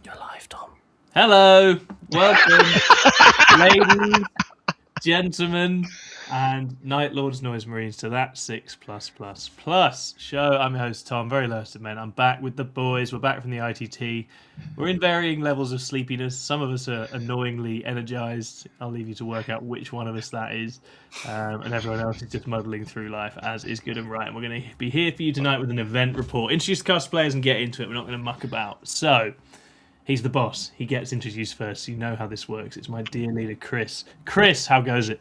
You're live, Tom. Hello, welcome, ladies, gentlemen, and Night Lords, Noise Marines to that 6+++ show. I'm your host, Tom, very low men. I'm back with the boys. We're back from the ITT. We're in varying levels of sleepiness. Some of us are annoyingly energized. I'll leave you to work out which one of us that is. And everyone else is just muddling through life, as is good and right. And we're going to be here for you tonight with an event report. Introduce cosplayers and get into it. We're not going to muck about. So, he's the boss. He gets introduced first. So you know how this works. It's my dear leader, Chris. Chris, how goes it?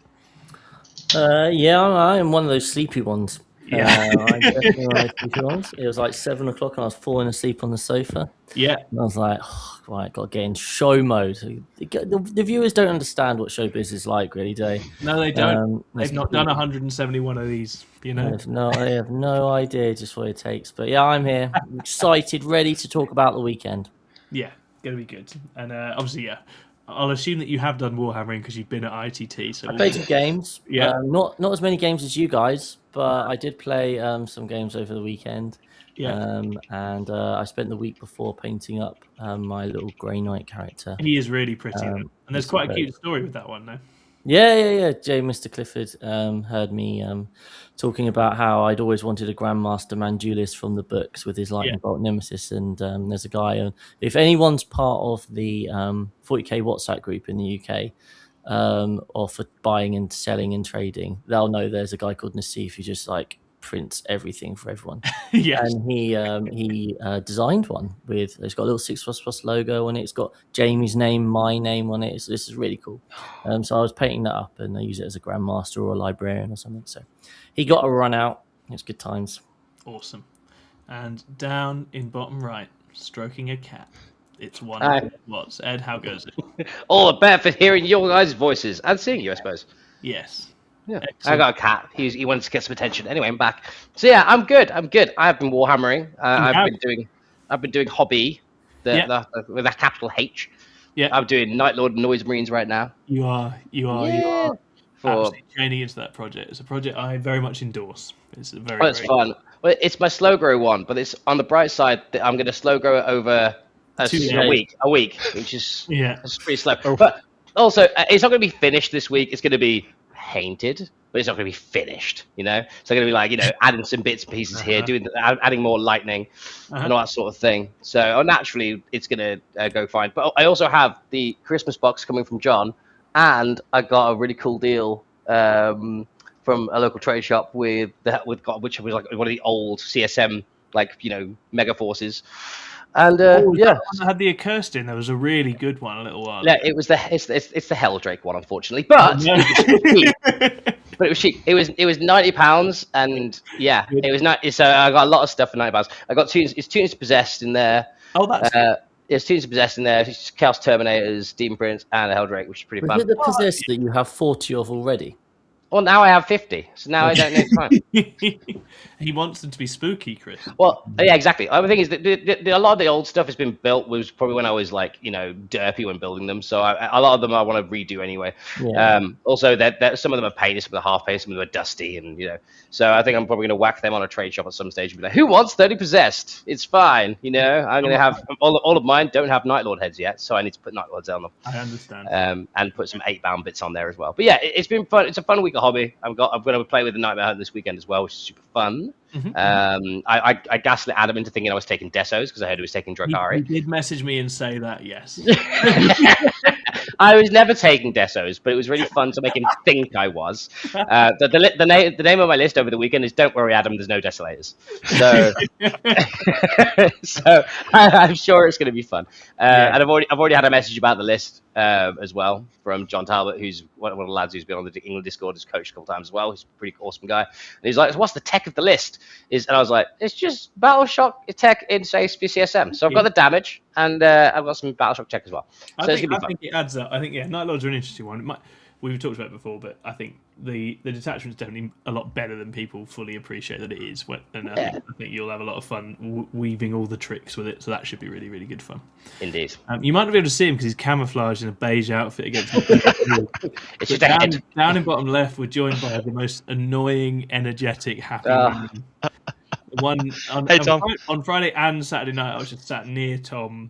Yeah, I am one of those sleepy ones. Yeah. I'm definitely one of those sleepy ones. It was like 7 o'clock and I was falling asleep on the sofa. Yeah. And I was like, oh, right, got to get in show mode. The viewers don't understand what showbiz is like, really, do they? No, they don't. They've not done 171 of these, you know. They have no idea just what it takes. But yeah, I'm here. I'm excited, ready to talk about the weekend. Yeah, going to be good. And obviously, yeah, I'll assume that you have done Warhammering because you've been at ITT. So I played some games. Yeah. Not as many games as you guys, but I did play some games over the weekend. Yeah. And I spent the week before painting up my little Grey Knight character. He is really pretty. And there's quite a cute story with that one, though. Yeah. Mr. Clifford heard me talking about how I'd always wanted a Grandmaster Mandulis from the books with his lightning bolt nemesis. And there's a guy, if anyone's part of the 40k WhatsApp group in the UK, or for buying and selling and trading, they'll know there's a guy called Nassif who just like prints everything for everyone. Yes. And he designed one with, it's got a little 6++ logo on it. It's got Jamie's name, my name on it. This is really cool. So I was painting that up and I use it as a Grandmaster or a Librarian or something. So he got a run out. It was good times. Awesome. And down in bottom right, stroking a cat. It's one of what's Ed, how goes it? All the better for hearing your guys' voices and seeing you, I suppose. Yes. Yeah. Excellent. I got a cat. He wanted to get some attention. Anyway, I'm back. So yeah, I'm good. I've been Warhammering. I've been doing hobby, with a capital H. Yeah. I'm doing Night Lord and Noise Marines right now. You are absolutely training into that project. It's a project I very much endorse. It's very fun. Well, it's my slow grow one, but it's on the bright side that I'm going to slow grow it over a week, which is it's pretty slow. Oh. But also, it's not going to be finished this week. It's going to be painted, but it's not going to be finished, So I'm going to be like, adding some bits and pieces here, adding more lightning and all that sort of thing. So naturally, it's going to go fine. But I also have the Christmas box coming from John, and I got a really cool deal from a local trade shop which was like one of the old CSM, Mega Forces. And I had the accursed in. There was a really good one a little while. Yeah, it was it's the Helldrake one, unfortunately, but it was cheap. It was £90, and it was not. So I got a lot of stuff for £90. I got it's Tunes Possessed in there. Oh, that's it's Tunes Possessed in there. It's Chaos Terminators, Demon Prince, and a Helldrake, which is pretty fun. Is it the Possessed that you have 40 of already? Well, now I have 50, so now I don't know time. He wants them to be spooky, Chris. Well, yeah, exactly. The thing is that a lot of the old stuff has been built was probably when I was derpy when building them. So a lot of them I want to redo anyway. Yeah. Also, that some of them are painted, some of them are half painted, some of them are dusty, and So I think I'm probably going to whack them on a trade shop at some stage and be like, "Who wants 30 Possessed? It's fine." I'm going to have all of mine don't have Night Lord heads yet, so I need to put Night Lords on them. I understand. And put some 8-bound bits on there as well. But yeah, it's been fun. It's a fun week of hobby. I'm going to play with the Nightmare Hunt this weekend as well, which is super fun. Mm-hmm. I gaslit Adam into thinking I was taking Desos because I heard he was taking Drakari. He did message me and say that, yes. I was never taking Desos, but it was really fun to make him think I was. The name of my list over the weekend is "Don't worry, Adam. There's no Desolators." So, so I'm sure it's going to be fun. And I've already had a message about the list as well from John Talbot, who's one of the lads who's been on the England Discord, has coached a couple times as well. He's a pretty awesome guy. And he's like, "What's the tech of the list?" And I was like, "It's just Battle Shock tech in CSM." So I've got the damage, and I've got some Battle Shock tech as well. So I think it adds up. I think Night Lords are an interesting one. We've talked about it before, but I think the detachment is definitely a lot better than people fully appreciate that it is. And I think you'll have a lot of fun weaving all the tricks with it. So that should be really, really good fun. Indeed. You might not be able to see him because he's camouflaged in a beige outfit against. It's just down in bottom left, we're joined by the most annoying, energetic, happy man. On Friday and Saturday night, I was just sat near Tom,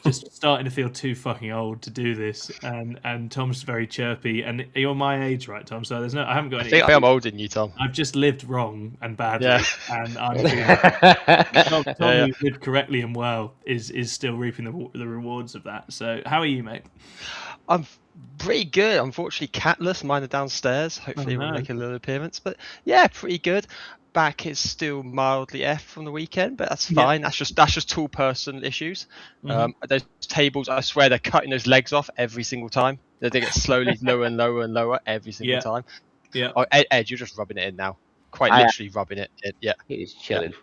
just starting to feel too fucking old to do this, and Tom's very chirpy, and you're my age, right, Tom? So I haven't got any. I think I am older than you, Tom. I've just lived wrong and badly, and I'm Tom, who lived correctly and well is still reaping the rewards of that. So how are you, mate? I'm pretty good. Unfortunately, catless. Mine are downstairs. Hopefully, we'll make a little appearance. But yeah, pretty good. Back is still mildly F from the weekend, but that's fine. That's just two personal issues. Those tables, I swear, they're cutting those legs off every single time. They get slowly lower and lower and lower every single time. Yeah. Oh, Ed, you're just rubbing it in now. Quite literally rubbing it in. Yeah. He's chilling. Yeah.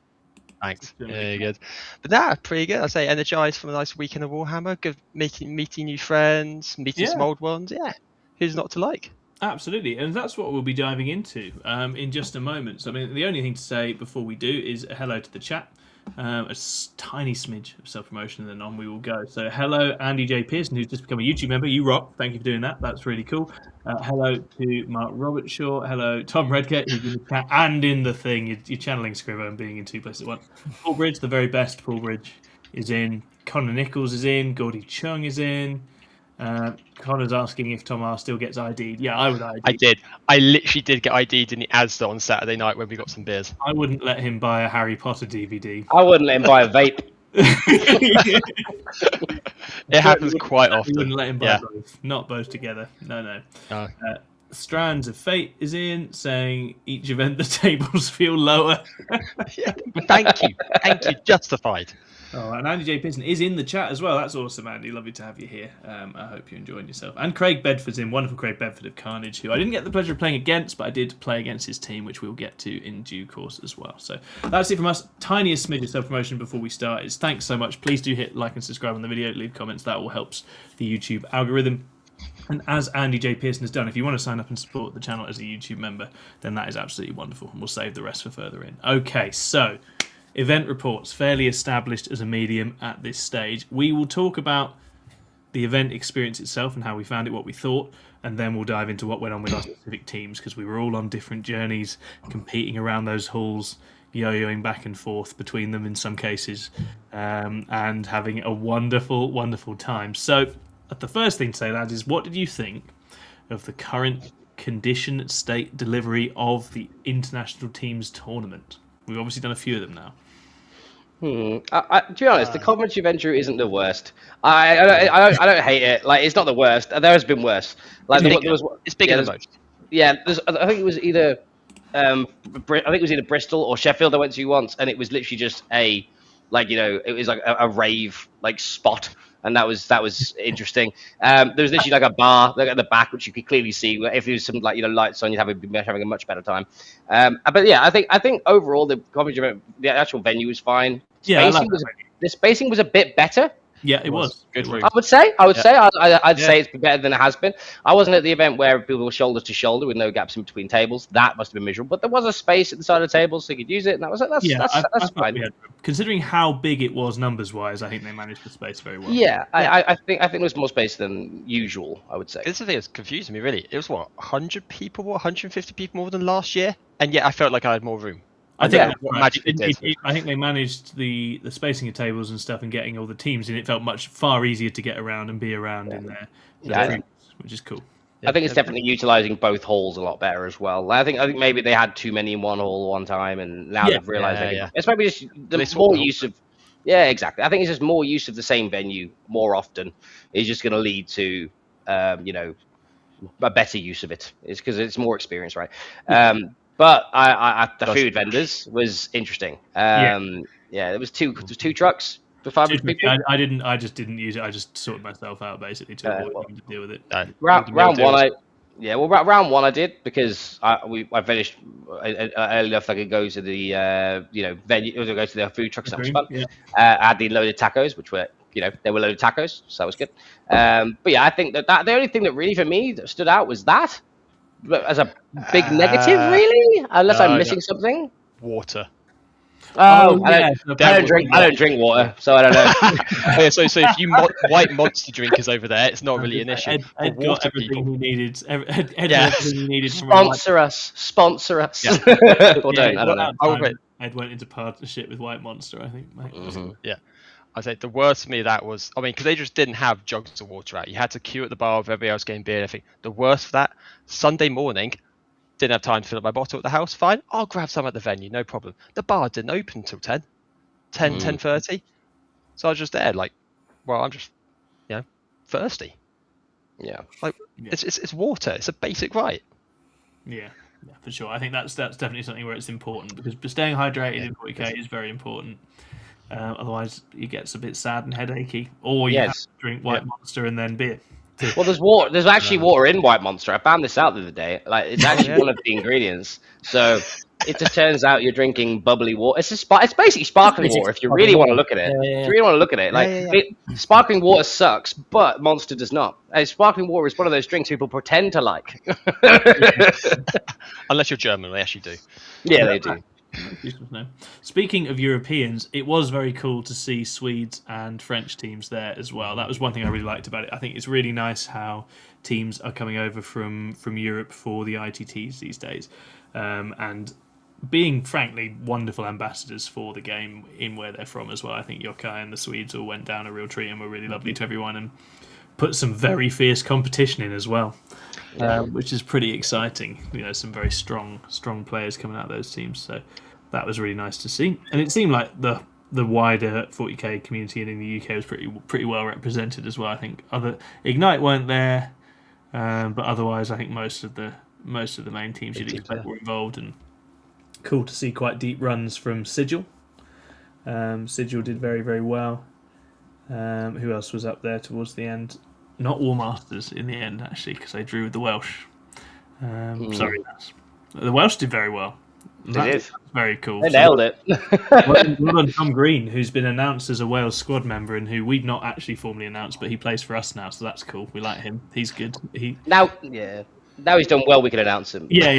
Thanks. Very good. But nah, pretty good. I'd say energized from a nice weekend of Warhammer. Good meeting new friends, meeting some old ones. Yeah. Who's not to like? Absolutely, and that's what we'll be diving into in just a moment. So, I mean, the only thing to say before we do is a hello to the chat. A tiny smidge of self-promotion, and then on we will go. So, hello, Andy J. Pearson, who's just become a YouTube member. You rock. Thank you for doing that. That's really cool. Hello to Mark Robertshaw. Hello, Tom Redgate, who's in the chat and in the thing. You're channeling Scrivo and being in two places at once. Paul Bridge, the very best Paul Bridge, is in. Connor Nichols is in. Gordy Chung is in. Connor's asking if Tom R still gets ID'd. Yeah, I would ID. I did. I literally did get ID'd in the Asda on Saturday night when we got some beers. I wouldn't let him buy a Harry Potter DVD. I wouldn't let him buy a vape. It happens quite often. You wouldn't let him buy both. Not both together. No. Strands of Fate is in, saying each event the tables feel lower. Thank you. Justified. Oh, and Andy J. Pearson is in the chat as well. That's awesome, Andy. Lovely to have you here. I hope you're enjoying yourself. And Craig Bedford's in. Wonderful Craig Bedford of Carnage, who I didn't get the pleasure of playing against, but I did play against his team, which we'll get to in due course as well. So that's it from us. Tiniest smidge of self-promotion before we start is thanks so much. Please do hit like and subscribe on the video. Leave comments. That all helps the YouTube algorithm. And as Andy J. Pearson has done, if you want to sign up and support the channel as a YouTube member, then that is absolutely wonderful. And we'll save the rest for further in. Okay, so event reports, fairly established as a medium at this stage. We will talk about the event experience itself and how we found it, what we thought, and then we'll dive into what went on with our specific teams, because we were all on different journeys, competing around those halls, yo-yoing back and forth between them in some cases, and having a wonderful, wonderful time. So the first thing to say, lads, is what did you think of the current condition, state, delivery of the international teams tournament? We've obviously done a few of them now. To be honest, the Coventry venture isn't the worst. I don't hate it. Like, it's not the worst. There has been worse. Like it's bigger than most. Yeah, I think it was either Bristol or Sheffield I went to once, and it was literally just it was like a rave like spot. And that was interesting. There was literally like a bar at the back, which you could clearly see. If there was some lights on, you'd be having a much better time. But yeah, I think overall the actual venue was fine. The spacing was a bit better. Yeah, it was. Good room. I would say. I'd say it's better than it has been. I wasn't at the event where people were shoulder to shoulder with no gaps in between tables. That must have been miserable. But there was a space at the side of the table, so you could use it, and that's fine. Considering how big it was numbers-wise, I think they managed the space very well. Yeah, I think there was more space than usual, I would say. This is the thing that's confusing me, really. It was, 100 people, 150 people more than last year? And yet I felt like I had more room. I think they managed the spacing of tables and stuff and getting all the teams in. It felt far easier to get around and be around in there, which is cool. I think it's definitely utilizing both halls a lot better as well. I think maybe they had too many in one hall one time, and now they've realized it's maybe just the more use of. Yeah, exactly. I think it's just more use of the same venue more often is just going to lead to a better use of it. It's because it's more experience, right? But the food vendors was interesting. There was two trucks for 500 people. I just didn't use it. I just sorted myself out basically to avoid having to deal with it. Round one I did because I finished early enough that I could go to the venue, go to the food trucks. That was fun. Yeah. I had the loaded tacos, which were they were loaded tacos, so that was good. But yeah, I think that the only thing that really for me that stood out was that. As a big negative, really, unless I'm missing something. Water. I don't drink water, so I don't know. So if you white monster drinkers over there, it's not really an issue. Ed got everything he needed. Everything he needed. Sponsor us. Or don't. I don't know. Ed went into partnership with White Monster, I think. Yeah. I say the worst for me that was, because they just didn't have jugs of water out. You had to queue at the bar with everybody else getting beer and everything. The worst for that, Sunday morning, didn't have time to fill up my bottle at the house. Fine, I'll grab some at the venue, no problem. The bar didn't open until 10:30. So I was just there, like, well, I'm just, thirsty. Yeah. It's water. It's a basic right. Yeah, for sure. I think that's definitely something where it's important, because staying hydrated in 40k is very important. Otherwise, it gets a bit sad and headachy. Or you have to drink White Monster and then beer. Well, there's water. There's actually water in White Monster. I found this out the other day. Like, it's actually one of the ingredients. So it just turns out you're drinking bubbly water. It's basically sparkling water. If you really want to look at it, if you really want to look at it, sparkling water sucks, but Monster does not. Sparkling water is one of those drinks people pretend to like. Unless you're German, they actually do. Yeah, they do. Speaking of Europeans, it was very cool to see Swedes and French teams there as well. That was one thing I really liked about it. I think it's really nice how teams are coming over from Europe for the ITTs these days, and being frankly wonderful ambassadors for the game in where they're from as well. I think Yokai and the Swedes all went down a real treat and were really lovely to everyone, and put some very fierce competition in as well, which is pretty exciting. Some very strong players coming out of those teams. So that was really nice to see. And it seemed like the wider 40k community in the UK was pretty well represented as well. I think Ignite weren't there, but otherwise I think most of the main teams you'd expect were involved. And cool to see quite deep runs from Sigil. Sigil did very, very well. Who else was up there towards the end? Not War Masters in the end, actually, because they drew with the Welsh. Sorry, the Welsh did very well. They did. Very cool. They nailed it. Well done, Tom Green, who's been announced as a Wales squad member and who we'd not actually formally announced, but he plays for us now, so that's cool. We like him. He's good. Now he's done well, we can announce him. Yeah.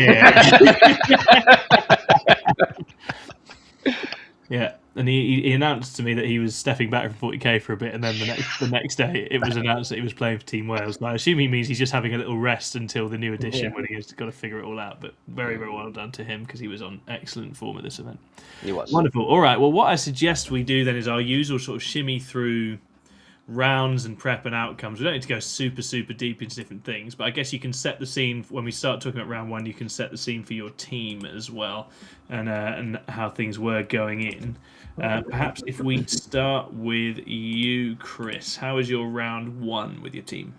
Yeah, and he announced to me that he was stepping back from 40k for a bit, and then the next day it was announced that he was playing for Team Wales. And I assume he means he's just having a little rest until the new edition when he has got to figure it all out. But very, very well done to him, because he was on excellent form at this event. He was. Wonderful. All right, well, what I suggest we do then is our usual sort of shimmy through rounds and prep and outcomes. We don't need to go super, super deep into different things, but I guess you can set the scene when we start talking about round one. You can set the scene for your team as well, and how things were going in. Perhaps if we start with you, Chris, how was your round one with your team?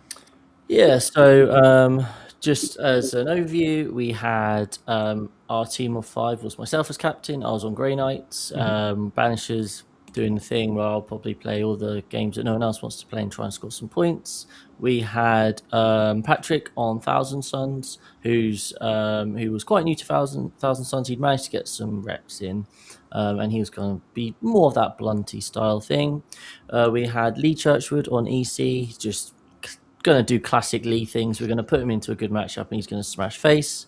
Yeah, so just as an overview, we had our team of 5 was myself as captain. I was on Grey Knights, Banishers doing the thing where I'll probably play all the games that no one else wants to play and try and score some points. We had Patrick on Thousand Suns, who was quite new to Thousand Suns. He'd managed to get some reps in, and he was going to be more of that blunty style thing. We had Lee Churchwood on EC, just going to do classic Lee things. We're going to put him into a good matchup and he's going to smash face.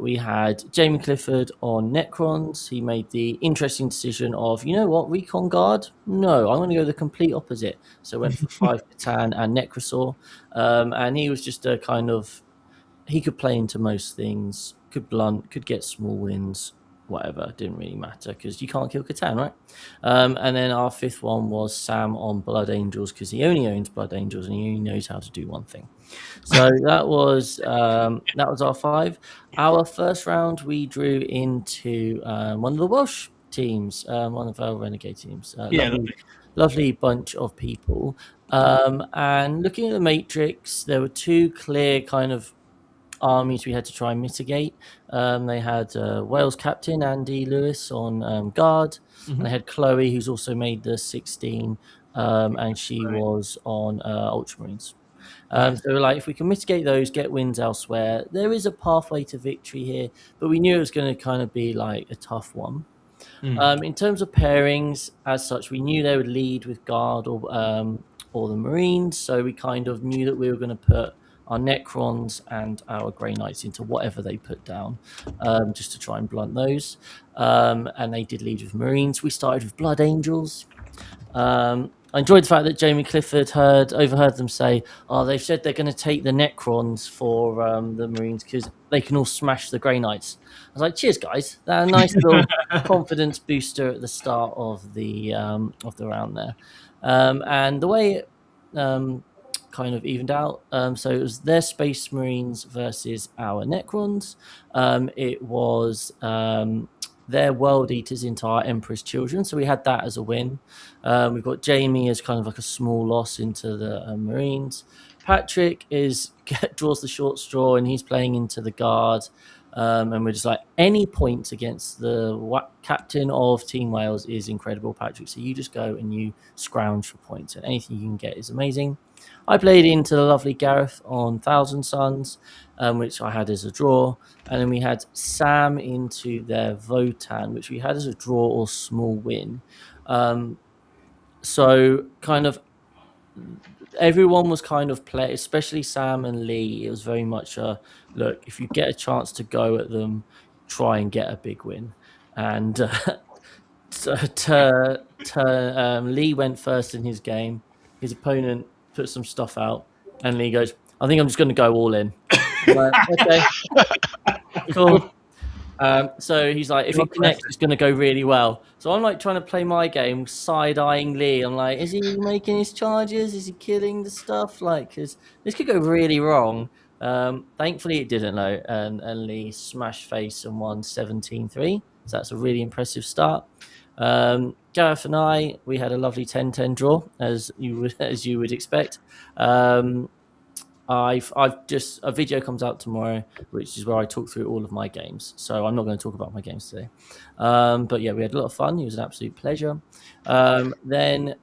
We had Jamie Clifford on Necrons. He made the interesting decision of, you know what, Recon Guard? No, I'm going to go the complete opposite. So went for 5 Catan and Necrosaur. And he was just a kind of, he could play into most things, could blunt, could get small wins, whatever, didn't really matter because you can't kill Catan, right? And then our 5th one was Sam on Blood Angels, because he only owns Blood Angels and he only knows how to do one thing. So that was our 5. Our first round we drew into one of the Welsh teams, one of our Renegade teams. Lovely bunch of people. And looking at the matrix, there were 2 clear kind of armies we had to try and mitigate. They had Wales captain Andy Lewis on guard, and they had Chloe, who's also made the 16, and she was on Ultramarines. So we're like, if we can mitigate those, get wins elsewhere, there is a pathway to victory here, but we knew it was going to kind of be like a tough one. In terms of pairings, as such, we knew they would lead with guard or the Marines, so we kind of knew that we were going to put our Necrons and our Grey Knights into whatever they put down, just to try and blunt those. And they did lead with Marines. We started with Blood Angels. I enjoyed the fact that Jamie Clifford overheard them say, "Oh, they've said they're going to take the Necrons for the Marines because they can all smash the Grey Knights." I was like, "Cheers, guys! That a nice little confidence booster at the start of the round there." And the way it kind of evened out, so it was their Space Marines versus our Necrons. It was their World Eaters into our Emperor's Children, so we had that as a win. We've got Jamie as kind of like a small loss into the Marines. Patrick draws the short straw, and he's playing into the Guard. And we're just like, any points against the captain of Team Wales is incredible, Patrick. So you just go and you scrounge for points, and anything you can get is amazing. I played into the lovely Gareth on Thousand Suns, which I had as a draw. And then we had Sam into their Votan, which we had as a draw or small win. So kind of everyone was kind of play, especially Sam and Lee. It was very much a look, if you get a chance to go at them, try and get a big win. And Lee went first in his game. His opponent put some stuff out, and Lee goes, "I think I'm just going to go all in." Like, okay, cool. So he's like, if he connects, it's going to go really well. So I'm like trying to play my game, side-eyeing Lee. I'm like, is he making his charges? Is he killing the stuff? Like, because this could go really wrong. Thankfully, it didn't, though. And Lee smashed face and won 17-3. So that's a really impressive start. Gareth and I, we had a lovely 10-10 draw, as you would expect. I've just a video comes out tomorrow, which is where I talk through all of my games. So I'm not going to talk about my games today. But yeah, we had a lot of fun. It was an absolute pleasure. Then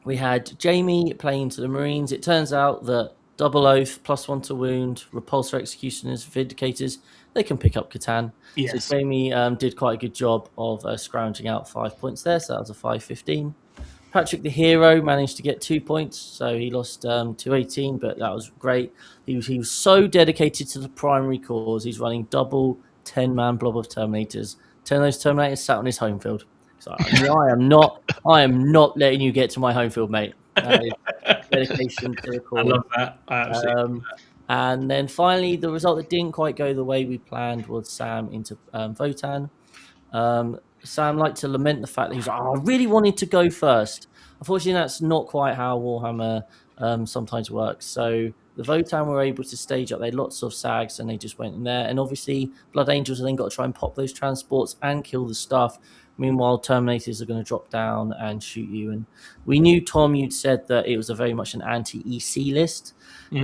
we had Jamie playing to the Marines. It turns out that Double Oath, +1 to wound, Repulsor, Executioners, Vindicators, they can pick up Catan. Yes. So Jamie did quite a good job of scrounging out 5 points there. So that was a 5-15. Patrick the hero managed to get 2 points, so he lost 2-18, but that was great. He was so dedicated to the primary cause. He's running double 10-man blob of Terminators. 10 of those Terminators sat on his home field. So I am not letting you get to my home field, mate. That is dedication to the cause. I love that. I absolutely love that. And then finally, the result that didn't quite go the way we planned was Sam into Votan. Sam liked to lament the fact that he's like, I really wanted to go first. Unfortunately, that's not quite how Warhammer sometimes works. So the Votan were able to stage up. They had lots of sags, and they just went in there. And obviously, Blood Angels have then got to try and pop those transports and kill the stuff. Meanwhile, Terminators are going to drop down and shoot you. And we knew, Tom, you'd said that it was very much an anti-EC list.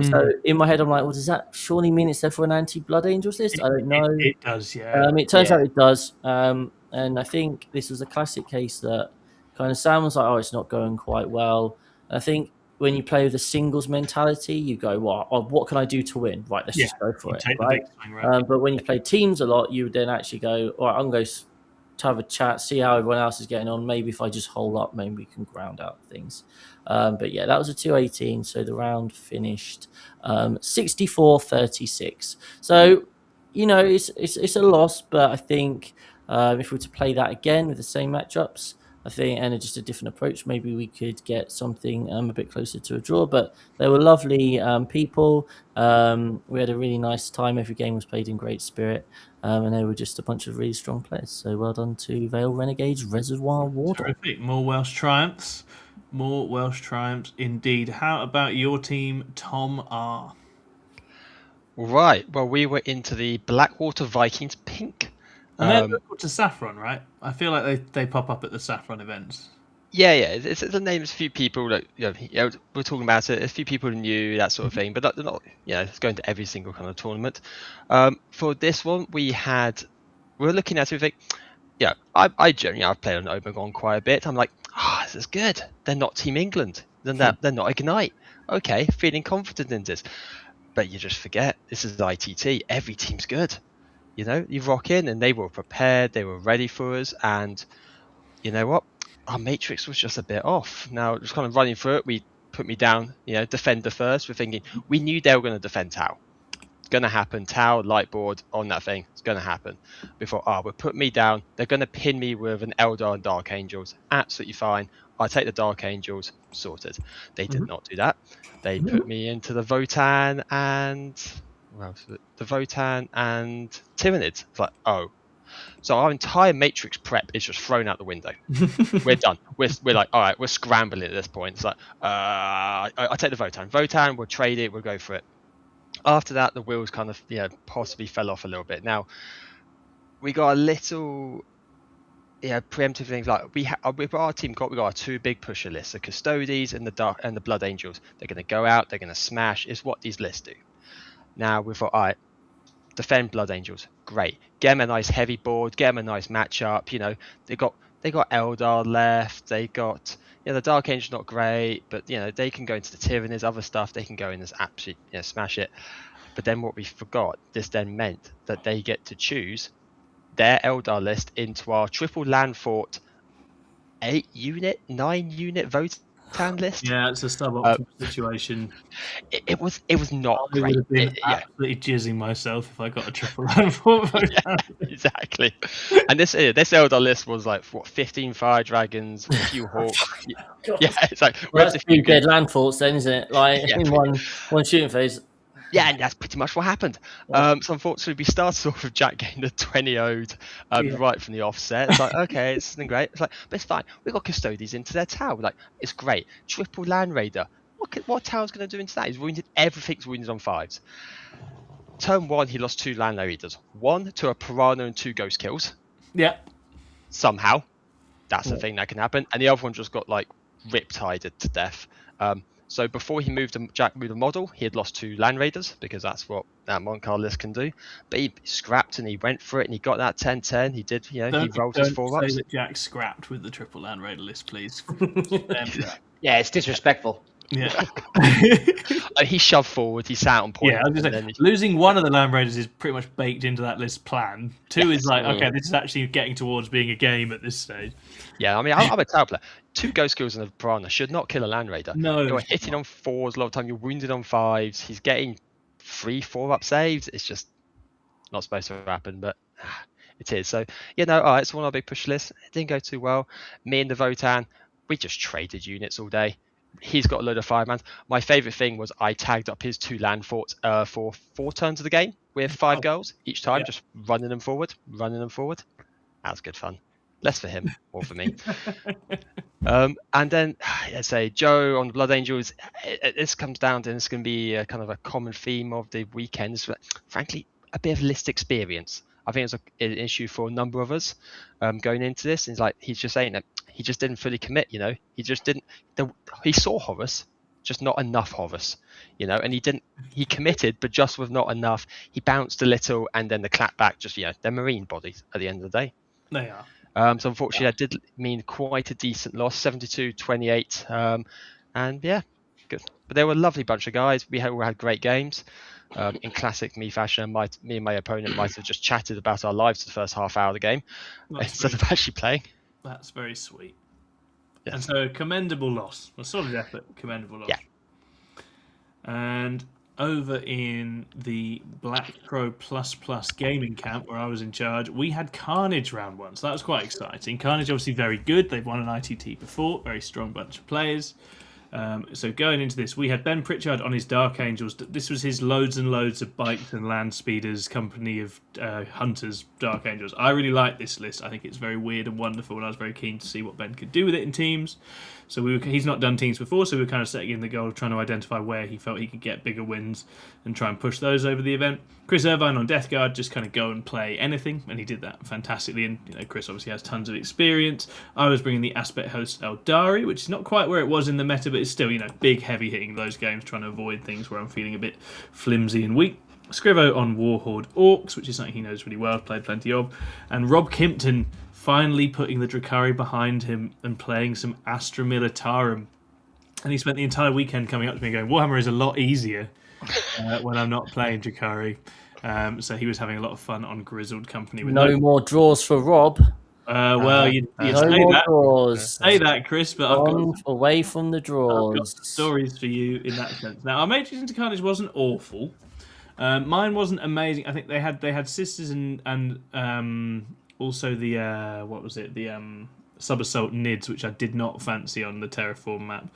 So in my head, I'm like, well, does that surely mean it's there for an anti-Blood Angels list? I don't know. It does, yeah. It turns out it does. And I think this was a classic case that kind of Sam was like, oh, it's not going quite well. And I think when you play with a singles mentality, you go, well, what can I do to win? Right, let's just go for it. Right? But when you play teams a lot, you would then actually go, all right, I'm going to have a chat, see how everyone else is getting on. Maybe if I just hold up, maybe we can ground out things. But yeah, that was a 2-18. So the round finished 64-36. So, you know, it's a loss, but I think if we were to play that again with the same matchups, I think, and just a different approach, maybe we could get something a bit closer to a draw. But they were lovely people. We had a really nice time. Every game was played in great spirit. And they were just a bunch of really strong players. So well done to Vale Renegades Reservoir Warden. Terrific. More Welsh triumphs. More Welsh triumphs indeed. How about your team, Tom R? Right. Well, we were into the Blackwater Vikings pink. And they're local to Saffron, right? I feel like they pop up at the Saffron events. Yeah. It's the names. A few people that we're talking about it. A few people knew that sort of thing, but they're not. It's going to every single kind of tournament. For this one, we're looking at it. We think, I generally I've played on Omegon quite a bit. I'm like, this is good. They're not Team England. They're not Ignite. Okay, feeling confident in this. But you just forget this is the ITT. Every team's good. You rock in, and they were prepared. They were ready for us, and you know what? Our matrix was just a bit off. Now, just kind of running through it, we put me down, defender first. We're thinking we knew they were going to defend Tau. Going to happen. Tau, light board on that thing. It's going to happen. Before, will put me down. They're going to pin me with an Eldar and Dark Angels. Absolutely fine. I take the Dark Angels. Sorted. They did not do that. They put me into the Votan and the Votan and Tyranids. It's like, oh. So our entire Matrix prep is just thrown out the window. We're done. We're like, all right, we're scrambling at this point. It's like, I take the Votan. Votan, we'll trade it. We'll go for it. After that, the wheels kind of possibly fell off a little bit. Now we got a little preemptive things like with our team we got our 2 big pusher lists: the Custodes and the Blood Angels. They're going to go out, they're going to smash. Is what these lists do. Now we thought, all right, defend Blood Angels, great. Get them a nice heavy board, get them a nice matchup. They got Eldar left. They got the Dark Angel's not great, but they can go into the Tyranids, other stuff. They can go in as absolute smash it. But then what we forgot, this then meant that they get to choose their Eldar list into our triple land fort 8-unit, 9-unit Votan list. Yeah, it's a suboptimal situation. It was not I great. would have been absolutely jizzing myself if I got a triple land fort. Yeah, exactly. And this Eldar list was like 15 fire dragons, a few hawks. Yeah, it's like that's a few dead land forts then, isn't it? Like in one shooting phase. Yeah, and that's pretty much what happened. So unfortunately, we started off with Jack getting the 20 ode right from the offset. It's like, okay, it's something great. It's like, but it's fine. We got Custodes into their tower. Like, it's great. Triple Land Raider. What tower's going to do into that? He's wounded. Everything's wounded on 5s. Turn 1, he lost 2 Land Raiders. 1 to a Piranha and 2 Ghost Kills. Yeah. Somehow. That's the thing that can happen. And the other one just got, like, riptided to death. So before Jack moved the model, he had lost 2 Land Raiders because that's what that Montcard list can do. But he scrapped and he went for it and he got that 10-10. He did, he rolled his 4 ups. Say that Jack scrapped with the triple Land Raider list, please. Yeah, it's disrespectful. Yeah. He shoved forward. He sat on point. Yeah, I was just saying, losing one of the Land Raiders is pretty much baked into that list plan. 2 is like, okay, this is actually getting towards being a game at this stage. Yeah, I mean, I'm a tower player. 2 Ghost Kills and a Piranha should not kill a Land Raider. No. You're hitting on 4s a lot of time. You're wounded on 5s. He's getting 3-4 up saves. It's just not supposed to happen, but it is. So, all right, it's one of our big push lists. It didn't go too well. Me and the Votan, we just traded units all day. He's got a load of firemen. My favourite thing was I tagged up his 2 land forts for 4 turns of the game with 5 girls each time, just running them forward. That was good fun. Less for him, more for me. And then, let's say, Joe on the Blood Angels, this comes down to, it's going to be kind of a common theme of the weekends, but frankly, a bit of list experience. I think it's an issue for a number of us going into this. It's like, he's just saying that he just didn't fully commit, He just didn't. He saw Horus, just not enough Horus, and he committed, but just with not enough. He bounced a little, and then the clapback just, they're marine bodies at the end of the day. They are. So unfortunately, that did mean quite a decent loss, 72-28. And yeah, good. But they were a lovely bunch of guys. We all had great games. In classic me fashion, me and my opponent might have just chatted about our lives for the first half hour of the game instead of actually playing. That's very sweet. Yes. And so, commendable loss. A solid effort, commendable loss. Yeah. And over in the Black Crow ++ gaming camp, where I was in charge, we had Carnage round 1. So that was quite exciting. Carnage, obviously, very good. They've won an ITT before. Very strong bunch of players. So going into this, we had Ben Pritchard on his Dark Angels. This was his loads and loads of bikes and land speeders company of hunters, Dark Angels. I really like this list. I think it's very weird and wonderful, and I was very keen to see what Ben could do with it in teams. So he's not done teams before, so we were kind of setting in the goal of trying to identify where he felt he could get bigger wins and try and push those over the event. Chris Irvine on Death Guard, just kind of go and play anything, and he did that fantastically. And Chris obviously has tons of experience. I was bringing the Aspect Host Eldari, which is not quite where it was in the meta, but it's still, big, heavy hitting those games, trying to avoid things where I'm feeling a bit flimsy and weak. Scrivo on Warhorde Orcs, which is something he knows really well, played plenty of. And Rob Kimpton finally putting the Drukhari behind him and playing some Astra Militarum. And he spent the entire weekend coming up to me going, Warhammer is a lot easier when I'm not playing Drukhari. So he was having a lot of fun on Grizzled Company. With no more draws for Rob. Well, you no say more that. draws. Say that, Chris, but I've got away from the draws. I've got stories for you in that sense. Now, our Matrix into Carnage wasn't awful. Mine wasn't amazing. I think they had sisters and also the what was it, the sub-assault nids, which I did not fancy on the terraform map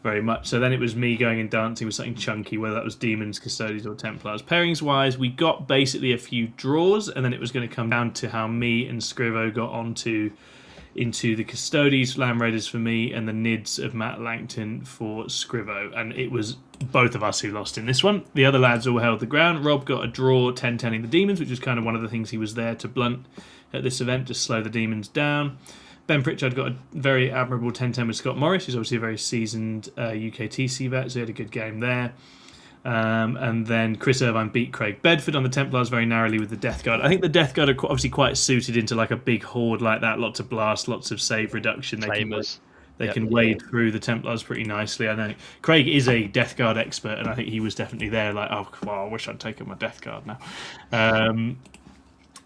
very much. So then it was me going and dancing with something chunky, whether that was demons, custodians, or templars. Pairings wise, we got basically a few draws, and then it was going to come down to how me and Scrivo got into the custodies, Land Raiders for me, and the nids of Matt Langton for Scrivo. And it was both of us who lost in this one. The other lads all held the ground. Rob got a draw 10-10ing the demons, which was kind of one of the things he was there to blunt at this event, to slow the demons down. Ben Pritchard got a very admirable 10-10 with Scott Morris, who's obviously a very seasoned UKTC vet, so he had a good game there. And then Chris Irvine beat Craig Bedford on the Templars very narrowly with the Death Guard. I think the Death Guard are obviously quite suited into like a big horde like that, lots of blast, lots of save reduction. They can wade through the Templars pretty nicely. I know Craig is a Death Guard expert, and I think he was definitely there like, oh, well, I wish I'd taken my Death Guard now.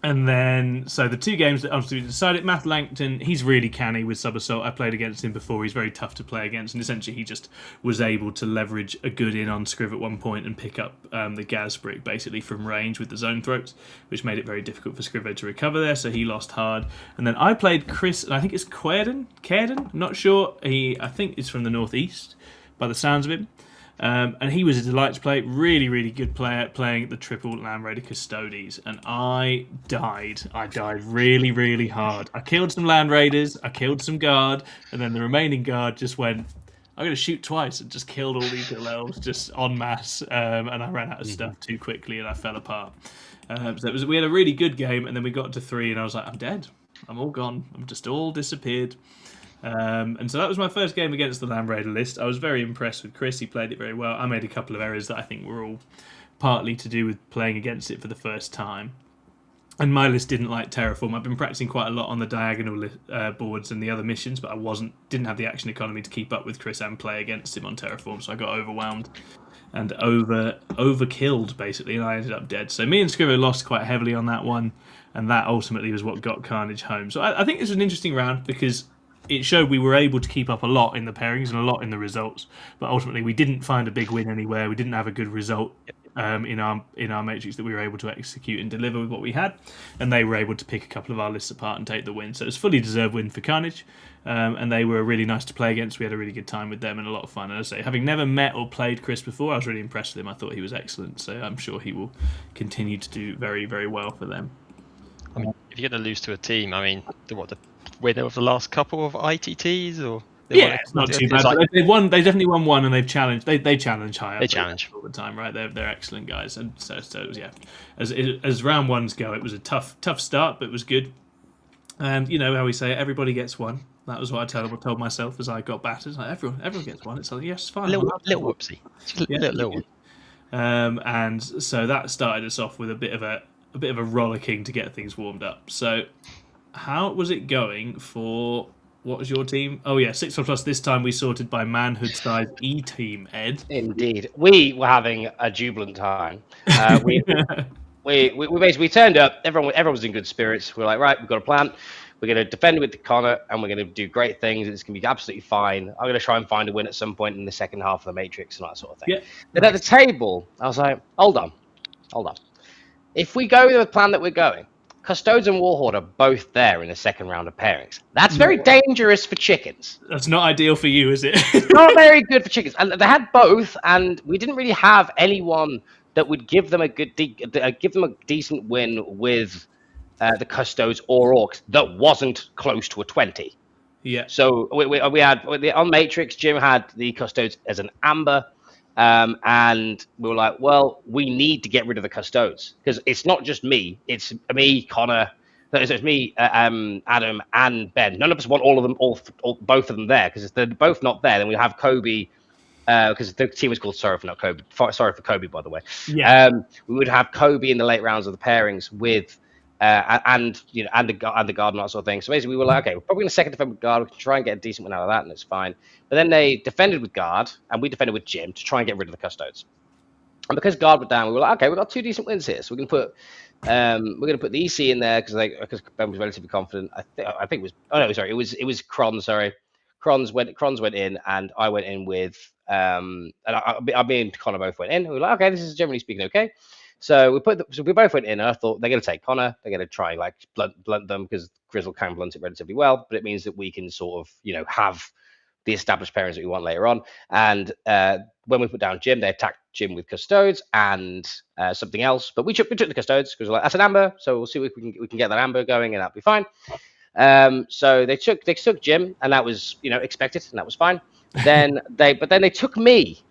And then, so the two games that obviously decided, Matt Langton, he's really canny with sub-assault. I played against him before. He's very tough to play against, and essentially he just was able to leverage a good in on Scriv at one point and pick up the Gaz brick basically from range with the zone throats, which made it very difficult for Scrivo to recover there, so he lost hard. And then I played Chris, and I think it's Cairden, I'm not sure. I think it's from the northeast, by the sounds of him. And he was a delight to play. Really, really good player, playing at the triple Land Raider Custodes. And I died. Really, really hard. I killed some Land Raiders, I killed some Guard, and then the remaining Guard just went, I'm going to shoot twice, and just killed all these little elves just en masse. And I ran out of stuff too quickly, and I fell apart. So we had a really good game, and then we got to 3, and I was like, I'm dead. I'm all gone. I'm just all disappeared. And so that was my first game against the Land Raider list. I was very impressed with Chris. He played it very well. I made a couple of errors that I think were all partly to do with playing against it for the first time. And my list didn't like Terraform. I've been practicing quite a lot on the diagonal boards and the other missions, but I didn't have the action economy to keep up with Chris and play against him on Terraform, so I got overwhelmed and overkilled, basically, and I ended up dead. So me and Scrivo lost quite heavily on that one, and that ultimately was what got Carnage home. So I think this was an interesting round because it showed we were able to keep up a lot in the pairings and a lot in the results, but ultimately we didn't find a big win anywhere. We didn't have a good result in our matrix that we were able to execute and deliver with what we had, and they were able to pick a couple of our lists apart and take the win. So it was a fully deserved win for Carnage, and they were really nice to play against. We had a really good time with them and a lot of fun. And as I say, having never met or played Chris before, I was really impressed with him. I thought he was excellent, so I'm sure he will continue to do very, very well for them. I mean, if you're going to lose to a team, I mean, the winner of the last couple of ITTs, or it's not too bad. Like, they've won. They definitely won one, and they've challenged. They challenge higher. They challenge all the time, right? They're excellent guys, and so yeah. As round ones go, it was a tough start, but it was good. And you know how we say it, everybody gets one. That was what I told myself as I got battered. Like, everyone gets one. It's like, yes, fine. Little whoopsie, little one. And so that started us off with a bit of a rollicking to get things warmed up. So, how was it going for? What was your team? Oh yeah, 6++. This time we sorted by manhood size E team. Ed. Indeed, we were having a jubilant time. We basically turned up. Everyone was in good spirits. We're like, right, we've got a plan. We're going to defend with the Connor, and we're going to do great things. It's going to be absolutely fine. I'm going to try and find a win at some point in the second half of the Matrix and all that sort of thing. Yeah. But at the table, I was like, hold on. If we go with the plan that we're going, Custodes and Warhorde are both there in the second round of pairings. That's very dangerous for chickens. That's not ideal for you, is it? It's not very good for chickens. And they had both, and we didn't really have anyone that would give them a decent win with the Custodes or Orcs that wasn't close to a 20. Yeah. So we had on Matrix, Jim had the Custodes as an amber. And we were like, well, we need to get rid of the Custodes because it's not just me. It's me, Connor. It's me, Adam, and Ben. None of us want all of them, both of them there because if they're both not there, then we have Kobe. Because the team was called Sorry for Not Kobe. Sorry for Kobe, by the way. Yeah. We would have Kobe in the late rounds of the pairings with. And the guard and that sort of thing. So basically, we were like, okay, we're probably going to second defend with guard. We can try and get a decent win out of that, and it's fine. But then they defended with guard, and we defended with Jim to try and get rid of the Custodes. And because guard were down, we were like, okay, we've got 2 decent wins here. So we're going to put the EC in there because Ben was relatively confident. I think it was. Oh no, sorry, it was Kron. Sorry, Kron's went in, and I went in with and me and Connor both went in. We were like, okay, this is generally speaking okay. So we both went in, and I thought they're going to take Connor. They're going to try like blunt them because Grizzle can blunt it relatively well, but it means that we can sort of have the established pairings that we want later on. And when we put down Jim, they attacked Jim with Custodes and something else, but we took the Custodes because we're like, that's an amber, so we'll see if we can get that amber going, and that'll be fine. So they took Jim, and that was expected, and that was fine. Then they took me.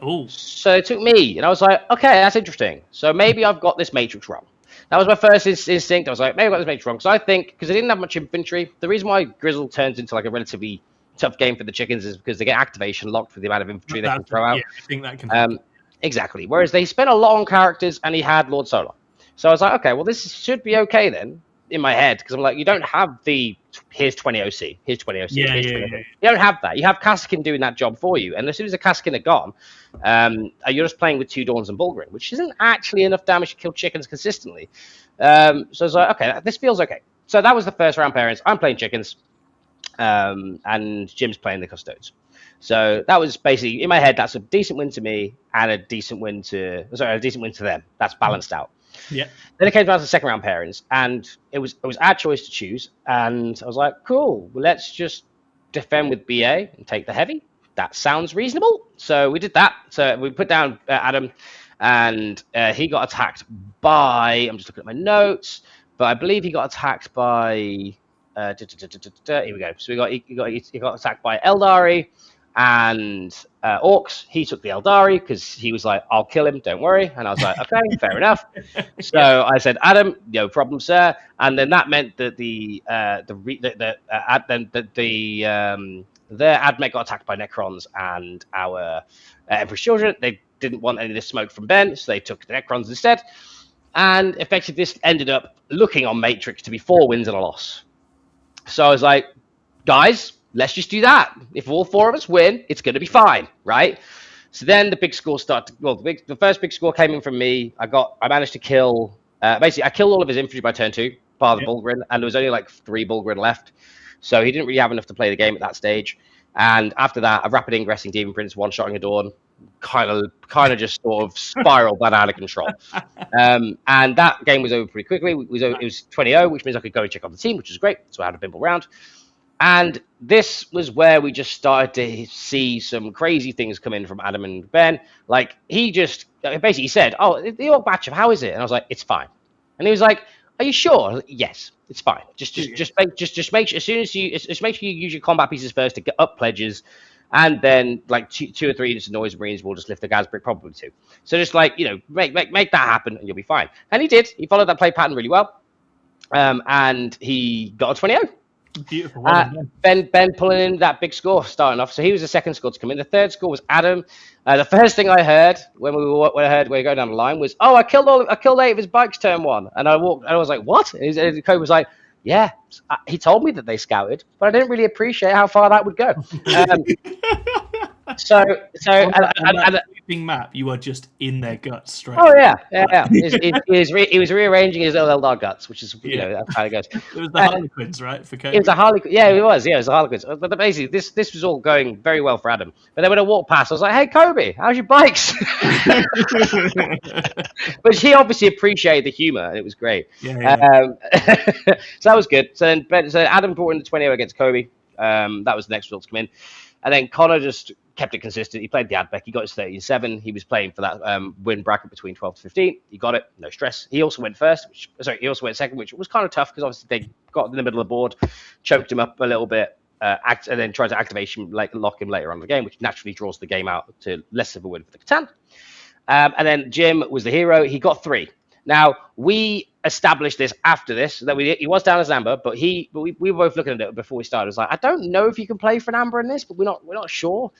Oh, so they took me, and I was like, okay, that's interesting. So maybe I've got this matrix wrong. That was my first instinct. I was like, maybe I got this matrix wrong, because I think because they didn't have much infantry. The reason why Grizzle turns into like a relatively tough game for the chickens is because they get activation locked for the amount of infantry they can throw out. Yeah, I think that can. Exactly. Whereas they spent a lot on characters, and he had Lord Solar. So I was like, okay, well this should be okay then. In my head, because I'm like, you don't have here's 20 OC, here's 20 OC. Yeah. You don't have that. You have Kaskin doing that job for you, and as soon as the Kaskin are gone, you're just playing with 2 Dawns and Bulgrin, which isn't actually enough damage to kill chickens consistently. So I was like, okay, this feels okay. So that was the first round pairings. I'm playing chickens, and Jim's playing the Custodes. So that was basically in my head. That's a decent win to me, and a decent win to them. That's balanced out. Yeah. Then it came down to the second round pairings, and it was our choice to choose. And I was like, cool, well, let's just defend with BA and take the heavy. That sounds reasonable. So we did that. So we put down Adam, and he got attacked by, I'm just looking at my notes, but I believe he got attacked by, here we go. So he got attacked by Eldari and Orcs. He took the Eldari because he was like, I'll kill him, don't worry. And I was like, okay, fair enough. So I said, Adam, no problem, sir. And then that meant that their Admech got attacked by Necrons, and our Emperor's Children, they didn't want any of this smoke from Ben, so they took the Necrons instead. And effectively, this ended up looking on Matrix to be 4 wins and a loss. So I was like, guys, let's just do that. If all 4 of us win, it's going to be fine, right? So then the big score started. Well, the first big score came in from me. I managed to kill. Basically, I killed all of his infantry by turn 2, bar the Bulgrin, and there was only like 3 Bulgrin left. So he didn't really have enough to play the game at that stage. And after that, a rapid ingressing Demon Prince, one-shotting a Dawn, kind of just sort of spiraled that out of control. And that game was over pretty quickly. It was 20-0, which means I could go and check on the team, which was great. So I had a bimble round. And this was where we just started to see some crazy things come in from Adam and Ben. Like, he just basically said, oh, the York matchup, how is it? And I was like, it's fine. And he was like, are you sure? Like, yes, it's fine. Just make sure, just make sure you use your combat pieces first to get up pledges, and then like two or three units of Noise Marines will just lift the Gasbrick, probably 2. So just like, make that happen, and you'll be fine. And he did. He followed that play pattern really well, and he got a 20-0. Beautiful. Ben pulling in that big score starting off. So he was the second score to come in. The third score was Adam. The first thing I heard when I heard we go down the line was, "Oh, I killed 8 of his bikes turn 1." And I was like, "What?" And the code was like, "Yeah, he told me that they scouted, but I didn't really appreciate how far that would go." So on that map, you are just in their guts straight. Oh yeah. He was rearranging his Eldar guts, which is that's how it goes. It was the Harlequins, right? For Cody. It was a Harlequin. Yeah, it was. Yeah, it was the Harlequins. But basically, this was all going very well for Adam. But then when I walked past, I was like, "Hey, Kobe, how's your bikes?" But he obviously appreciated the humor, and it was great. Yeah. So that was good. So Adam brought in the 20 against Kobe. That was the next result to come in, and then Connor just kept it consistent. He played the Admech. He got his 37. He was playing for that win bracket between 12 to 15. He got it. No stress. He also went he also went second, which was kind of tough because obviously they got in the middle of the board, choked him up a little bit, and then tried to activation lock him later on in the game, which naturally draws the game out to less of a win for the Catan. And then Jim was the hero. He got 3. Now, we established this after this, that he was down as Amber, but we were both looking at it before we started. It was like, I don't know if you can play for an Amber in this, but we're not sure.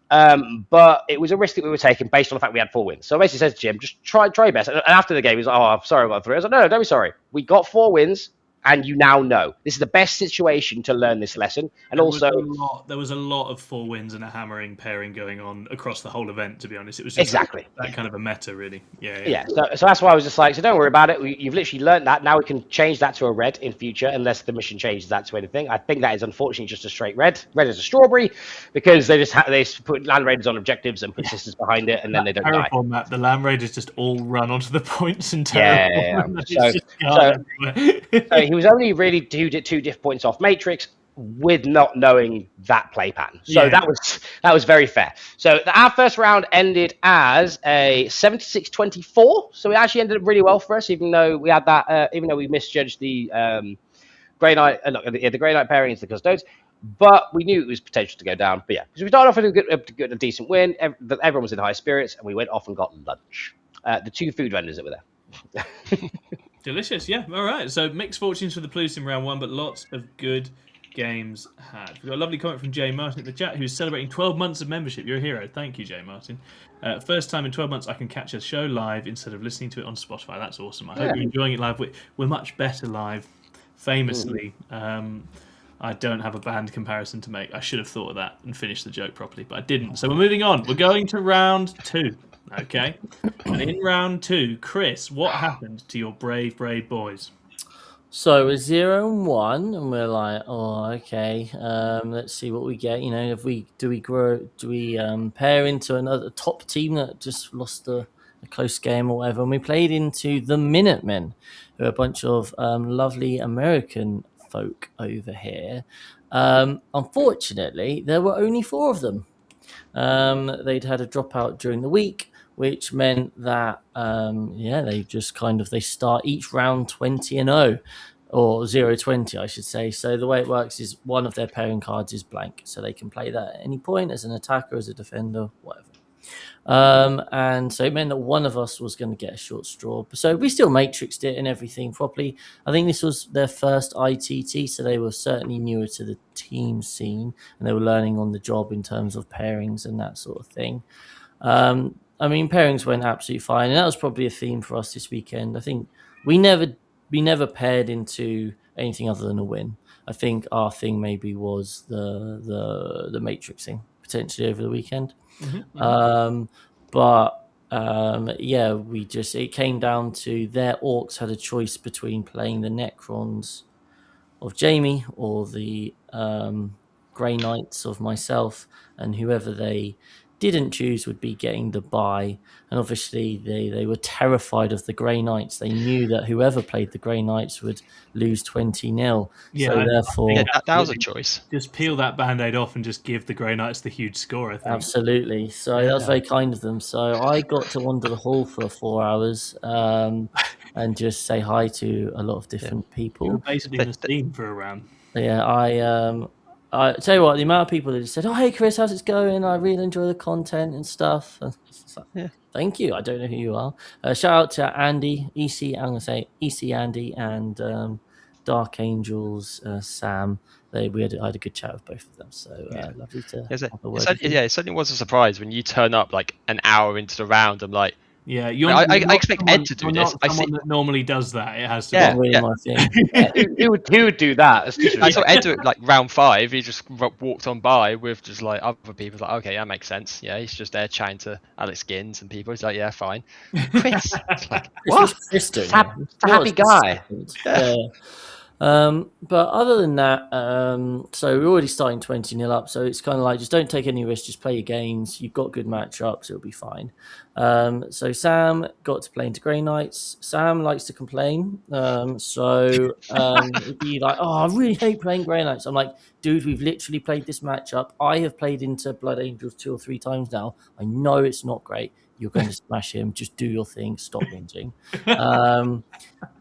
But it was a risk that we were taking based on the fact we had 4 wins. So basically says Jim, just try your best. And after the game, he's like, oh, I'm sorry about 3. I was like, no, don't be sorry. We got 4 wins. and you now know. This is the best situation to learn this lesson. And there was a lot of 4 wins and a hammering pairing going on across the whole event, to be honest. It was just exactly that kind of a meta, really. Yeah. So that's why I was just like, so don't worry about it. You've literally learned that. Now we can change that to a red in future, unless the mission changes that to anything. I think that is unfortunately just a straight red. Red is a strawberry, because they just put land raiders on objectives and put sisters behind it, and then they don't die. Map, the land raiders just all run onto the points in Terraform. So he was only really 2 diff points off Matrix, with not knowing that play pattern. So that was very fair. So our first round ended as a 76-24. So it actually ended up really well for us, even though we had that, even though we misjudged the Grey Knight, the Grey Knight pairing into the Custodes. But we knew it was potential to go down. But yeah, because we started off with a decent win. Everyone was in high spirits, and we went off and got lunch. The 2 food vendors that were there. Delicious, yeah. All right. So mixed fortunes for the Pluse in round 1, but lots of good games had. We've got a lovely comment from Jay Martin in the chat, who's celebrating 12 months of membership. You're a hero. Thank you, Jay Martin. First time in 12 months I can catch a show live instead of listening to it on Spotify. That's awesome. I hope you're enjoying it live. We're much better live, famously. I don't have a band comparison to make. I should have thought of that and finished the joke properly, but I didn't. So we're moving on. We're going to round 2. Okay. And in round 2, Chris, what happened to your brave boys? So we're 0-1, and we're like, oh, okay. Let's see what we get. You know, do we pair into another top team that just lost a close game or whatever? And we played into the Minutemen, who are a bunch of lovely American folk over here. Unfortunately, there were only 4 of them. They'd had a dropout during the week, which meant that they start each round 20-0, or 0-20, I should say. So the way it works is one of their pairing cards is blank, so they can play that at any point as an attacker, as a defender, whatever. And so it meant that one of us was going to get a short straw. So we still matrixed it and everything properly. I think this was their first ITT, so they were certainly newer to the team scene, and they were learning on the job in terms of pairings and that sort of thing. I mean, pairings went absolutely fine, and that was probably a theme for us this weekend. I think we never paired into anything other than a win. I think our thing maybe was the matrixing potentially over the weekend. It came down to their orcs had a choice between playing the Necrons of Jamie or the Grey Knights of myself, and whoever they didn't choose would be getting the bye. And obviously they were terrified of the Grey Knights. They knew that whoever played the Grey Knights would lose 20-0. Yeah, so therefore that was a choice. Just peel that band-aid off and just give the Grey Knights the huge score, I think. Absolutely. So that was very kind of them. So I got to wander the hall for 4 hours and just say hi to a lot of different people. You were basically in the steam for a round. Yeah, I tell you what, the amount of people that just said, "Oh, hey Chris, how's it going? I really enjoy the content and stuff." Like, thank you. I don't know who you are. Shout out to Andy, EC. I'm gonna say EC Andy and Dark Angels Sam. I had a good chat with both of them. So lovely to. It certainly was a surprise when you turn up like an hour into the round. I'm like. Yeah, I expect Ed to do this. I see that normally does that. It has to. Really my thing. Who would do that? I saw Ed do it like round 5. He just walked on by with just like other people. Like, okay, that makes sense. Yeah, he's just there chatting to Alex Gins and people. He's like, yeah, fine. Chris, it's like, what? It's a happy guy. But other than that, so we're already starting 20-0 up. So it's kind of like, just don't take any risks. Just play your games. You've got good matchups. It'll be fine. So Sam got to play into Grey Knights. Sam likes to complain. It'd be like, oh, I really hate playing Grey Knights. I'm like, dude, we've literally played this matchup. I have played into Blood Angels 2 or 3 times now. I know it's not great. You're going to smash him. Just do your thing. Stop whinging.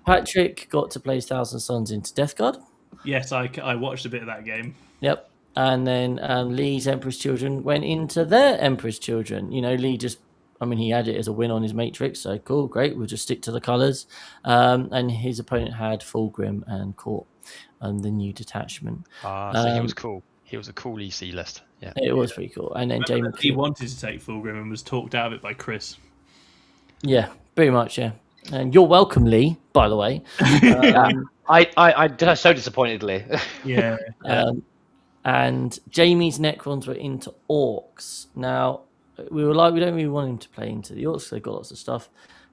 Patrick got to play 1,000 Suns into Death Guard. Yes, I watched a bit of that game. Yep. And then Lee's Emperor's Children went into their Emperor's Children. You know, Lee he had it as a win on his Matrix, so cool, great. We'll just stick to the colours. And his opponent had Fulgrim and Court, the new detachment. So he was cool. He was a cool EC list. Yeah, it was pretty cool. And then Jamie, he wanted to take Fulgrim and was talked out of it by Chris. Yeah, pretty much. Yeah, and you're welcome, Lee. By the way, I so disappointedly. Yeah. And Jamie's Necrons were into orcs. Now, we were like, we don't really want him to play into the orcs, so they've got lots of stuff.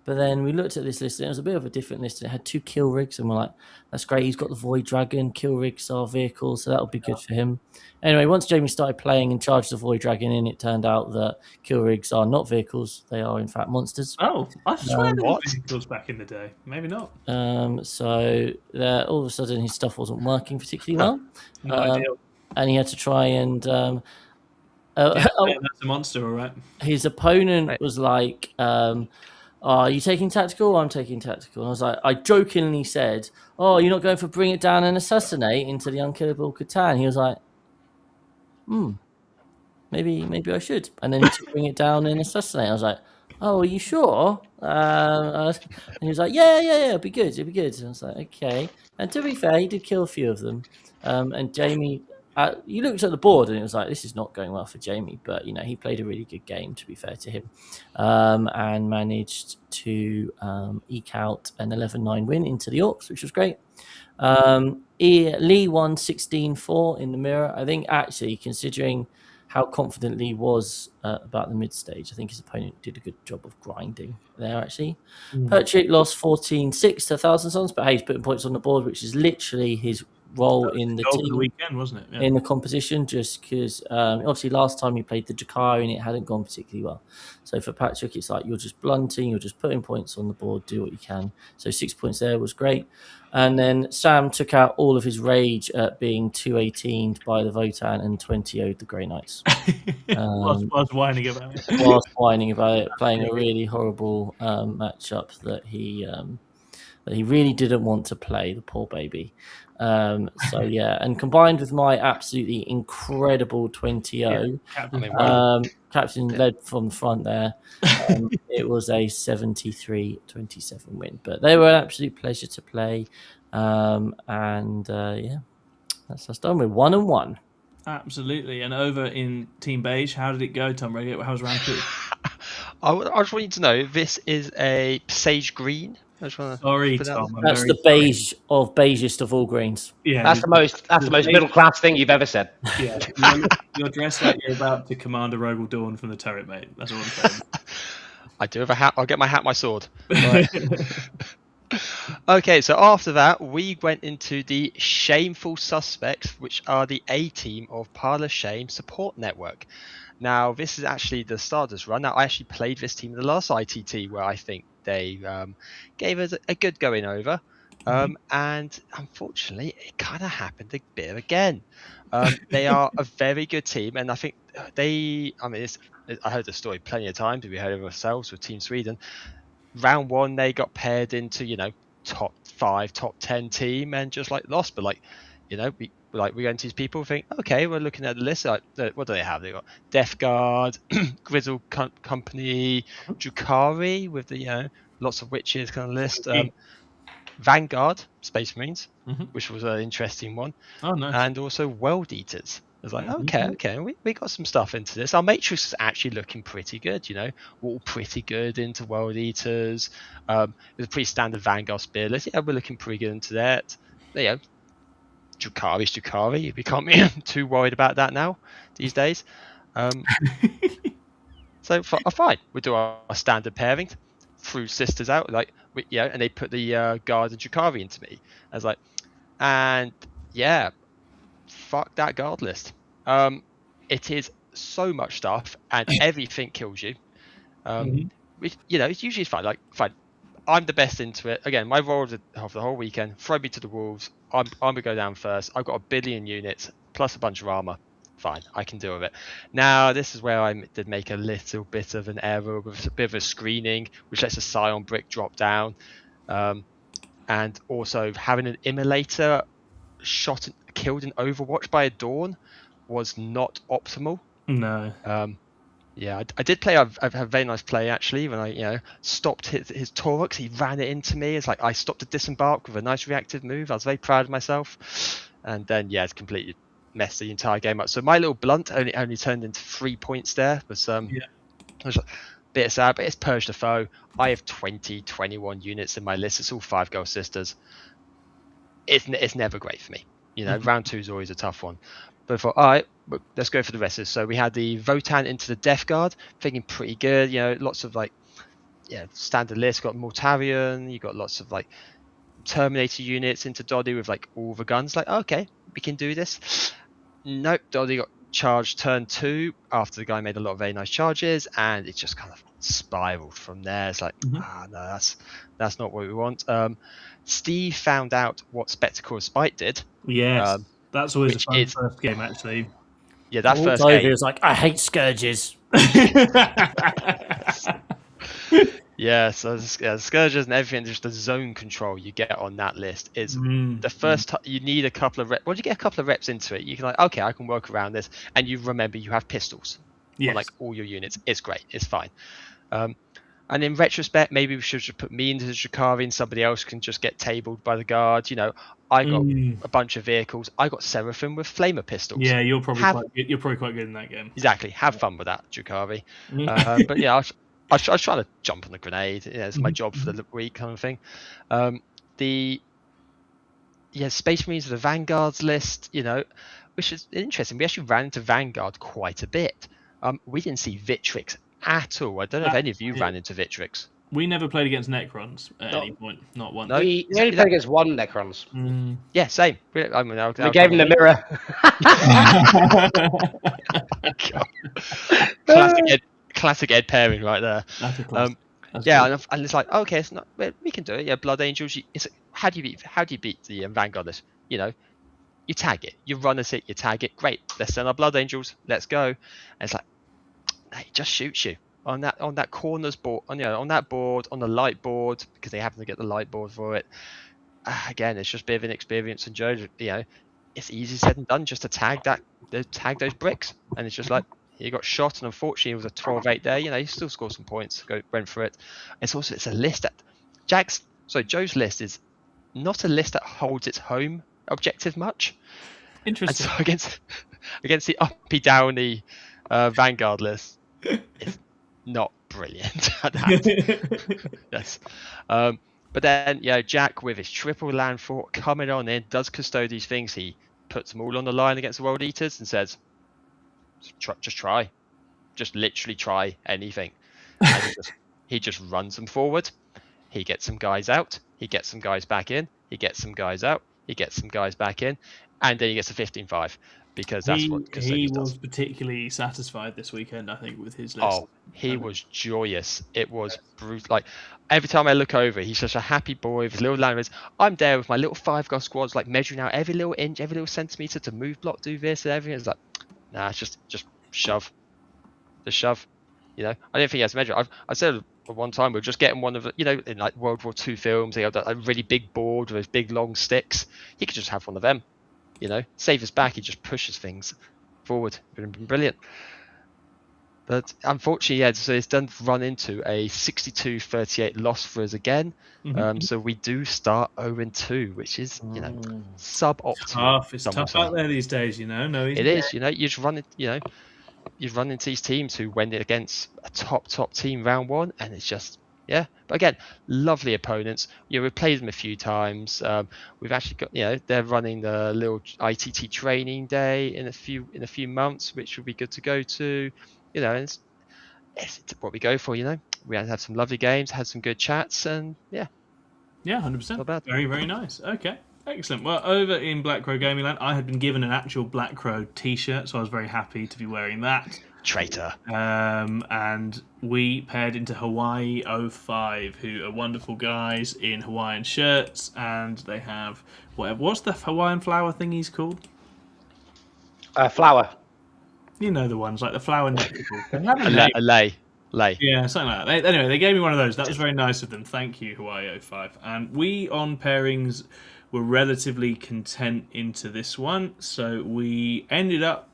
But then we looked at this list, and it was a bit of a different list. It had 2 kill rigs, and we're like, that's great. He's got the Void Dragon. Kill rigs are vehicles, so that'll be good for him. Anyway, once Jamie started playing and charged the Void Dragon in, it turned out that kill rigs are not vehicles. They are, in fact, monsters. Oh, I swear they were vehicles back in the day. Maybe not. So all of a sudden, his stuff wasn't working particularly well. Not ideal. And he had to try and yeah, that's a monster, all right. His opponent was like, are you taking tactical? I'm taking tactical. And I was like, I jokingly said, oh, you're not going for bring it down and assassinate into the unkillable Catan? He was like, maybe I should. And then he took bring it down and assassinate. I was like, oh, are you sure? And he was like, yeah, it'll be good. And I was like, okay. And to be fair, he did kill a few of them. And Jamie, you looked at the board and it was like, this is not going well for Jamie. But, he played a really good game, to be fair to him, and managed to eke out an 11-9 win into the Orcs, which was great. Lee won 16-4 in the mirror. I think, actually, considering how confident Lee was about the mid-stage, I think his opponent did a good job of grinding there, actually. Perchik lost 14-6 to 1,000 Suns, but he's putting points on the board, which is literally his role in the team. The weekend, wasn't it? Yeah. In the competition, just because obviously last time he played the Jakar and it hadn't gone particularly well. So for Patrick, it's like you're just blunting, you're just putting points on the board, do what you can. So 6 points there was great. And then Sam took out all of his rage at being 218'd by the Votan and 20'd the Grey Knights. Was whining about it. Was whining about it, playing a really horrible matchup that he really didn't want to play, the poor baby. So yeah, and combined with my absolutely incredible 20-0, Captain led from the front there, it was a 73-27 win. But they were an absolute pleasure to play, yeah, that's us done. We're 1-1. Absolutely. And over in Team Beige, how did it go, Tom? How was round 2? I just want you to know this is a sage green. Sorry, Tom. That's the beige of beigest of all greens. Yeah, that's the most middle class thing you've ever said. Yeah, you're dressed like you're about to command a Rogal Dawn from the turret, mate. That's what I'm saying. I do have a hat. I'll get my hat, my sword. Right. Okay, so after that, we went into the Shameful Suspects, which are the A team of Pile of Shame Support Network. Now, this is actually the starters run. Now, I actually played this team in the last ITT, where I think they gave us a good going over. And unfortunately, it kind of happened a bit again. They are a very good team, and I think I heard the story plenty of times. We heard it ourselves with Team Sweden. Round 1, they got paired into, top 5, top 10 team and just lost. But we go into these people and think, okay, we're looking at the list. What do they have? They got Death Guard, Grizzle Company, Drukhari with the lots of witches kind of list. Vanguard, Space Marines, which was an interesting one. Oh, nice. And also World Eaters. I was like, okay, we got some stuff into this. Our Matrix is actually looking pretty good, We're all pretty good into World Eaters. With a pretty standard Vanguard spear list. Yeah, we're looking pretty good into that. Drukhari's Drukhari. We can't be too worried about that now these days. So fine. We do our standard pairing. Threw sisters out, and they put the guard and Drukhari into me. I was like, and yeah, fuck that guard list. It is so much stuff, and everything kills you. It's usually fine. Fine. I'm the best into it. Again, my role of the whole weekend, throw me to the wolves. I'm gonna go down first. I've got 1 billion units plus a bunch of armor. Fine, I can deal with it. Now, this is where I did make a little bit of an error with a bit of a screening, which lets a Scion brick drop down, and also having an immolator killed in Overwatch by a Dawn was not optimal. No. Yeah, I did play a very nice play actually when I stopped his Torux. He ran it into me. It's like I stopped a disembark with a nice reactive move. I was very proud of myself, and then it's completely messed the entire game up. So my little blunt only turned into 3 points there. But I was a bit sad, but it's Purge the Foe. I have 21 units in my list. It's all 5 Girl Sisters. it's never great for me. Round 2 is always a tough one. But I thought, all right, let's go for the rest of this. So we had the Votan into the Death Guard, thinking pretty good. Lots of standard list. Got Mortarion. You got lots of Terminator units into Doddy with all the guns. Okay, we can do this. Nope, Doddy got charged turn 2 after the guy made a lot of very nice charges, and it just kind of spiraled from there. It's no, that's not what we want. Steve found out what Spectacle of Spite did. Yes, that's always a fun first game, actually. Yeah, that first game. He was like, I hate Scourges. Yeah, so Scourges and everything, just the zone control you get on that list is the first time you need a couple of reps. Once you get a couple of reps into it, you can okay, I can work around this, and you remember you have pistols on all your units. It's great, it's fine. And in retrospect, maybe we should just put me into the Drakari and somebody else can just get tabled by the guard. I got a bunch of vehicles. I got Seraphim with flamer pistols. Yeah, you're probably quite good in that game. Exactly. Have fun with that, Drakari. But yeah, I was trying to jump on the grenade. It's my job for the week, kind of thing. Space Marines are the Vanguards list, which is interesting. We actually ran into Vanguard quite a bit. We didn't see Victrix at all. I don't know if any of you ran into Victrix. We never played against Necrons at any point, not once. No, we only played against one Necrons. Yeah, same. We gave him the mirror. Classic Ed pairing right there. And it's okay, it's not. We can do it. Yeah, Blood Angels. How do you beat the Vanguard list? You tag it. You run at it. You tag it. Great. Let's send our Blood Angels. Let's go. And it's he just shoots you on that corners board, on that board, on the light board, because they happen to get the light board for it. Again, it's just a bit of inexperience, and Joe, it's easy said than done just to tag those bricks, and it's just he got shot, and unfortunately it was a 12-8 there. He still scored some points, went for it. It's a list that Joe's list is not a list that holds its home objective much. Interesting. And so against the uppy downy Vanguard list, it's not brilliant at that. Yes. But then, Jack with his triple land fort coming on in, does Custodes things. He puts them all on the line against the World Eaters and says, just try. Just literally try anything. And he just runs them forward. He gets some guys out. He gets some guys back in. He gets some guys out. He gets some guys back in. And then he gets a 15-5. Because that's what Custodes does. Was particularly satisfied this weekend, I think, with his list. Oh, he was joyous. It was brutal. Every time I look over, he's such a happy boy with his little landers. I'm there with my little 5-guard squads, measuring out every little inch, every little centimeter to move block, do this and everything. It's nah, it's just shove. Just shove. I don't think he has to measure. I said at one time we were just getting one of the, in World War II films, they had a really big board with those big long sticks. He could just have one of them. Save his back, he just pushes things forward. Been brilliant. But unfortunately, so it's done run into a 62-38 loss for us again. So we do start 0-2, which is, suboptimal. It's tough out there these days, No, it is. You just run it. You run into these teams who went against a top team round 1, and it's just. Yeah, but again, lovely opponents. We've played them a few times. We've actually got, they're running the little ITT training day in a few months, which will be good to go to. And it's what we go for. We had some lovely games, had some good chats, and yeah, 100%. Very, very nice. Okay, excellent. Well, over in Black Crow Gaming Land, I had been given an actual Black Crow T-shirt, so I was very happy to be wearing that. Traitor. And we paired into Hawaii 05, who are wonderful guys in Hawaiian shirts, and they have what's the Hawaiian flower thing he's called? Flower. The ones like the flower necklaces. A lay. Yeah, something like that. Anyway, they gave me one of those. That was very nice of them. Thank you, Hawaii 05. And we on pairings were relatively content into this one, so we ended up.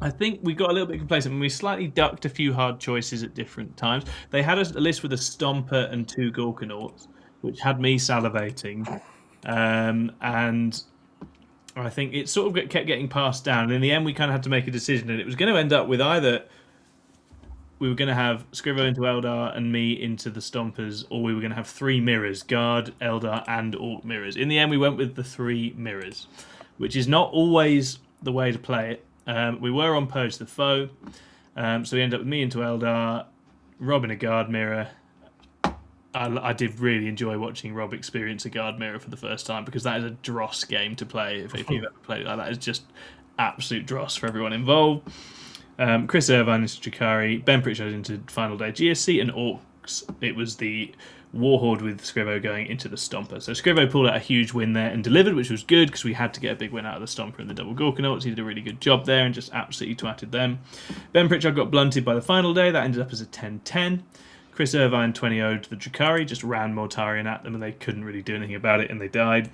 I think we got a little bit complacent and we slightly ducked a few hard choices at different times. They had a list with a Stomper and 2 Gorkanauts, which had me salivating. And I think it sort of kept getting passed down. And in the end, we kind of had to make a decision. And it was going to end up with either we were going to have Scrivo into Eldar and me into the Stompers, or we were going to have 3 mirrors, Guard, Eldar, and Orc mirrors. In the end, we went with the 3 mirrors, which is not always the way to play it. We were on Purge the Foe, so we ended up with me into Eldar, Rob in a Guard mirror. I did really enjoy watching Rob experience a Guard mirror for the first time, because that is a dross game to play. If you've ever played it like that, it's just absolute dross for everyone involved. Chris Irvine into Drakari, Ben Pritchard into Final Day GSC, and Orcs, it was the Warhorde with Scrivo going into the Stomper. So Scrivo pulled out a huge win there and delivered, which was good, because we had to get a big win out of the Stomper in the double Gorkanauts. He did a really good job there and just absolutely twatted them. Ben Pritchard got blunted by the Final Day. That ended up as a 10-10. Chris Irvine 20-0'd the Drakari, just ran Mortarion at them, and they couldn't really do anything about it, and they died.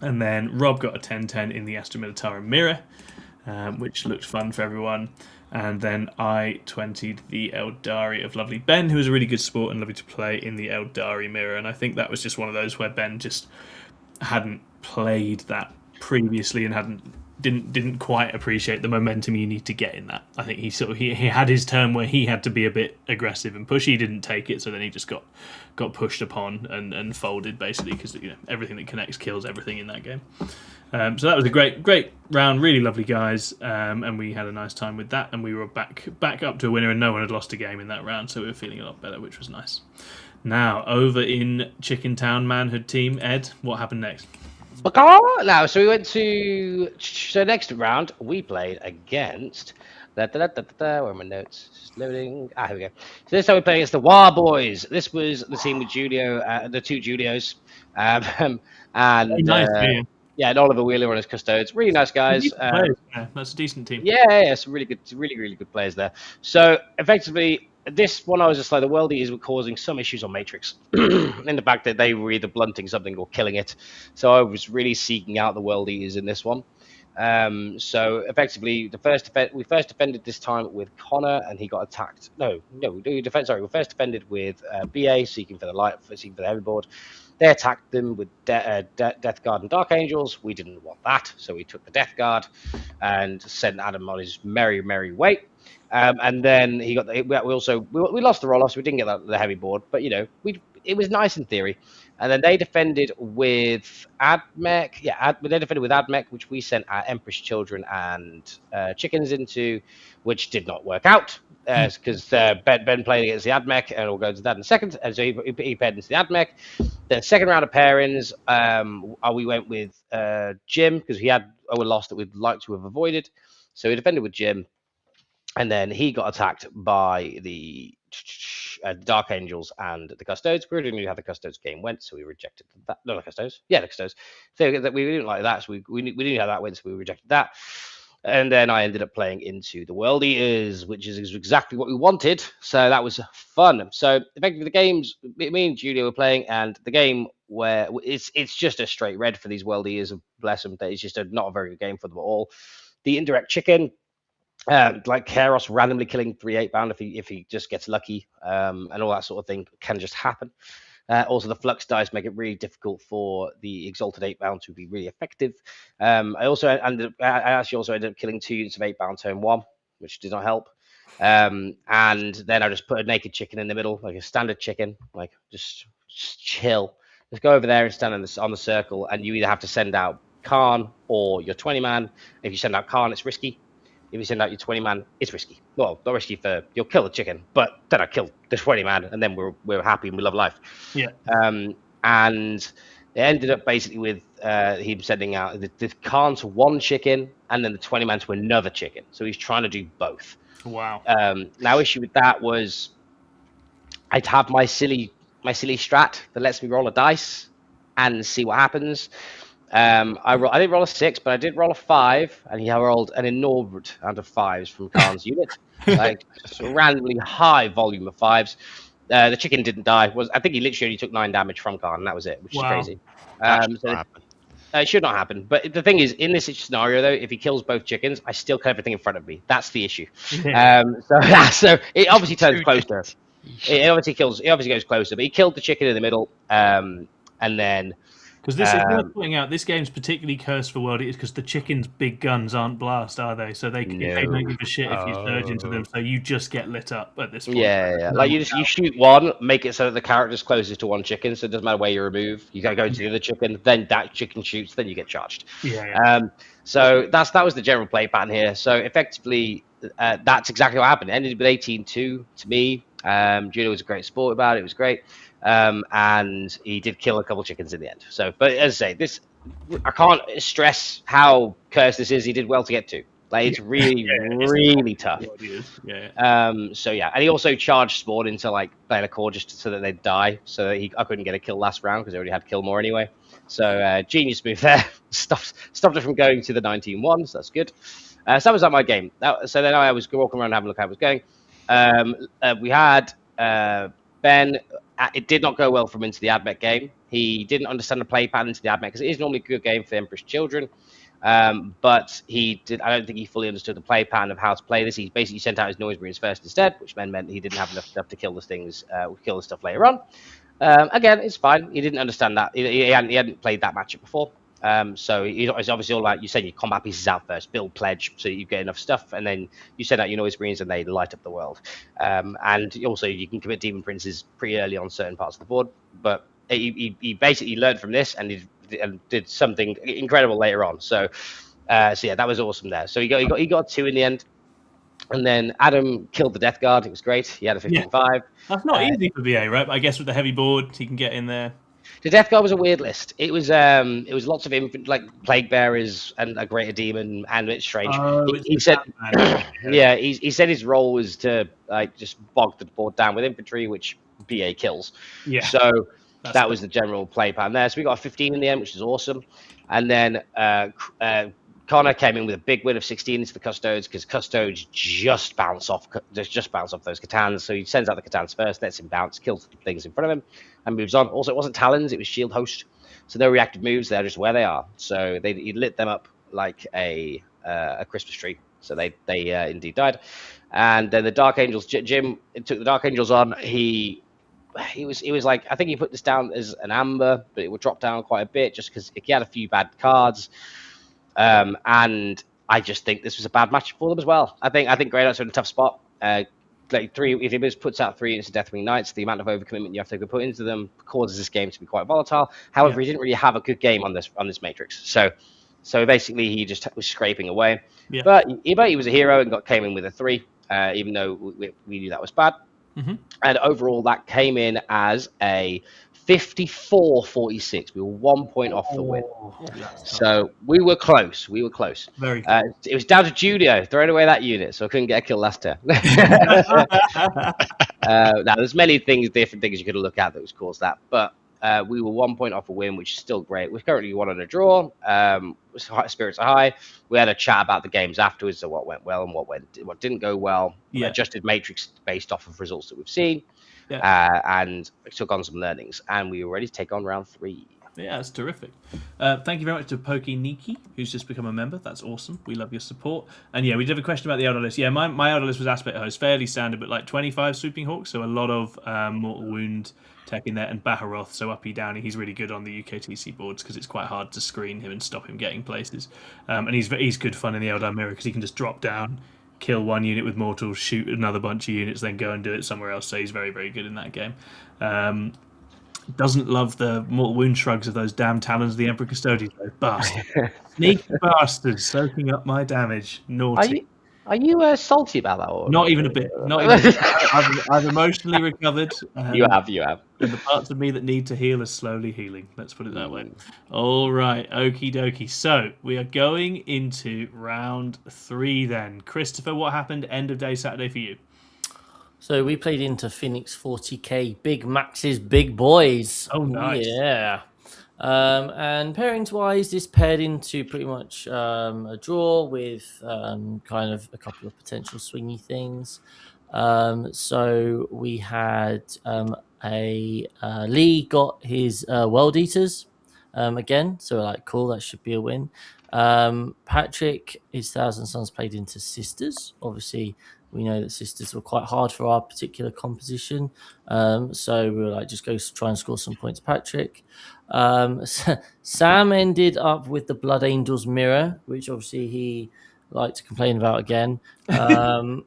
And then Rob got a 10-10 in the Astra Militarum mirror, which looked fun for everyone. And then I 20'd the Eldari of lovely Ben, who was a really good sport and lovely to play in the Eldari mirror. And I think that was just one of those where Ben just hadn't played that previously and didn't quite appreciate the momentum you need to get in that. I think he had his turn where he had to be a bit aggressive and pushy. He didn't take it, so then he just got pushed upon and folded, basically, because everything that connects kills everything in that game. So that was a great round, really lovely guys, and we had a nice time with that, and we were back up to a winner, and no one had lost a game in that round, so we were feeling a lot better, which was nice. Now, over in Chicken Town Manhood team, Ed, what happened next? Now, so we went to... So next round, we played against... Where are my notes? Just loading. Here we go. So this time we played against the War Boys. This was the team with Julio, the 2 Julios. And... Nice, yeah, and Oliver Wheeler on his custodes. Really nice guys. That's a decent team. Yeah, some really good players there. So effectively, this one I was just like, the World Eaters were causing some issues on Matrix in the fact that they were either blunting something or killing it. So I was really seeking out the World Eaters in this one. So effectively, we first defended this time with Connor, and he got attacked. We first defended with BA, seeking for the heavy board. They attacked them with Death Guard and Dark Angels. We didn't want that, so we took the Death Guard and sent Adam on his merry way. And then we lost the roll-offs. We didn't get the heavy board, but it was nice in theory. And then they defended with Admech. They defended with Admech, which we sent our Empress Children and Chickens into, which did not work out because Ben played against the Admech, and we'll go to that in a second. And so he paired into the Admech. Then second round of pairings, we went with Jim, because we lost that we'd like to have avoided. So we defended with Jim, and then he got attacked by the Dark Angels and the Custodes. We didn't know how the Custodes game went, so we rejected that. No, the Custodes. Yeah, the Custodes. So we didn't like that, so we knew how that went, so we rejected that. And then I ended up playing into the World Eaters, which is exactly what we wanted. So that was fun. So effectively, the games me and Julia were playing, and the game where it's just a straight red for these World Eaters. Bless them, it's just not a very good game for them at all. The indirect chicken, like Kairos randomly killing 3 8-bound if he just gets lucky, and all that sort of thing can just happen. Also, the flux dice make it really difficult for the Exalted 8-bound to be really effective. I actually also ended up killing 2 units of 8-bound turn 1, which did not help. And then I just put a naked chicken in the middle, like a standard chicken, like just chill. Just go over there and stand on the circle, and you either have to send out Khan or your 20-man. If you send out Khan, it's risky. If you send out your 20-man, it's risky. Well, not risky you'll kill the chicken, but then I kill the 20-man, and then we're happy and we love life. Yeah. And it ended up basically with him sending out the Khan to 1 chicken, and then the 20-man to another chicken. So he's trying to do both. Wow. Now, issue with that was I'd have my silly strat that lets me roll a dice and see what happens. I didn't roll a 6, but I did roll a 5, and he rolled an enormous amount of 5s from Khan's unit, like just a randomly high volume of 5s. The chicken didn't die. I think he literally only took 9 damage from Khan, and that was it, which is crazy. It should not happen. But the thing is, in this scenario, though, if he kills both chickens, I still kill everything in front of me. That's the issue. So it obviously turns closer. It obviously goes closer, but he killed the chicken in the middle, and then Because this is worth pointing out. This game's particularly cursed for World Eaters because the chickens' big guns aren't blast, are they? So they don't give a shit if you surge into them. So you just get lit up at this point. Yeah. Like you shoot one, make it so that the character's closest to one chicken, so it doesn't matter where you remove. You gotta go to the other chicken, then that chicken shoots, then you get charged. So that was the general play pattern here. So effectively, that's exactly what happened. It ended with 18-2 to me. Judo was a great sport about it. It was great. And he did kill a couple chickens in the end. So, but as I say, I can't stress how cursed this is. He did well to get to. Like, it's really tough. So yeah, and he also charged Spawn into like Bela Core just so that they'd die. So that I couldn't get a kill last round because I already had kill more anyway. So genius move there. stopped it from going to the 19-1. So that's good. So that was like my game. So then I was walking around having a look how it was going. We had Ben. It did not go well for him into the Admech game. He didn't understand the play pattern into the Admech because it is normally a good game for Emperor's Children. But I don't think he fully understood the play pattern of how to play this. He basically sent out his Noise Marines first instead, which meant he didn't have enough stuff to kill the things, kill the stuff later on. Again, it's fine. He didn't understand that. He hadn't played that matchup before. So it's obviously all about you send your combat pieces out first, build pledge, so you get enough stuff, and then you send out your Noise Marines and they light up the world. And also you can commit Demon Princes pretty early on certain parts of the board. But he basically learned from this and did something incredible later on. So yeah, that was awesome there. So he got 2 in the end. And then Adam killed the Death Guard. It was great. He had a 15-5. That's not easy for VA, right? But I guess with the heavy board, he can get in there. The Death Guard was a weird list. It was lots of like Plague Bearers and a Greater Demon, and it's strange. He said, he said his role was to like just bog the board down with infantry, which BA kills. Yeah. So that was the general play pattern there. So we got a 15 in the end, which is awesome. And then Connor came in with a big win of 16 into the Custodes because Custodes just bounce off those Catans. So he sends out the Catans first, lets him bounce, kills things in front of him, and moves on. Also, it wasn't Talons, it was Shield Host. So no reactive moves, they're just where they are. So he lit them up like a Christmas tree. So they indeed died. And then the Dark Angels, Jim took the Dark Angels on. He was like, I think he put this down as an amber, but it would drop down quite a bit just because he had a few bad cards. And I just think this was a bad match for them as well. I think Grey Knights are in a tough spot. If he puts out 3 into Deathwing Knights, the amount of overcommitment you have to put into them causes this game to be quite volatile. However, he didn't really have a good game on this matrix. So basically he just was scraping away. Yeah. But he was a hero and came in with a 3, even though we knew that was bad. Mm-hmm. And overall, that came in as a 54-46. We were 1 point off the win. So we were close. Very close. It was down to Judo throwing away that unit, so I couldn't get a kill last turn. Now, there's many different things you could look at that was caused that, but we were 1 point off a win, which is still great. We're currently 1 on a draw. Spirits are high. We had a chat about the games afterwards, so what went well and what didn't go well. Yeah. Adjusted matrix based off of results that we've seen. Yeah. And took on some learnings, and we were ready to take on round 3. Yeah, that's terrific. Thank you very much to Pokey Niki, who's just become a member. That's awesome. We love your support. And yeah, we did have a question about the Elder list. Yeah, my Elder list was Aspect Host, fairly standard, but like 25 Swooping Hawks, so a lot of Mortal Wound tech in there, and Baharoth, so uppy downy. He's really good on the UKTC boards because it's quite hard to screen him and stop him getting places. And he's good fun in the Eldar Mirror because he can just drop down, kill one unit with mortals, shoot another bunch of units, then go and do it somewhere else. So he's very, very good in that game. Doesn't love the mortal wound shrugs of those damn Talons of the Emperor Custodians, though. Bastard. Sneaky bastards soaking up my damage. Naughty. Are you salty about that? Or? Not even a bit. Not even a bit. I've emotionally recovered. You have. And the parts of me that need to heal are slowly healing. Let's put it that way. All right. Okie dokie. So we are going into round 3 then. Christopher, what happened end of day Saturday for you? So we played into Phoenix 40k, Big Max's Big Boys. Oh, nice. Yeah. And pairings-wise, this paired into pretty much a draw with kind of a couple of potential swingy things. So we had Lee got his World Eaters again. So we're like, cool, that should be a win. Patrick, his Thousand Suns played into Sisters. Obviously, we know that Sisters were quite hard for our particular composition. So we were like, just go try and score some points, Patrick. Sam ended up with the Blood Angels mirror, which obviously he liked to complain about again. So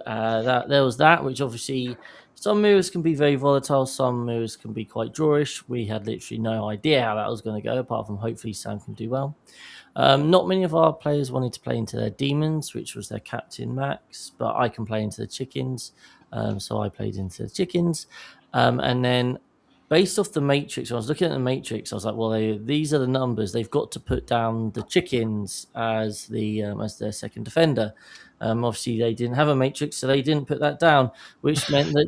that there was that, which obviously some mirrors can be very volatile, some mirrors can be quite drawish. We had literally no idea how that was going to go, apart from hopefully Sam can do well. Not many of our players wanted to play into their demons, which was their captain Max, but I can play into the chickens, so I played into the chickens. And then based off the matrix, I was looking at the matrix. I was like, well, these are the numbers. They've got to put down the chickens as their second defender. Obviously, they didn't have a matrix, so they didn't put that down, which meant that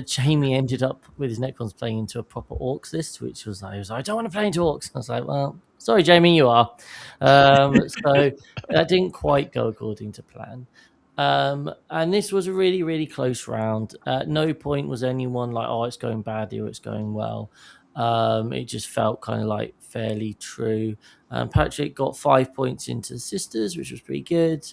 Jamie ended up with his Necrons playing into a proper Orcs list, which was like, I don't want to play into Orcs. I was like, well, sorry, Jamie, you are. So that didn't quite go according to plan. And this was a really, really close round. At no point was anyone like, oh, it's going badly or it's going well. It just felt kind of like fairly true. Patrick got 5 points into the Sisters, which was pretty good.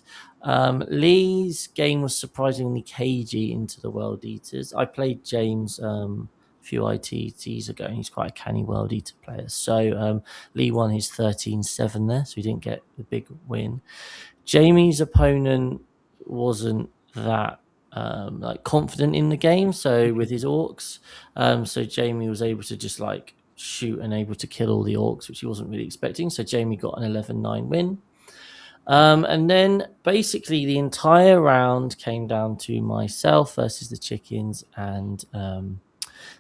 Lee's game was surprisingly cagey into the World Eaters. I played James a few ITTs ago, and he's quite a canny World Eater player. So Lee won his 13-7 there, so he didn't get the big win. Jamie's opponent wasn't that like confident in the game, so with his Orcs, so Jamie was able to just like shoot and able to kill all the Orcs, which he wasn't really expecting. So Jamie got an 11-9 win. And then basically the entire round came down to myself versus the chickens and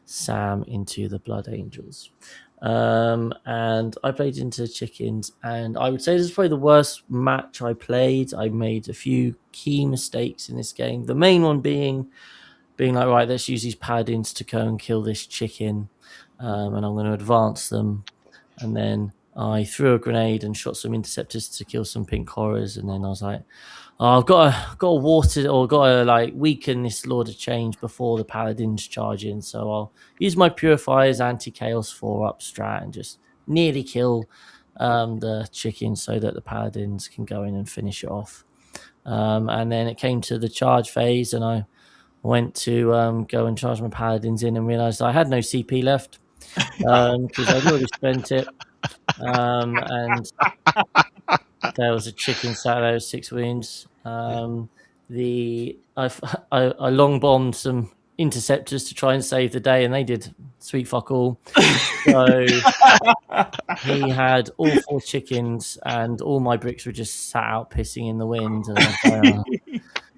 Sam into the Blood Angels. And I played into chickens, and I would say this is probably the worst match I played. I made a few key mistakes in this game. The main one being like, right, let's use these paladins to go and kill this chicken, and I'm going to advance them. And then I threw a grenade and shot some interceptors to kill some pink horrors, and then I was like, oh, I've got to water or got to like weaken this Lord of Change before the paladins charge in. So I'll use my purifiers, anti-chaos 4-up strat, and just nearly kill the chicken so that the paladins can go in and finish it off. And then it came to the charge phase, and I went to go and charge my paladins in and realized I had no CP left because I'd already spent it. And there was a chicken sat there with 6 wounds. I long bombed some interceptors to try and save the day, and they did sweet fuck all. So he had all 4 chickens, and all my bricks were just sat out pissing in the wind. And I was like, oh,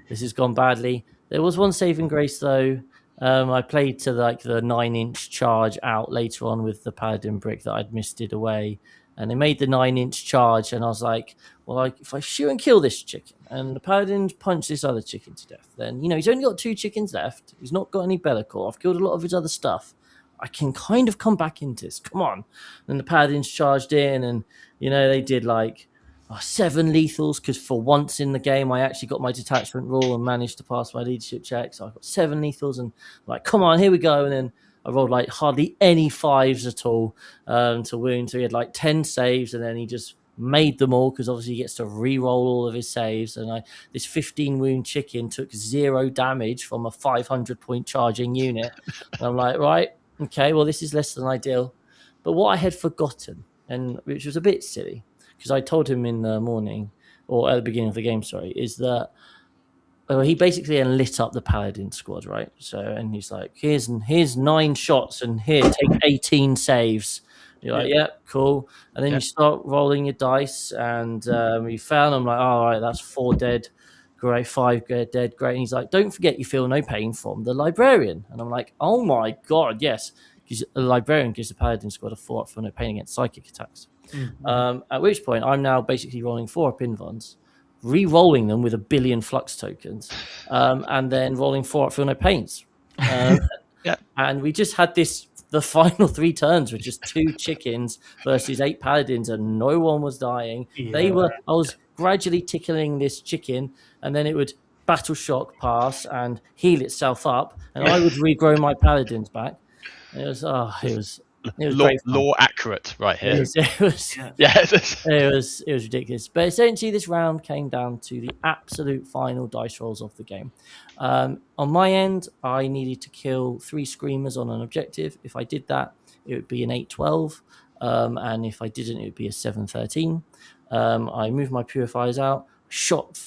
this has gone badly. There was one saving grace though. I played to like the 9-inch charge out later on with the paladin brick that I'd misted away, and they made the 9-inch charge, and I was like, well, like, if I shoot and kill this chicken and the paladins punch this other chicken to death, then, you know, he's only got 2 chickens left. He's not got any Bellicor. I've killed a lot of his other stuff. I can kind of come back into this. Come on. And the paladins charged in, and, you know, they did like 7 lethals, because for once in the game I actually got my detachment rule and managed to pass my leadership check. So I got 7 lethals, and like, come on, here we go. And then I rolled like hardly any 5s at all to wound. So he had like 10 saves, and then he just made them all, because obviously he gets to re-roll all of his saves. And this 15 wound chicken took 0 damage from a 500 point charging unit. And I'm like, right, okay, well, this is less than ideal. But what I had forgotten, and which was a bit silly, because I told him in the morning, or at the beginning of the game, sorry, is that he basically lit up the paladin squad, right? So, and he's like, here's 9 shots, and here, take 18 saves. You're like, yeah, cool. And then you start rolling your dice, and you fail. I'm like, all right, that's 4 dead. Great, 5 dead, great. And he's like, don't forget you feel no pain from the librarian. And I'm like, oh my God, yes. Because the librarian gives the paladin squad a 4-up for no pain against psychic attacks. Mm-hmm. At which point I'm now basically rolling 4-up invons, re-rolling them with 1 billion flux tokens, and then rolling 4-up for no pains. And we just had the final 3 turns were just 2 chickens versus 8 paladins, and no one was dying. I was gradually tickling this chicken, and then it would battle shock pass and heal itself up, and I would regrow my paladins back. It was law accurate right here. It was it was ridiculous. But essentially, this round came down to the absolute final dice rolls of the game. On my end, I needed to kill 3 screamers on an objective. If I did that, it would be an 8-12, and if I didn't, it would be a 7-13. I moved my purifiers out, shot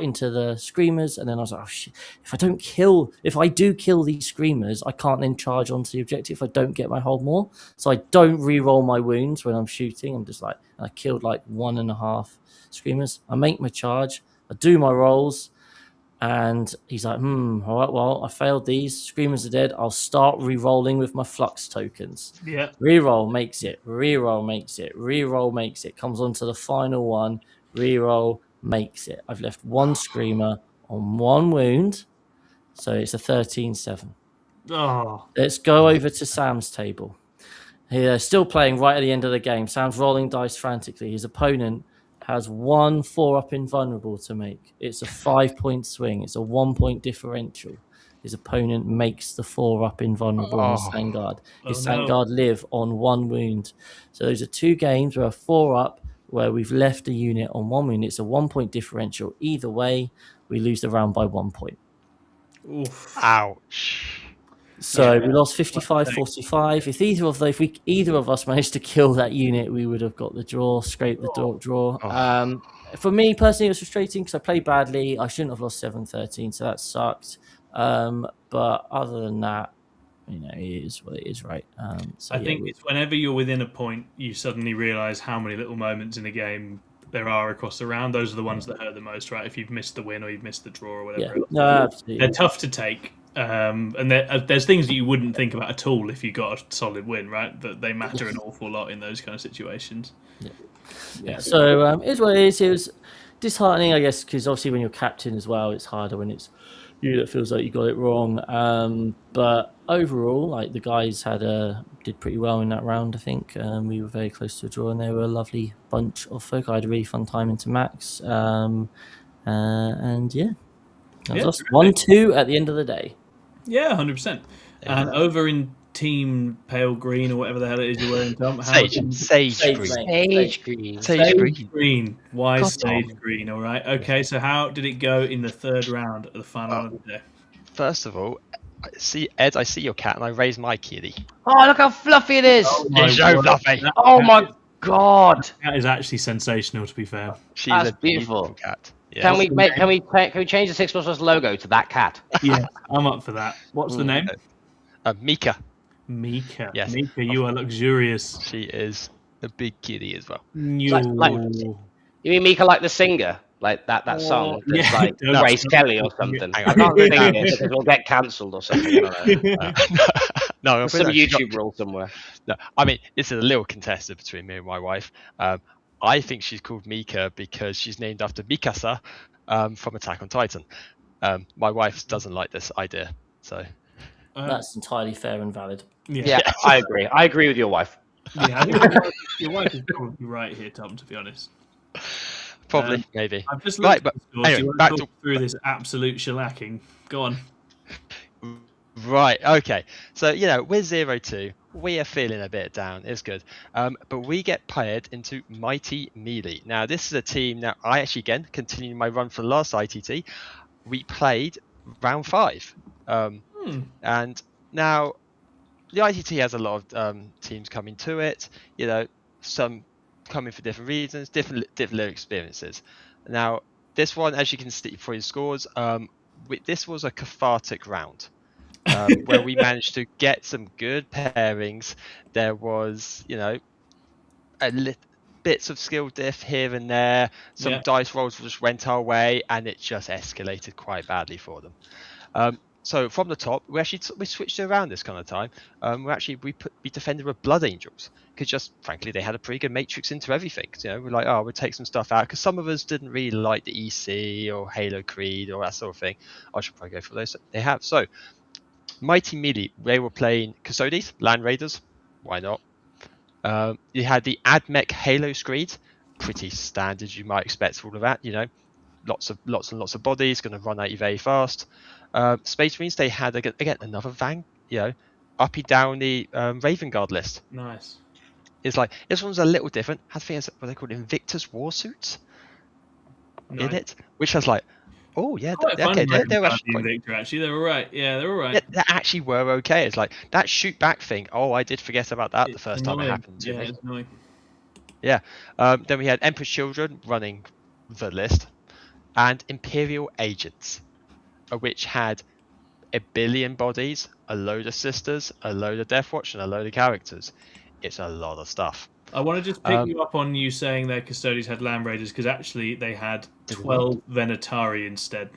into the screamers, and then I was like, oh shit, if I do kill these screamers, I can't then charge onto the objective if I don't get my hold more. So I don't re-roll my wounds when I'm shooting. I'm just like, I killed like 1.5 screamers. I make my charge, I do my rolls, and he's like, all right, well, I failed these. Screamers are dead. I'll start re-rolling with my flux tokens. Yeah. Re-roll makes it. Re-roll makes it. Re-roll makes it. Comes on to the final one. Re-roll makes it. I've left 1 screamer on 1 wound. So it's a 13-7. Oh. Let's go over to Sam's table. He's still playing right at the end of the game. Sam's rolling dice frantically. His opponent has 1 4-up invulnerable to make. It's a 5-point swing. It's a 1-point differential. His opponent makes the 4-up invulnerable on his Vanguard. His Vanguard live on 1 wound. So those are 2 games where a 4-up, where we've left a unit on 1 wound. It's a 1-point differential. Either way, we lose the round by 1 point. Oof. Ouch. So we lost 55-45. If either of us managed to kill that unit, we would have got the draw, scraped the draw. For me personally, it was frustrating because I played badly. I shouldn't have lost 7-13, so that sucked. But other than that, it is what it is, right? I think it's whenever you're within a point, you suddenly realise how many little moments in a game there are across the round. Those are the ones that hurt the most, right? If you've missed the win or you've missed the draw or whatever. Yeah. No, absolutely. They're tough to take. And there's things that you wouldn't think about at all if you got a solid win, right? But they matter an awful lot in those kind of situations. Yeah. So it's what it is. It was disheartening, I guess, because obviously when you're captain as well, it's harder when it's you that feels like you got it wrong. But overall, like the guys did pretty well in that round. I think we were very close to a draw, and they were a lovely bunch of folk. I had a really fun time into Max, and yeah, that was us. 1-2 at the end of the day. Yeah, 100%. And over in Team Pale Green or whatever the hell it is you're wearing, Tom. Sage green. Why sage green? All right. Okay. So how did it go in the 3rd round of the final of the day? First of all, Ed, I see your cat, and I raise my kitty. Oh, look how fluffy it is! It's so fluffy. Oh my god! That is actually sensational. To be fair, That's beautiful cat. Yeah. Can we change the 6++ logo to that cat? Yeah, I'm up for that. What's the name? Mika. Mika. Yes. Mika, you are luxurious. She is a big kitty as well. You mean Mika like the singer? Like that song? That's like Grace Kelly or something? I can't sing it because we'll get cancelled or something. No, some YouTube rule somewhere. No, I mean, this is a little contested between me and my wife. I think she's called Mika because she's named after Mikasa from Attack on Titan. My wife doesn't like this idea, so that's entirely fair and valid. Yeah, I agree. I agree with your wife. Yeah, I think your wife is probably right here, Tom. To be honest, probably, maybe. I've just looked but anyway, you back through this absolute shellacking. Go on. Right. Okay. So we're 0-2. We are feeling a bit down. It's good. But we get paired into Mighty Melee. Now, this is a team. Now, I actually, again, continuing my run for the last ITT, we played round 5. And now, the ITT has a lot of teams coming to it. Some coming for different reasons, different experiences. Now, this one, as you can see for your scores, this was a cathartic round. Where we managed to get some good pairings. There was, bits of skill diff here and there. Some dice rolls just went our way, and it just escalated quite badly for them. So from the top, we switched it around this kind of time. We defended with Blood Angels because just frankly they had a pretty good matrix into everything. We're like, we'll take some stuff out because some of us didn't really like the EC or Halo Creed or that sort of thing. I should probably go for those. They have so. Mighty Melee, they were playing Custodes, Land Raiders, why not? You had the AdMech Halo Screed, pretty standard, you might expect for all of that, lots and lots of bodies, going to run at you very fast. Space Marines, they had again another uppy downy Raven Guard list. Nice. It's like this one's a little different. Has things what they called Invictus war suits in it, which has like, oh yeah, okay, they're actually quite... Invictor, actually, they're all right. Yeah, they're all right. Yeah, they actually were okay. It's like that shoot back thing. Oh, I did forget about that the first time it happened to me. It's annoying. Yeah. Then we had Emperor's Children running the list, and Imperial Agents, which had a billion bodies, a load of sisters, a load of Deathwatch, and a load of characters. It's a lot of stuff. I want to just pick you up on you saying their Custodians had Land Raiders, because actually they had 12 Venatari instead.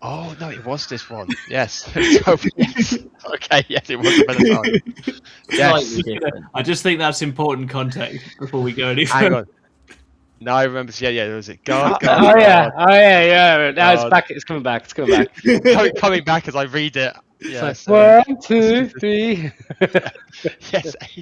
Oh no, it was this one. Yes. Yes. Okay, yes, it was a Venatari. Yes. I just think that's important context before we go any further. Hang on. No, I remember. Yeah, there was it. God. Yeah. Now it's back. It's coming back. Coming back as I read it. Yes. 1, 2, 3.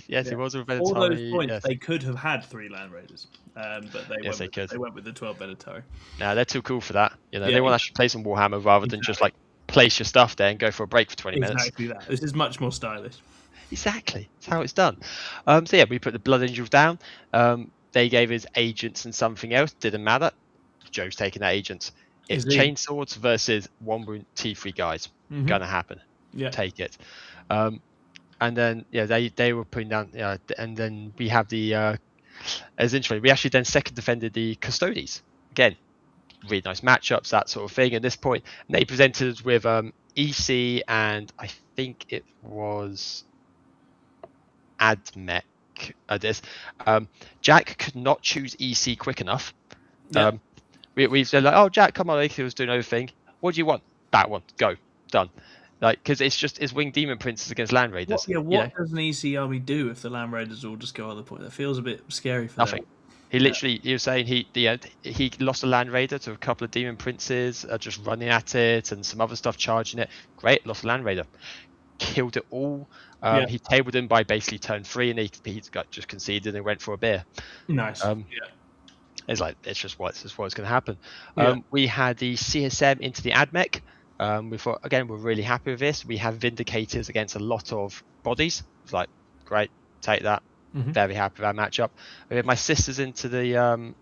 Yes, it was a Venatari. All those points, they could have had 3 Land Raiders, but they went with the 12 Venatari. No, they're too cool for that. They want to actually play some Warhammer rather than just like place your stuff there and go for a break for 20 minutes. Exactly that. This is much more stylish. Exactly. That's how it's done. We put the Blood Angels down. They gave us agents and something else. Didn't matter. Joe's taking that agents. It's chainswords versus 1 wound T3 guys. Gonna happen. Yeah. Take it. And then they were putting down. And then we have the. As interesting, we actually then second defended the Custodes again. Really nice matchups, that sort of thing. At this point, and they presented us with EC and I think it was AdMech. Jack could not choose EC quick enough. Yeah. We said like, oh Jack, come on, he was doing everything. What do you want? That one, go, done. Like, because it's winged demon princes against land raiders. What does an EC army do if the land raiders all just go other point? That feels a bit scary for nothing. He was saying he lost a land raider to a couple of demon princes just running at it and some other stuff charging it. Great, lost a land raider, killed it all. He tabled him by basically turn 3 and he got just conceded and went for a beer. Nice. It's just what's going to happen. We had the CSM into the AdMech. We thought again we're really happy with this. We have Vindicators against a lot of bodies. It's like great, take that. Very happy with our matchup. We have my sisters into the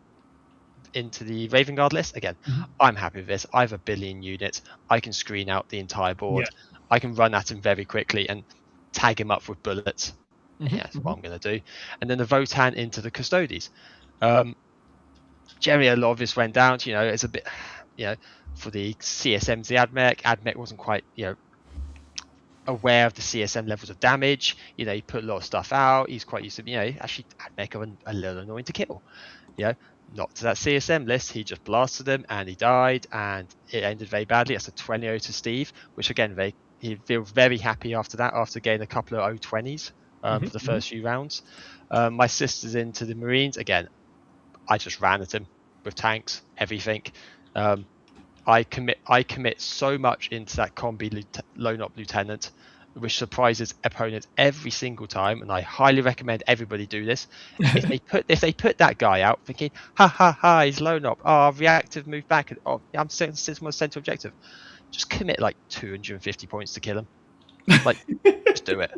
Raven Guard list again. I'm happy with this. I have a billion units. I can screen out the entire board. I can run at him very quickly and tag him up with bullets. That's what I'm going to do. And then the Votan into the Custodes. Generally, a lot of this went down to, it's a bit, for the CSM to the AdMech. AdMech wasn't quite, aware of the CSM levels of damage. He put a lot of stuff out. He's quite used to, actually AdMech are a little annoying to kill. Not to that CSM list. He just blasted him and he died and it ended very badly. That's a 20-0 to Steve, which again, he feels very happy after that, after getting a couple of 0-20s for the first few rounds. My sister's into the Marines. Again, I just ran at him with tanks, everything. I commit so much into that combi lone op lieutenant, which surprises opponents every single time, and I highly recommend everybody do this. If they put that guy out thinking, ha, he's lone op, reactive move back, I'm sitting on center objective, just commit like 250 points to kill him. Like, just do it.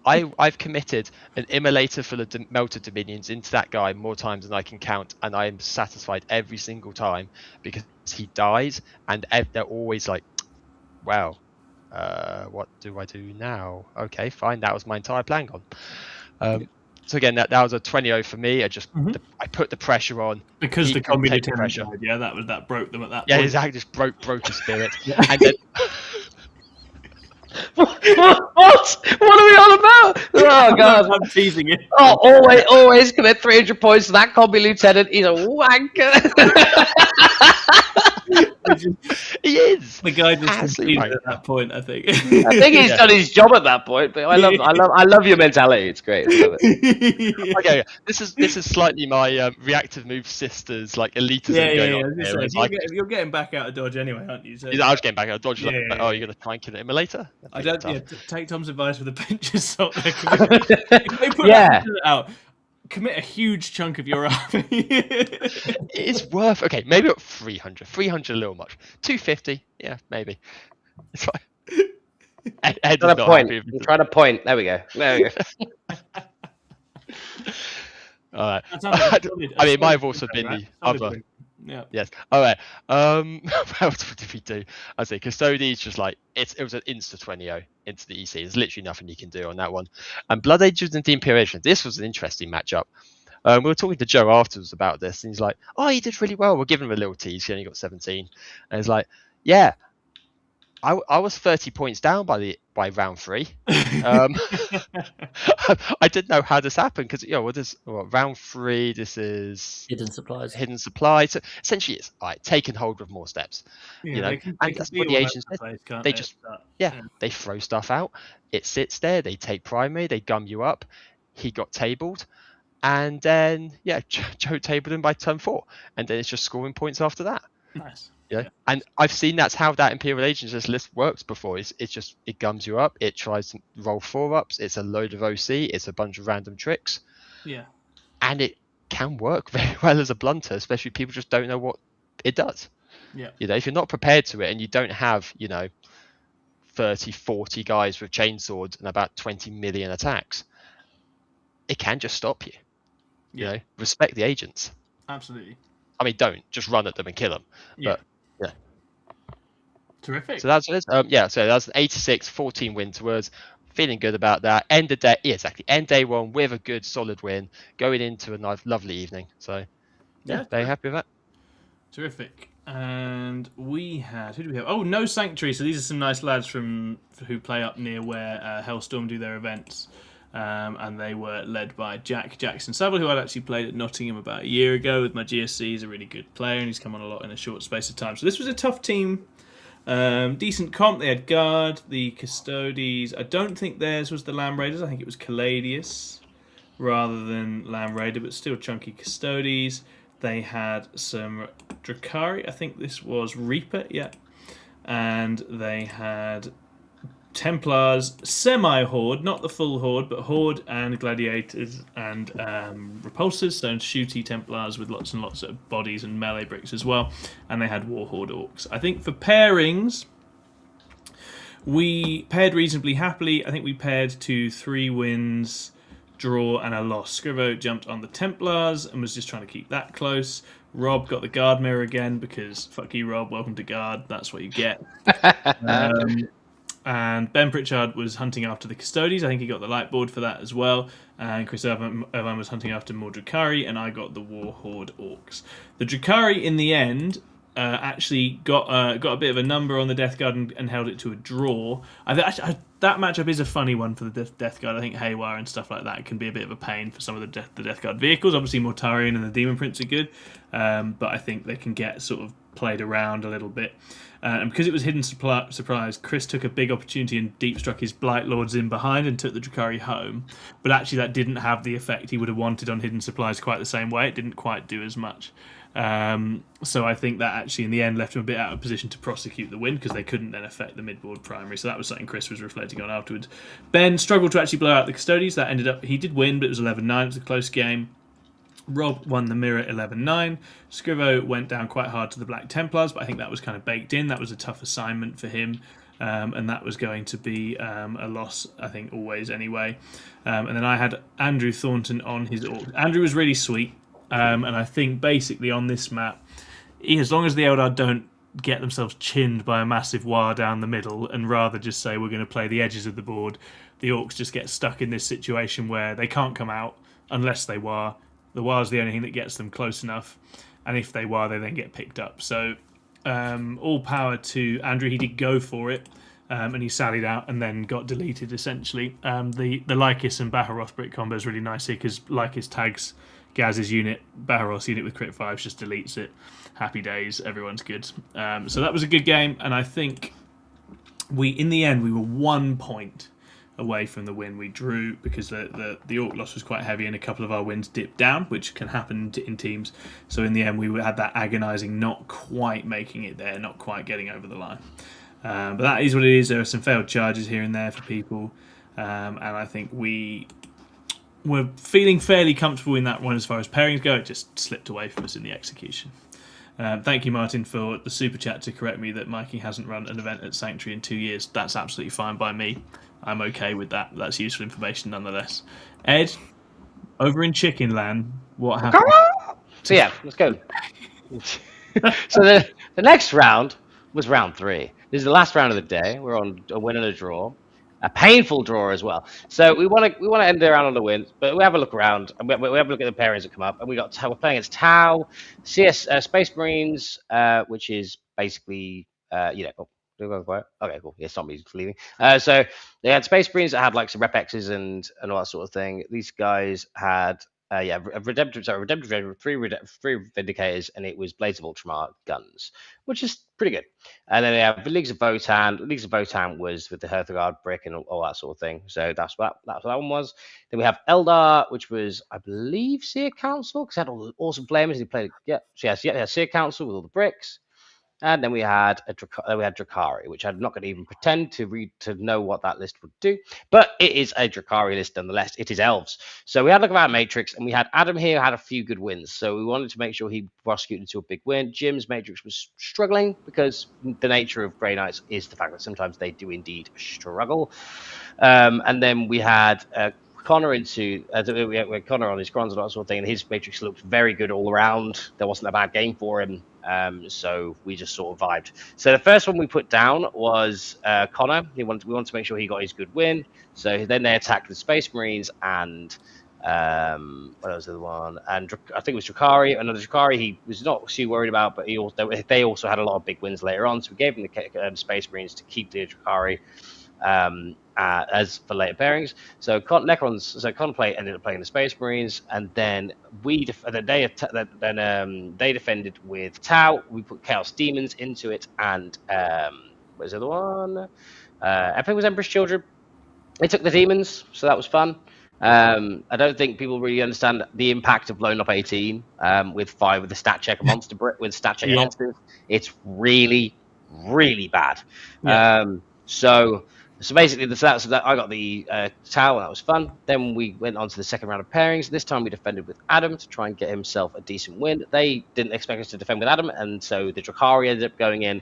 I've committed an immolator full of melted dominions into that guy more times than I can count, and I am satisfied every single time because he dies, and they're always like, wow, what do I do now? Okay, fine, that was my entire plan gone. So again, that was a 20-0 for me. I put the pressure on because the combi lieutenant died. That broke them at that point. Yeah, exactly, just broke his spirit. And then What? What are we on about? Oh god! I'm teasing it. Oh, always commit 300 points to that combi lieutenant. He's a wanker. He is. The guy just conceded at that point. I think. I think he's done his job at that point. But I love your mentality. It's great. I love it. Okay, this is slightly my reactive move sisters like elitism going on. You're getting back out of dodge anyway, aren't you? So, I was getting back out of dodge. You're going to try and kill an immolator? I don't. Take Tom's advice with a pinch of salt. If they put that out, commit a huge chunk of your army. It's worth. Okay, maybe at 300 a little much. 250, yeah, maybe. It's fine. Ed I'm is trying to not point. happy with I'm trying to point. There we go. There we go. All right. That sounds like a solid, I mean, it might have solid also win, been right? the Solid other. win. Yeah. Yes. All right. What else did we do? I say Custodies just like it was an insta 20-0 into the EC. There's literally nothing you can do on that one. And Blood Angels and the Imperial. This was an interesting matchup. We were talking to Joe afterwards about this, and he's like, "Oh, he did really well. We're giving him a little tease. He only got 17." And he's like, "Yeah, I was 30 points down by round 3. I didn't know how this happened because round 3? This is Hidden supplies. Hidden supply. So essentially, it's taking hold with more steps. Yeah, And that's what the agents did. They just they throw stuff out. It sits there. They take primary. They gum you up. He got tabled, and then Joe tabled him by turn 4, and then it's just scoring points after that. Nice. Yeah, and I've seen that's how that Imperial Agents list works before. It gums you up. It tries to roll 4-ups. It's a load of OC. It's a bunch of random tricks. Yeah, and it can work very well as a blunter, especially if people just don't know what it does. Yeah, if you're not prepared to it and you don't have 30, 40 guys with chainswords and about 20 million attacks, it can just stop you. Yeah, respect the agents. Absolutely. I mean, don't just run at them and kill them. Yeah. But Terrific. So that's it. So that's 86, 14 win towards. Feeling good about that. End of day, exactly. End day 1 with a good solid win, going into a nice, lovely evening. So very happy with that. Terrific. And we had, who do we have? Oh, No Sanctuary. So these are some nice lads who play up near where Hellstorm do their events. And they were led by Jack Jackson Saville, who I'd actually played at Nottingham about a year ago with my GSC. He's a really good player, and he's come on a lot in a short space of time. So this was a tough team. Decent comp. They had Guard, the Custodes. I don't think theirs was the Lamb Raiders. I think it was Caladius rather than Lamb Raider, but still chunky Custodes. They had some Drakari. I think this was Reaper, and they had Templars, semi-Horde, not the full Horde, but Horde and Gladiators and Repulsors, so shooty Templars with lots and lots of bodies and melee bricks as well. And they had War Horde Orcs. I think for pairings, we paired reasonably happily. I think we paired to 3 wins, draw, and a loss. Scrivo jumped on the Templars and was just trying to keep that close. Rob got the Guard Mirror again because, fuck you, Rob, welcome to Guard. That's what you get. And Ben Pritchard was hunting after the Custodes. I think he got the light board for that as well. And Chris Irvine was hunting after more Drakari, and I got the War Horde Orcs. The Drakari, in the end, actually got a bit of a number on the Death Guard and held it to a draw. That matchup is a funny one for the Death Guard. I think Haywire and stuff like that can be a bit of a pain for some of the Death Guard vehicles. Obviously, Mortarion and the Demon Prince are good, but I think they can get sort of played around a little bit. And because it was hidden surprise, Chris took a big opportunity and deep struck his Blight Lords in behind and took the Drakari home. But actually that didn't have the effect he would have wanted on hidden supplies quite the same way. It didn't quite do as much. So I think that actually in the end left him a bit out of position to prosecute the win because they couldn't then affect the mid-board primary. So that was something Chris was reflecting on afterwards. Ben struggled to actually blow out the Custodes. That ended up, he did win, but it was 11-9. It was a close game. Rob won the mirror 11-9. Scrivo went down quite hard to the Black Templars, but I think that was kind of baked in. That was a tough assignment for him, and that was going to be a loss, I think, always anyway. And then I had Andrew Thornton on his Orc. Andrew was really sweet, and I think basically on this map, as long as the Eldar don't get themselves chinned by a massive war down the middle and rather just say we're going to play the edges of the board, the Orcs just get stuck in this situation where they can't come out unless they war. The war's the only thing that gets them close enough, and if they war, they then get picked up. So all power to Andrew. He did go for it, and he sallied out and then got deleted, essentially. The Lycus and Baharos brick combo is really nice here because Lycus tags Gaz's unit, Baharos unit with crit 5s just deletes it. Happy days, everyone's good. So that was a good game, and I think in the end, we were 1 point away from the win. We drew because the Orc loss was quite heavy and a couple of our wins dipped down, which can happen in teams. So in the end, we had that agonising not quite making it there, not quite getting over the line. But that is what it is. There are some failed charges here and there for people, and I think we were feeling fairly comfortable in that one as far as pairings go. It just slipped away from us in the execution. Thank you, Martin, for the super chat to correct me that Mikey hasn't run an event at Sanctuary in 2 years. That's absolutely fine by me. I'm okay with that. That's useful information nonetheless. Ed, over in Chicken Land, what happened? So yeah, let's go. So the next round was round 3. This is the last round of the day. We're on a win and a draw, a painful draw as well. So we want to end the round on the win, but we have a look around and we have a look at the pairings that come up. And we're playing against Tau, Space Marines, which is basically okay, cool. Yeah, somebody's leaving. So they had Space Marines that had like some Rep X's and all that sort of thing. These guys had Redemptive, three Vindicators, and it was Blades of Ultramar guns, which is pretty good. And then they have the Leagues of Votan. Leagues of Votan was with the Hearthguard brick and all that sort of thing. So that's what that one was. Then we have Eldar, which was, I believe, Seer Council, because it had all the awesome flamers. He played, Seer Council with all the bricks. And then we had Drakari, which I'm not going to even pretend to know what that list would do, but it is a Drakari list nonetheless. It is elves. So we had a look at our matrix, and we had Adam here had a few good wins. So we wanted to make sure he prosecuted to a big win. Jim's matrix was struggling because the nature of Grey Knights is the fact that sometimes they do indeed struggle. And then we had Connor we had Connor on his crons and that sort of thing, and his matrix looked very good all around. There wasn't a bad game for him. So we just sort of vibed. So the first one we put down was Connor. We wanted to make sure he got his good win. So then they attacked the Space Marines and what was the other one? And I think it was Drakari. Another Drakari he was not too worried about, but they also had a lot of big wins later on. So we gave him the Space Marines to keep the Drakari as for later pairings. So Connor ended up playing the Space Marines, and then they defended with Tau. We put Chaos Demons into it, and what was the other one? I think it was Emperor's Children. They took the demons, so that was fun. I don't think people really understand the impact of blowing up 18 with the stat checker monster with stat checker monsters. It's really, really bad. Yeah. So basically, I got the Tau, and that was fun. Then we went on to the second round of pairings. This time we defended with Adam to try and get himself a decent win. They didn't expect us to defend with Adam, and so the Drakari ended up going in,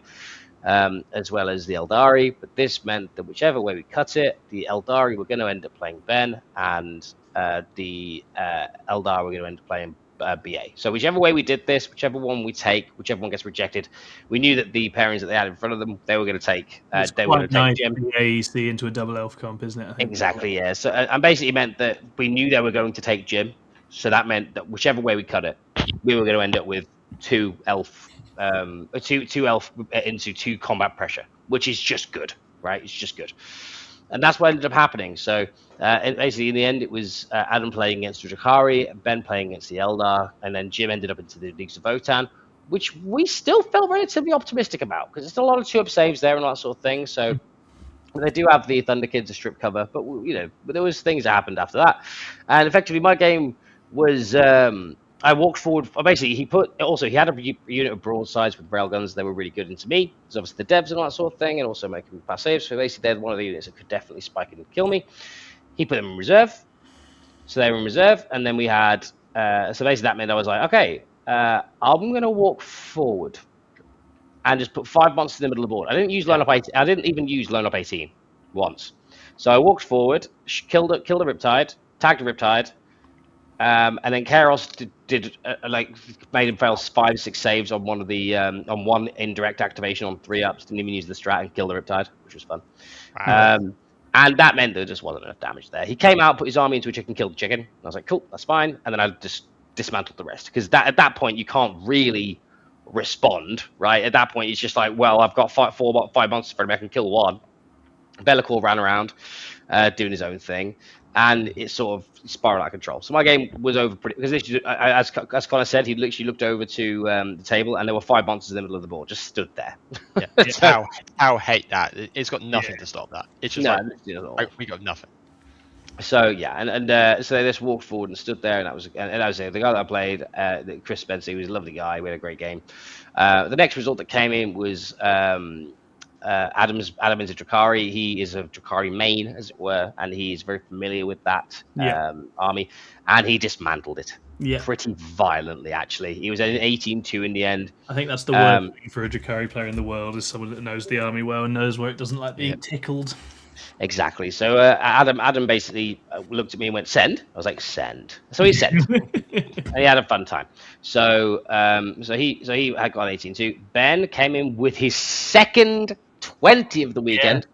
as well as the Eldari. But this meant that whichever way we cut it, the Eldari were going to end up playing Ben, and the Eldar were going to end up playing BA. So whichever way we did this, whichever one we take, whichever one gets rejected, we knew that the pairings that they had in front of them, they were going to take. They were going to take Jim. BAEC into a double elf comp, isn't it? I think. Exactly, yeah. So and basically meant that we knew they were going to take Jim. So that meant that whichever way we cut it, we were going to end up with two elf into 2 combat pressure, which is just good, right? It's just good. And that's what ended up happening. So basically, in the end, it was Adam playing against the Drakari, Ben playing against the Eldar, and then Jim ended up into the Leagues of Votan, which we still felt relatively optimistic about, because there's still a lot of 2-up saves there and all that sort of thing. So they do have the Thunder Kids to strip cover, but there was things that happened after that. And effectively, my game was... I walked forward. Basically, he had a unit of broadsides with railguns. They were really good into me, because obviously the devs and all that sort of thing, and also making me pass saves. So basically, they're one of the units that could definitely spike and kill me. He put them in reserve, so they were in reserve. And then we had. So basically, that meant I was like, okay, I'm going to walk forward and just put 5 monsters in the middle of the board. I didn't use line up 18. I didn't even use line up 18 once. So I walked forward, killed a Riptide, tagged a Riptide. And then Kairos made him fail 5 or 6 saves on one of the on one indirect activation on 3-ups. Didn't even use the strat and killed the Riptide, which was fun. Wow. And that meant there just wasn't enough damage there. He came out, put his army into a chicken, killed the chicken. I was like, cool, that's fine. And then I just dismantled the rest, because at that point you can't really respond, right? At that point it's just like, well, I've got 5 monsters for him. I can kill one. Bellicor ran around doing his own thing, and it sort of spiraled out of control. So my game was over because as Connor said, he literally looked over to the table, and there were 5 monsters in the middle of the board, just stood there. Yeah, I'll hate that. It's got nothing to stop that. It's just we got nothing. So yeah, so they just walked forward and stood there, and that was the guy that I played, Chris Spencer. He was a lovely guy. We had a great game. The next result that came in was Adam is a Drakari. He is a Drakari main, as it were, and he's very familiar with that army, and he dismantled it. pretty violently, actually. He was an 18-2 in the end. I think that's the worst thing for a Drakari player in the world, is someone that knows the army well and knows where it doesn't like being tickled. Exactly. So Adam basically looked at me and went, "Send." I was like, "Send." So he sent, and he had a fun time. So he had gone 18-2. Ben came in with his second 20 of the weekend.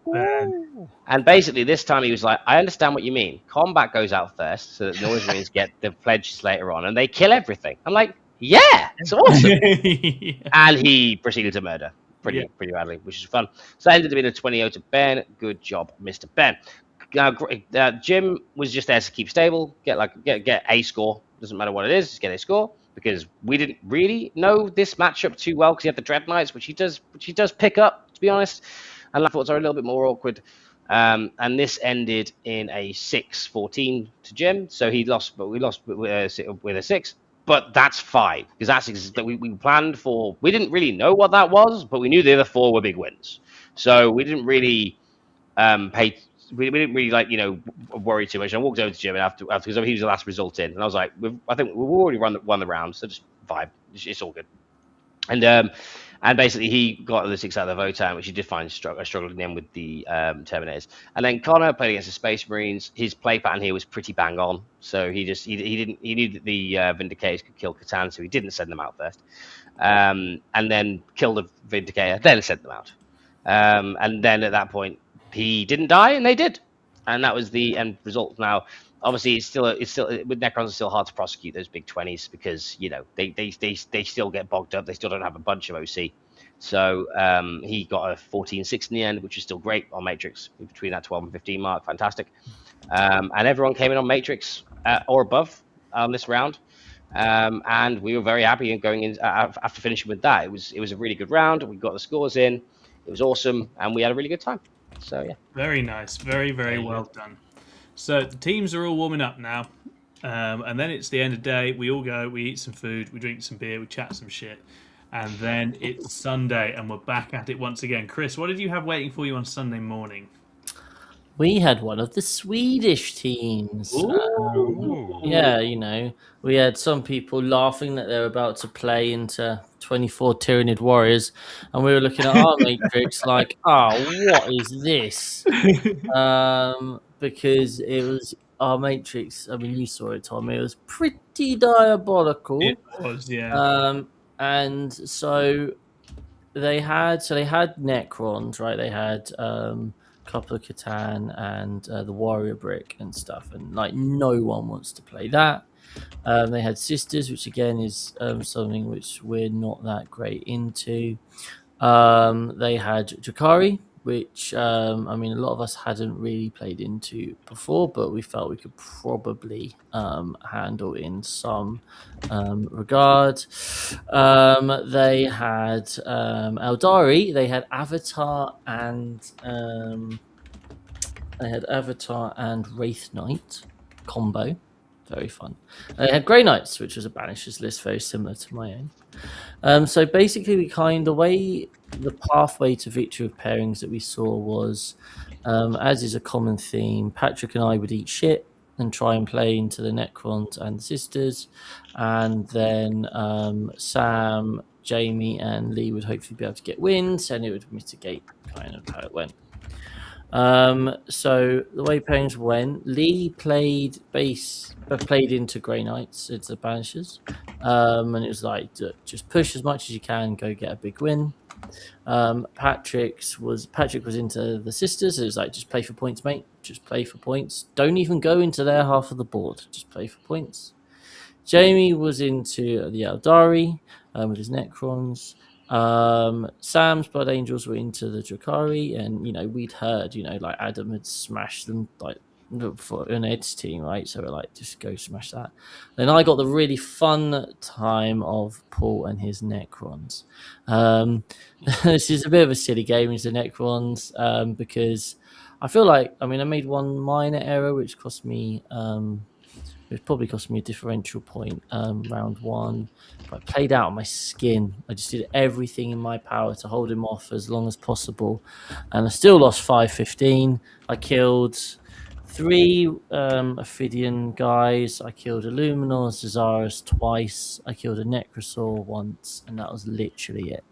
And basically, this time he was like, "I understand what you mean. Combat goes out first, so that Noise Marines get the pledges later on, and they kill everything." I'm like, "Yeah, it's awesome." And he proceeded to murder pretty badly, which is fun. So I ended up being a 20-0 to Ben. Good job, Mr. Ben. Jim was just there to keep stable, get a score. Doesn't matter what it is, just get a score, because we didn't really know this matchup too well, because he had the Dread Knights, which he does pick up, to be honest. And I thought are a little bit more awkward. And this ended in a 6-14 to Jim. So he lost, but we lost with a 6. But that's fine, because that's we planned for. We didn't really know what that was, but we knew the other 4 were big wins. So we didn't really we didn't really worry too much. And I walked over to Jim after because he was the last result in, and I was like, I think we've already won the round, so just vibe. It's all good. And basically, he got the 6 out of the Votan, which he did find struggling in the end with the Terminators. And then Connor played against the Space Marines. His play pattern here was pretty bang on. So he knew that the Vindicators could kill Catan, so he didn't send them out first. And then killed the Vindicator, then sent them out. And then at that point, he didn't die, and they did. And that was the end result. Now, obviously, it's still with Necrons, it's still hard to prosecute those big 20s, because they still get bogged up. They still don't have a bunch of OC. So he got a 14-6 in the end, which is still great on Matrix, between that 12 and 15 mark. Fantastic. And everyone came in on Matrix or above this round. And we were very happy going in after finishing with that. It was a really good round. We got the scores in. It was awesome, and we had a really good time. So yeah, very nice, very well done. So the teams are all warming up now, and then it's the end of the day. We all go, we eat some food, we drink some beer, we chat some shit, and then it's Sunday, and we're back at it once again. Chris, what did you have waiting for you on Sunday morning? We had one of the Swedish teams. Yeah, we had some people laughing that they were about to play into 24 Tyranid Warriors, and we were looking at our matrix like, what is this? Because it was our matrix. I mean, you saw it, Tom. It was pretty diabolical. It was, yeah. And so they had Necrons, right? They had couple of Catan and the Warrior Brick and stuff, and no one wants to play that. They had Sisters, which again is something which we're not that great into. They had Drakari, which a lot of us hadn't really played into before, but we felt we could probably handle in some regard. They had Eldari. They had Avatar and Wraith Knight combo. Very fun. They had Grey Knights, which was a Banishers list, very similar to my own. So basically, the pathway to victory of pairings that we saw was, as is a common theme, Patrick and I would eat shit and try and play into the Necrons and the Sisters, and then Sam, Jamie, and Lee would hopefully be able to get wins, and it would mitigate kind of how it went. So the way pairings went, Lee played into Grey Knights, it's the Banishers, and it was like, just push as much as you can, go get a big win. Patrick was into the Sisters. It was like, just play for points, mate. Just play for points. Don't even go into their half of the board. Just play for points. Jamie was into the Eldari with his Necrons. Sam's Blood Angels were into the Drakari, and we'd heard Adam had smashed them for an Ed's team, right? So we're like, just go smash that. Then I got the really fun time of Paul and his Necrons. This is a bit of a silly game, is the Necrons, because I feel like I made one minor error which cost me it probably cost me a differential point round one. But I played out on my skin. I just did everything in my power to hold him off as long as possible, and I still lost 5-15. I killed 3 Ophidian guys. I killed a Luminor, Cesaris twice. I killed a Necrosaur once, and that was literally it.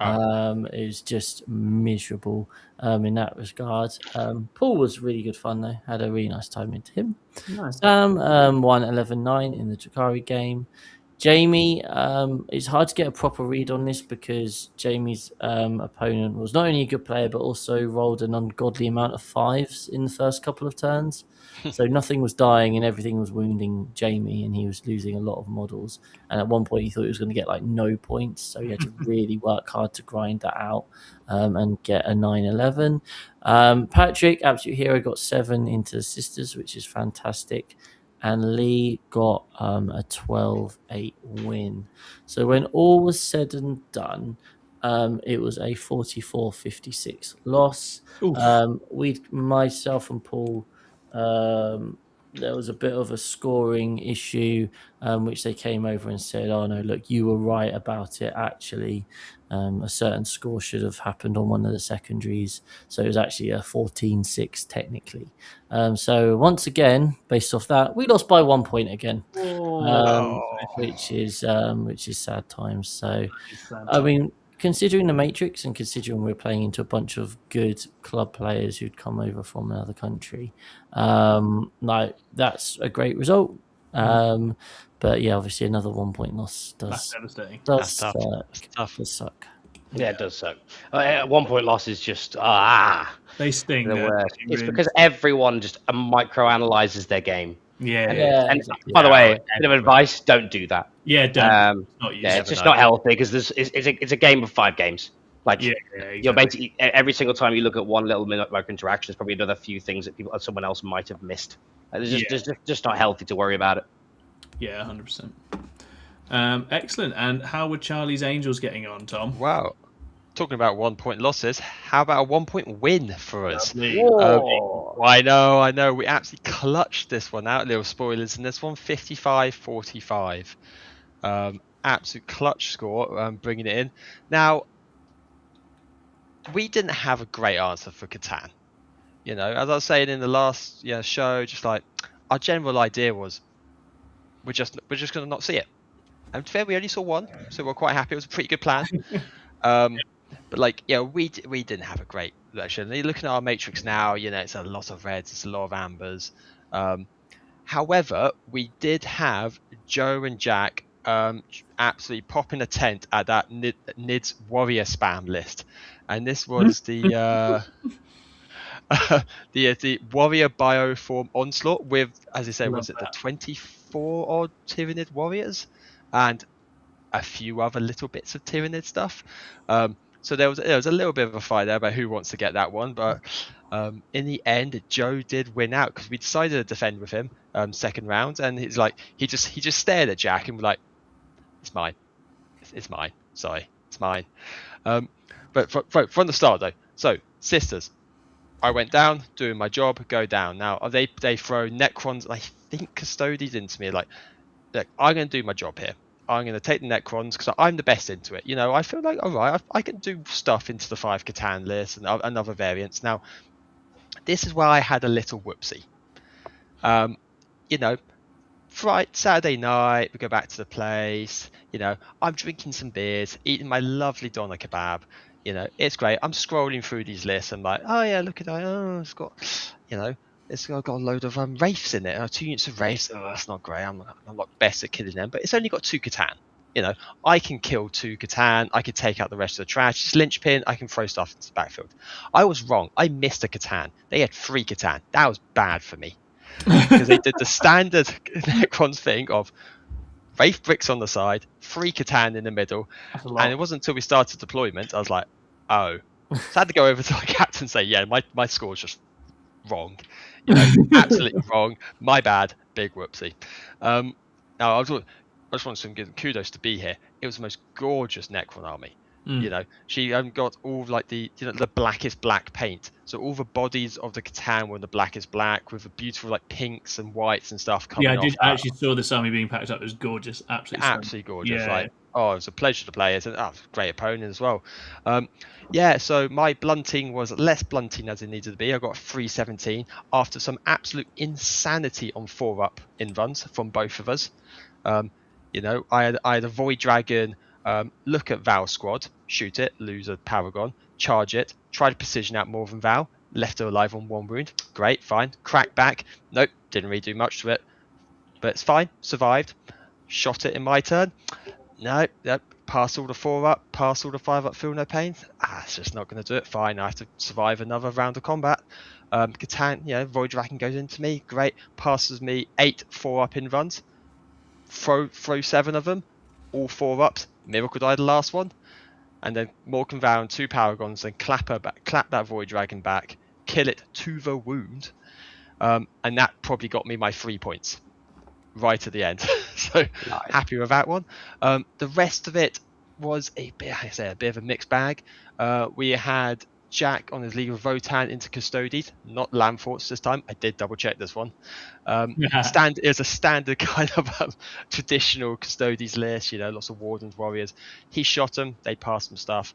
It was just miserable in that regard. Paul was really good fun though. Had a really nice time into him. Nice. Sam won 11-9 in the Drakari game. Jamie, it's hard to get a proper read on this because Jamie's opponent was not only a good player but also rolled an ungodly amount of 5s in the first couple of turns. So nothing was dying and everything was wounding Jamie, and he was losing a lot of models. And at one point, he thought he was going to get like no points, so he had to really work hard to grind that out and get a 9-11. Patrick, absolute hero, got 7 into the sisters, which is fantastic. And Lee got a 12-8 win. So when all was said and done, it was a 44-56 loss. Myself and Paul, there was a bit of a scoring issue, which they came over and said, "Oh no, look, you were right about it. Actually, a certain score should have happened on one of the secondaries, so it was actually a 14-6 technically." So once again, based off that, we lost by 1 point again, which is sad times. So, I mean, considering the Matrix and considering we're playing into a bunch of good club players who'd come over from another country, like that's a great result. But yeah, obviously another 1 point loss That's devastating. does tough. suck. Yeah, it does suck. 1 point loss is just they sting. The worst. It's because everyone just micro analyzes their game. Yeah. And by the way, bit of advice: don't do that. Yeah, don't. It's just not healthy because it's a game of 5 games. Like exactly. You're basically every single time you look at one little micro interaction, there's probably another few things that someone else might have missed. It's just not healthy to worry about it. Yeah, 100%. Excellent. And how were Charlie's Angels getting on, Tom? Wow. Talking about 1 point losses, how about a 1 point win for us? I know. We absolutely clutched this one out. Little spoilers in this one, 55-45. Absolute clutch score, bringing it in. Now, we didn't have a great answer for Catan. You know, as I was saying in the last show, just like our general idea was, we're just going to not see it. And to be fair, we only saw one, so we're quite happy. It was a pretty good plan. But like, we didn't have a great version. Looking at our matrix now, it's a lot of reds, it's a lot of ambers. However, we did have Joe and Jack absolutely popping a tent at that Nid's warrior spam list, and this was the the warrior bioform onslaught with, as I say, was it the 24 odd Tyranid warriors and a few other little bits of Tyranid stuff. So there was a little bit of a fight there about who wants to get that one, but in the end, Joe did win out because we decided to defend with him second round, and he's like he just stared at Jack and was like, "It's mine, it's mine. Sorry, it's mine." But from the start though, so sisters, I went down doing my job, go down. Now they throw Necrons, and I think Custodians into me like, "Look, I'm going to do my job here. I'm going to take the Necrons because I'm the best into it." I feel like, all right, I can do stuff into the 5 Catan list and other variants. Now, this is where I had a little whoopsie. Saturday night, we go back to the place. I'm drinking some beers, eating my lovely doner kebab. It's great. I'm scrolling through these lists. I'm like, oh yeah, look at that. Oh, it's got, it's got a load of wraiths in it. 2 units of wraiths. Oh, that's not great. I'm not best at killing them, but it's only got 2 Catan. I can kill 2 Catan. I can take out the rest of the trash. Just linchpin. I can throw stuff into the backfield. I was wrong. I missed a Catan. They had 3 Catan. That was bad for me because they did the standard Necrons thing of Wraith bricks on the side, 3 Catan in the middle, and it wasn't until we started deployment I was like, oh. So I had to go over to my captain and say, yeah, my score's just wrong. Absolutely wrong. My bad. Big whoopsie. Now, I just want to give kudos to be here. It was the most gorgeous Necron army. You know, she got all like the blackest black paint. So all the bodies of the Catan were in the blackest black with the beautiful like pinks and whites and stuff coming off. I actually saw this army being packed up. It was gorgeous, absolutely gorgeous. Yeah. Like, it was a pleasure to play it, and great opponent as well. So my blunting was less blunting as it needed to be. I got 317 after some absolute insanity on 4-up in runs from both of us. You know, I had a Void Dragon look at Val squad, shoot it, lose a Paragon, charge it, try to precision out more than Val, left her alive on 1 wound. Great, fine. Crack back. Nope, didn't really do much to it, but it's fine. Survived. Shot it in my turn. No, pass all the 4-up, pass all the 5-up, feel no pain. It's just not going to do it. Fine, I have to survive another round of combat. Catan, Void Dragon goes into me. Great, passes me 8 4-up in runs. Throw 7 of them, all 4-ups. Miracle die the last one, and then Morkan Vow and 2 Paragons, then clap that Void Dragon back, kill it to the wound, and that probably got me my 3 points right at the end. So nice. Happy with that one. The rest of it was a bit of a mixed bag. We had Jack on his League of Votan into Custodies, not Land Forts this time. I did double check this one. It was a standard kind of traditional Custodies list, lots of Wardens, Warriors. He shot them, they passed some stuff.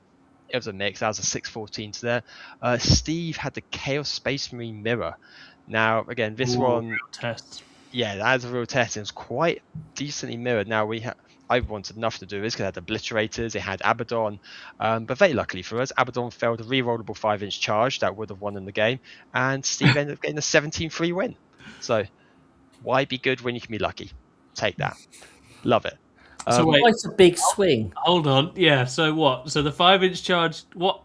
It was a mix. That was a 6-14 to there. Steve had the Chaos Space Marine Mirror. Now, again, this one... Real test. Yeah, that is a real test. It was quite decently mirrored. Now, I wanted enough to do this because it had Obliterators, it had Abaddon, but very luckily for us, Abaddon failed a re-rollable 5-inch charge that would have won in the game, and Steve ended up getting a 17-3 win. So, why be good when you can be lucky? Take that. Love it. So quite a big swing. Hold on. Yeah, so what? So the 5-inch charge, what?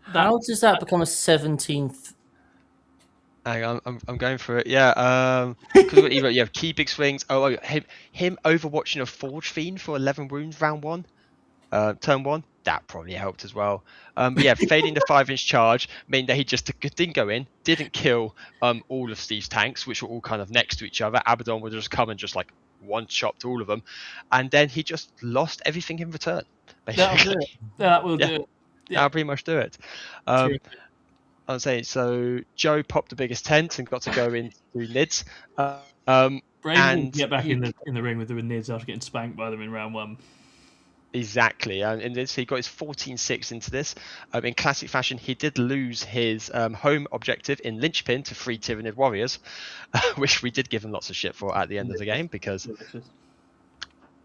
How does that become a 17th? Hang on, I'm going for it. Yeah, because you have key big swings. Him overwatching a Forge Fiend for 11 wounds round 1, turn 1. That probably helped as well. But yeah, failing the 5-inch charge meant that he just didn't go in, didn't kill all of Steve's tanks, which were all kind of next to each other. Abaddon would just come and just like one-shot all of them, and then he just lost everything in return. Basically. That will do it. Yeah. That'll pretty much do it. I'm saying, so Joe popped the biggest tent and got to go into Nids. Brave and get back in the ring with the Nids after getting spanked by them in round 1. Exactly, and in this he got his 14-6 into this. In classic fashion, he did lose his home objective in Linchpin to 3 Tyrannid Warriors, which we did give him lots of shit for at the end of the game because...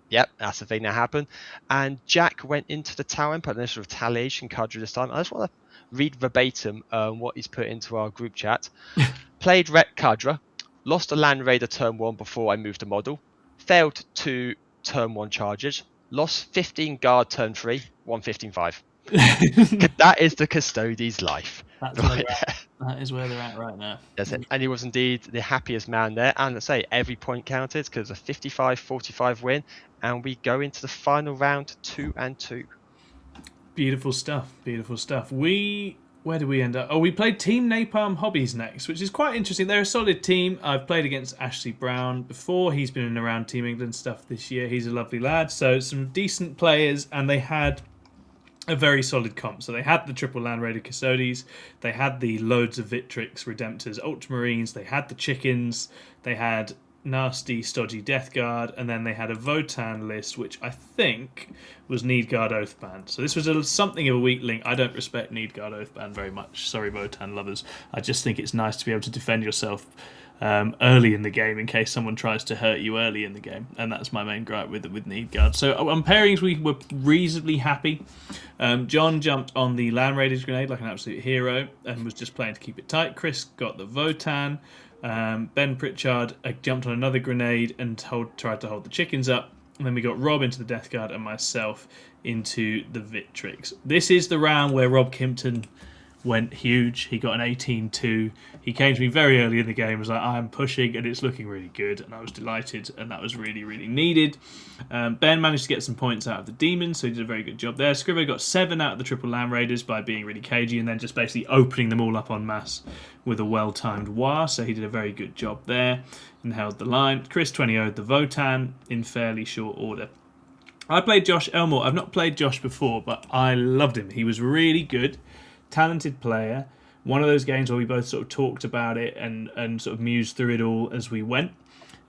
Yep, that's the thing that happened. And Jack went into the tower and put an initial retaliation card this time. I just want to read verbatim what he's put into our group chat. Played Ret Kadra, lost a Land Raider turn 1 before I moved the model, failed 2 turn 1 charges, lost 15 guard turn 3, 115-5. That is the Custodes' life. That is where they're at right now. That's it. And he was indeed the happiest man there. And let's say every point counted because it's a 55-45 win. And we go into the final round 2-2. Beautiful stuff. Beautiful stuff. Where did we end up? Oh, we played Team Napalm Hobbies next, which is quite interesting. They're a solid team. I've played against Ashley Brown before. He's been in and around Team England stuff this year. He's a lovely lad. So some decent players, and they had a very solid comp. So they had the triple Land Raider Custodes, they had the loads of Victrix Redemptors Ultramarines, they had the chickens, they had nasty stodgy Death Guard, and then they had a Votan list, which I think was Needguard Oathband. So this was something of a weak link. I don't respect Needguard Oathband very much. Sorry, Votan lovers. I just think it's nice to be able to defend yourself early in the game in case someone tries to hurt you early in the game, and that's my main gripe with Needguard. So on pairings we were reasonably happy. John jumped on the Land Raiders grenade like an absolute hero and was just playing to keep it tight. Chris got the Votan. Ben Pritchard jumped on another grenade and tried to hold the chickens up, and then we got Rob into the Death Guard and myself into the Victrix. This is the round where Rob Kimpton went huge. He got an 18-2. He came to me very early in the game, was like, I'm pushing and it's looking really good, and I was delighted, and that was really, really needed. Ben managed to get some points out of the Demons, so he did a very good job there. Scrivo got 7 out of the triple Land Raiders by being really cagey and then just basically opening them all up en masse with a well-timed War, so he did a very good job there and held the line. Chris 20-0'd the Votan in fairly short order. I played Josh Elmore. I've not played Josh before, but I loved him. He was really good, talented player. One of those games where we both sort of talked about it and sort of mused through it all as we went.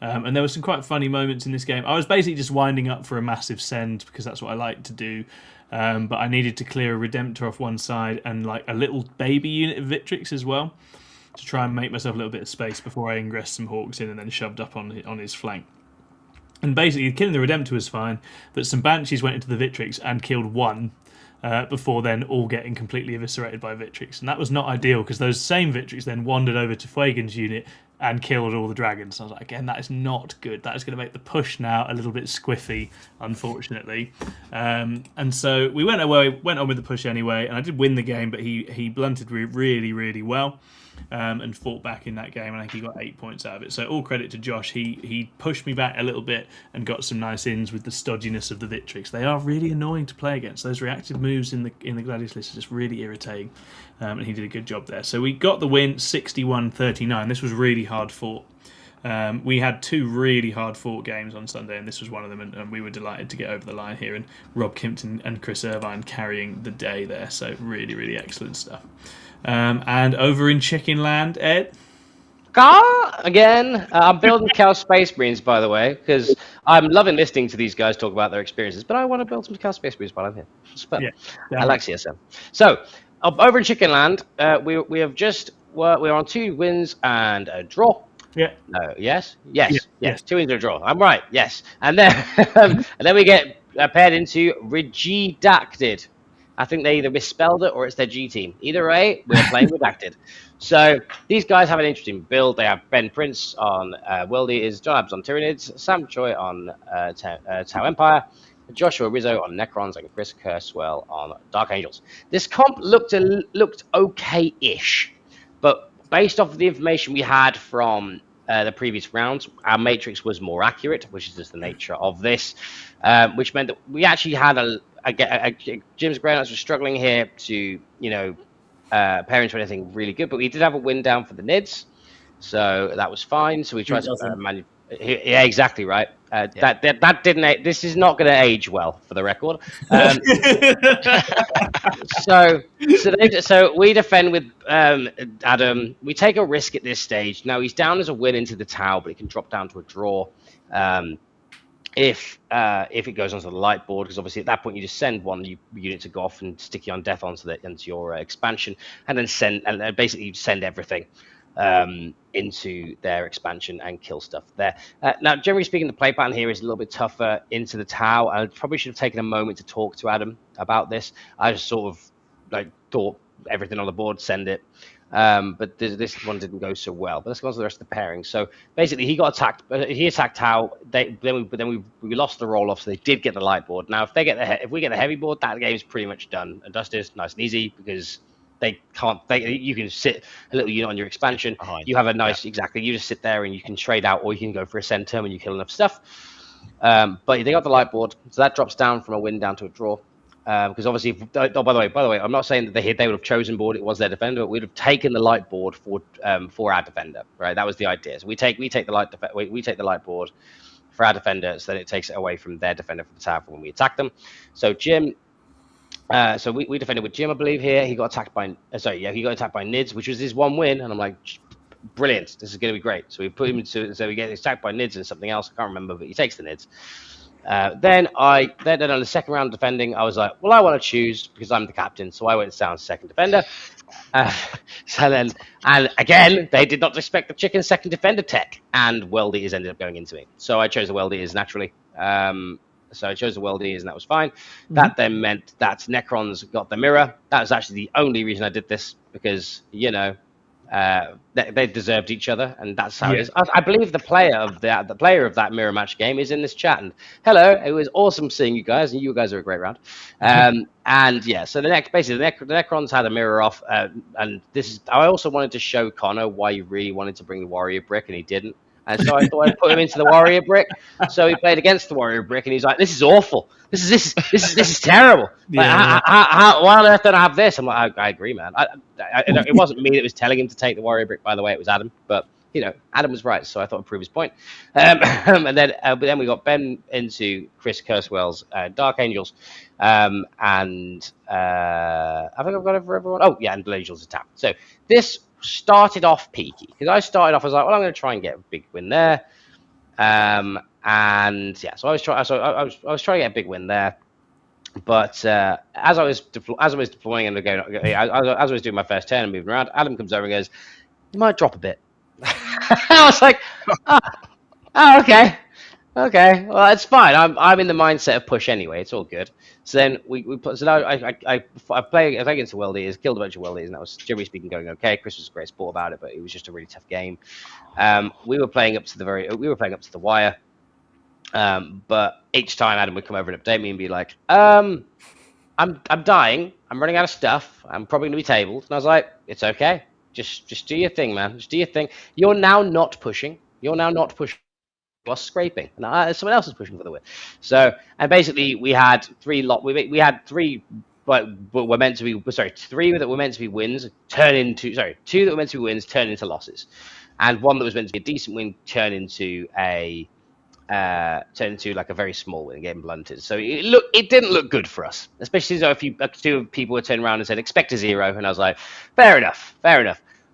And there were some quite funny moments in this game. I was basically just winding up for a massive send because that's what I like to do. But I needed to clear a Redemptor off one side and like a little baby unit of Victrix as well to try and make myself a little bit of space before I ingressed some Hawks in and then shoved up on his flank. And basically, killing the Redemptor was fine, but some Banshees went into the Victrix and killed one before then all getting completely eviscerated by Victrix. And that was not ideal because those same Victrix then wandered over to Fuegan's unit and killed all the dragons. So I was like, again, that is not good. That is going to make the push now a little bit squiffy, unfortunately. And so we went on with the push anyway, and I did win the game, but he blunted really, really well. And fought back in that game, and I think he got 8 points out of it. So all credit to Josh. He pushed me back a little bit and got some nice ins with the stodginess of the Victrix. They are really annoying to play against. Those reactive moves in the Gladius list are just really irritating, and he did a good job there. So we got the win, 61-39. This was really hard fought. We had 2 really hard fought games on Sunday, and this was one of them, and we were delighted to get over the line here, and Rob Kimpton and Chris Irvine carrying the day there. So really, really excellent stuff. And over in Chicken Land, Ed? Again, I'm building Chaos Space Marines, by the way, because I'm loving listening to these guys talk about their experiences, but I want to build some Chaos Space Marines while I'm here. I like CSM. So, over in Chicken Land, we have we're on 2 wins and a draw. Yeah. No. Yes. 2 wins and a draw. I'm right. Yes. And then we get paired into Redacted. I think they either misspelled it or it's their G team. Either way, we're playing Redacted. So these guys have an interesting build. They have Ben Prince on World Eaters, John Abs on Tyranids, Sam Choi on Tau Empire, Joshua Rizzo on Necrons, and Chris Kurzweil on Dark Angels. This comp looked okay-ish, but based off of the information we had from the previous rounds, our matrix was more accurate, which is just the nature of this, which meant that we actually had Jim's Greynuts was struggling here to, pair into anything really good, but we did have a win down for the Nids, so that was fine. So we tried to yeah, exactly right. That didn't. This is not going to age well, for the record. So we defend with Adam. We take a risk at this stage. Now he's down as a win into the Tau, but it can drop down to a draw. If it goes onto the light board, because obviously at that point you just send one unit to go off and stick you on death into your expansion, and then basically send everything into their expansion and kill stuff there. Now, generally speaking, the play pattern here is a little bit tougher into the Tau. I probably should have taken a moment to talk to Adam about this. I just sort of thought everything on the board, send it. But this one didn't go so well. But let's go on to the rest of the pairing. So basically, he got attacked. He attacked Tau. Then we lost the roll off, so they did get the light board. Now, if we get the heavy board, that game's pretty much done and dusted. Nice and easy because they can't. You can sit a little unit on your expansion. You have a nice exactly. You just sit there and you can trade out, or you can go for a send turn when you kill enough stuff. But they got the light board, so that drops down from a win down to a draw. Because obviously, by the way, I'm not saying that they would have chosen board. It was their defender, but we'd have taken the light board for our defender, right? That was the idea. So we take the light board for our defender, so then it takes it away from their defender for the Tau when we attack them. So Jim, we defended with Jim, I believe here. He got attacked by he got attacked by Nids, which was his one win, and I'm like, brilliant, this is going to be great. So we put him into, so we get attacked by Nids and something else, I can't remember, but he takes the Nids. Then on the second round of defending, I was like, well, I want to choose because I'm the captain, so I went down second defender. And again, they did not respect the chicken second defender tech, and World Eaters ended up going into me. So I chose the World Eaters naturally. So I chose the World Eaters, and that was fine. Mm-hmm. That then meant that Necrons got the mirror. That was actually the only reason I did this, because they deserved each other, and that's how it is. I believe the player of that mirror match game is in this chat. And hello, it was awesome seeing you guys, and you guys are a great round. And yeah, so the Necrons had a mirror off, and I also wanted to show Connor why he really wanted to bring the Warrior Brick, and he didn't. And so I thought I'd put him into the Warrior Brick. So he played against the Warrior Brick, and he's like, "This is awful. This is terrible. Like, why on earth don't I have this?" I'm like, "I agree, man." It wasn't me that was telling him to take the Warrior Brick, by the way. It was Adam. But Adam was right, so I thought I'd prove his point. But then we got Ben into Chris Kurswell's Dark Angels, and I think I've got it for everyone. Oh yeah, and Blue Angels Attack. So this started off peaky because I started off, I was like, well, I'm going to try and get a big win there. And yeah, so I was trying to get a big win there. But as I was deploying and as I was doing my first turn and moving around, Adam comes over and goes, "You might drop a bit." I was like, "Oh, okay, well, it's fine. I'm in the mindset of push anyway. It's all good." So then we put. So now I play against the World Eaters, killed a bunch of World Eaters, and that was, generally speaking, going okay. Chris was a great sport about it, but it was just a really tough game. We were playing up to the wire. But each time Adam would come over and update me and be like, I'm dying. I'm running out of stuff. I'm probably going to be tabled. And I was like, it's okay. Just do your thing, man. Just do your thing. You're now not pushing. You are scraping. And someone else is pushing for the win. So, and basically we had three but were meant to be, three that were meant to be wins two that were meant to be wins turn into losses. And one that was meant to be a decent win turned into like a very small win, getting blunted. So it didn't look good for us, especially though two people were turning around and said expect a 0, and I was like, fair enough.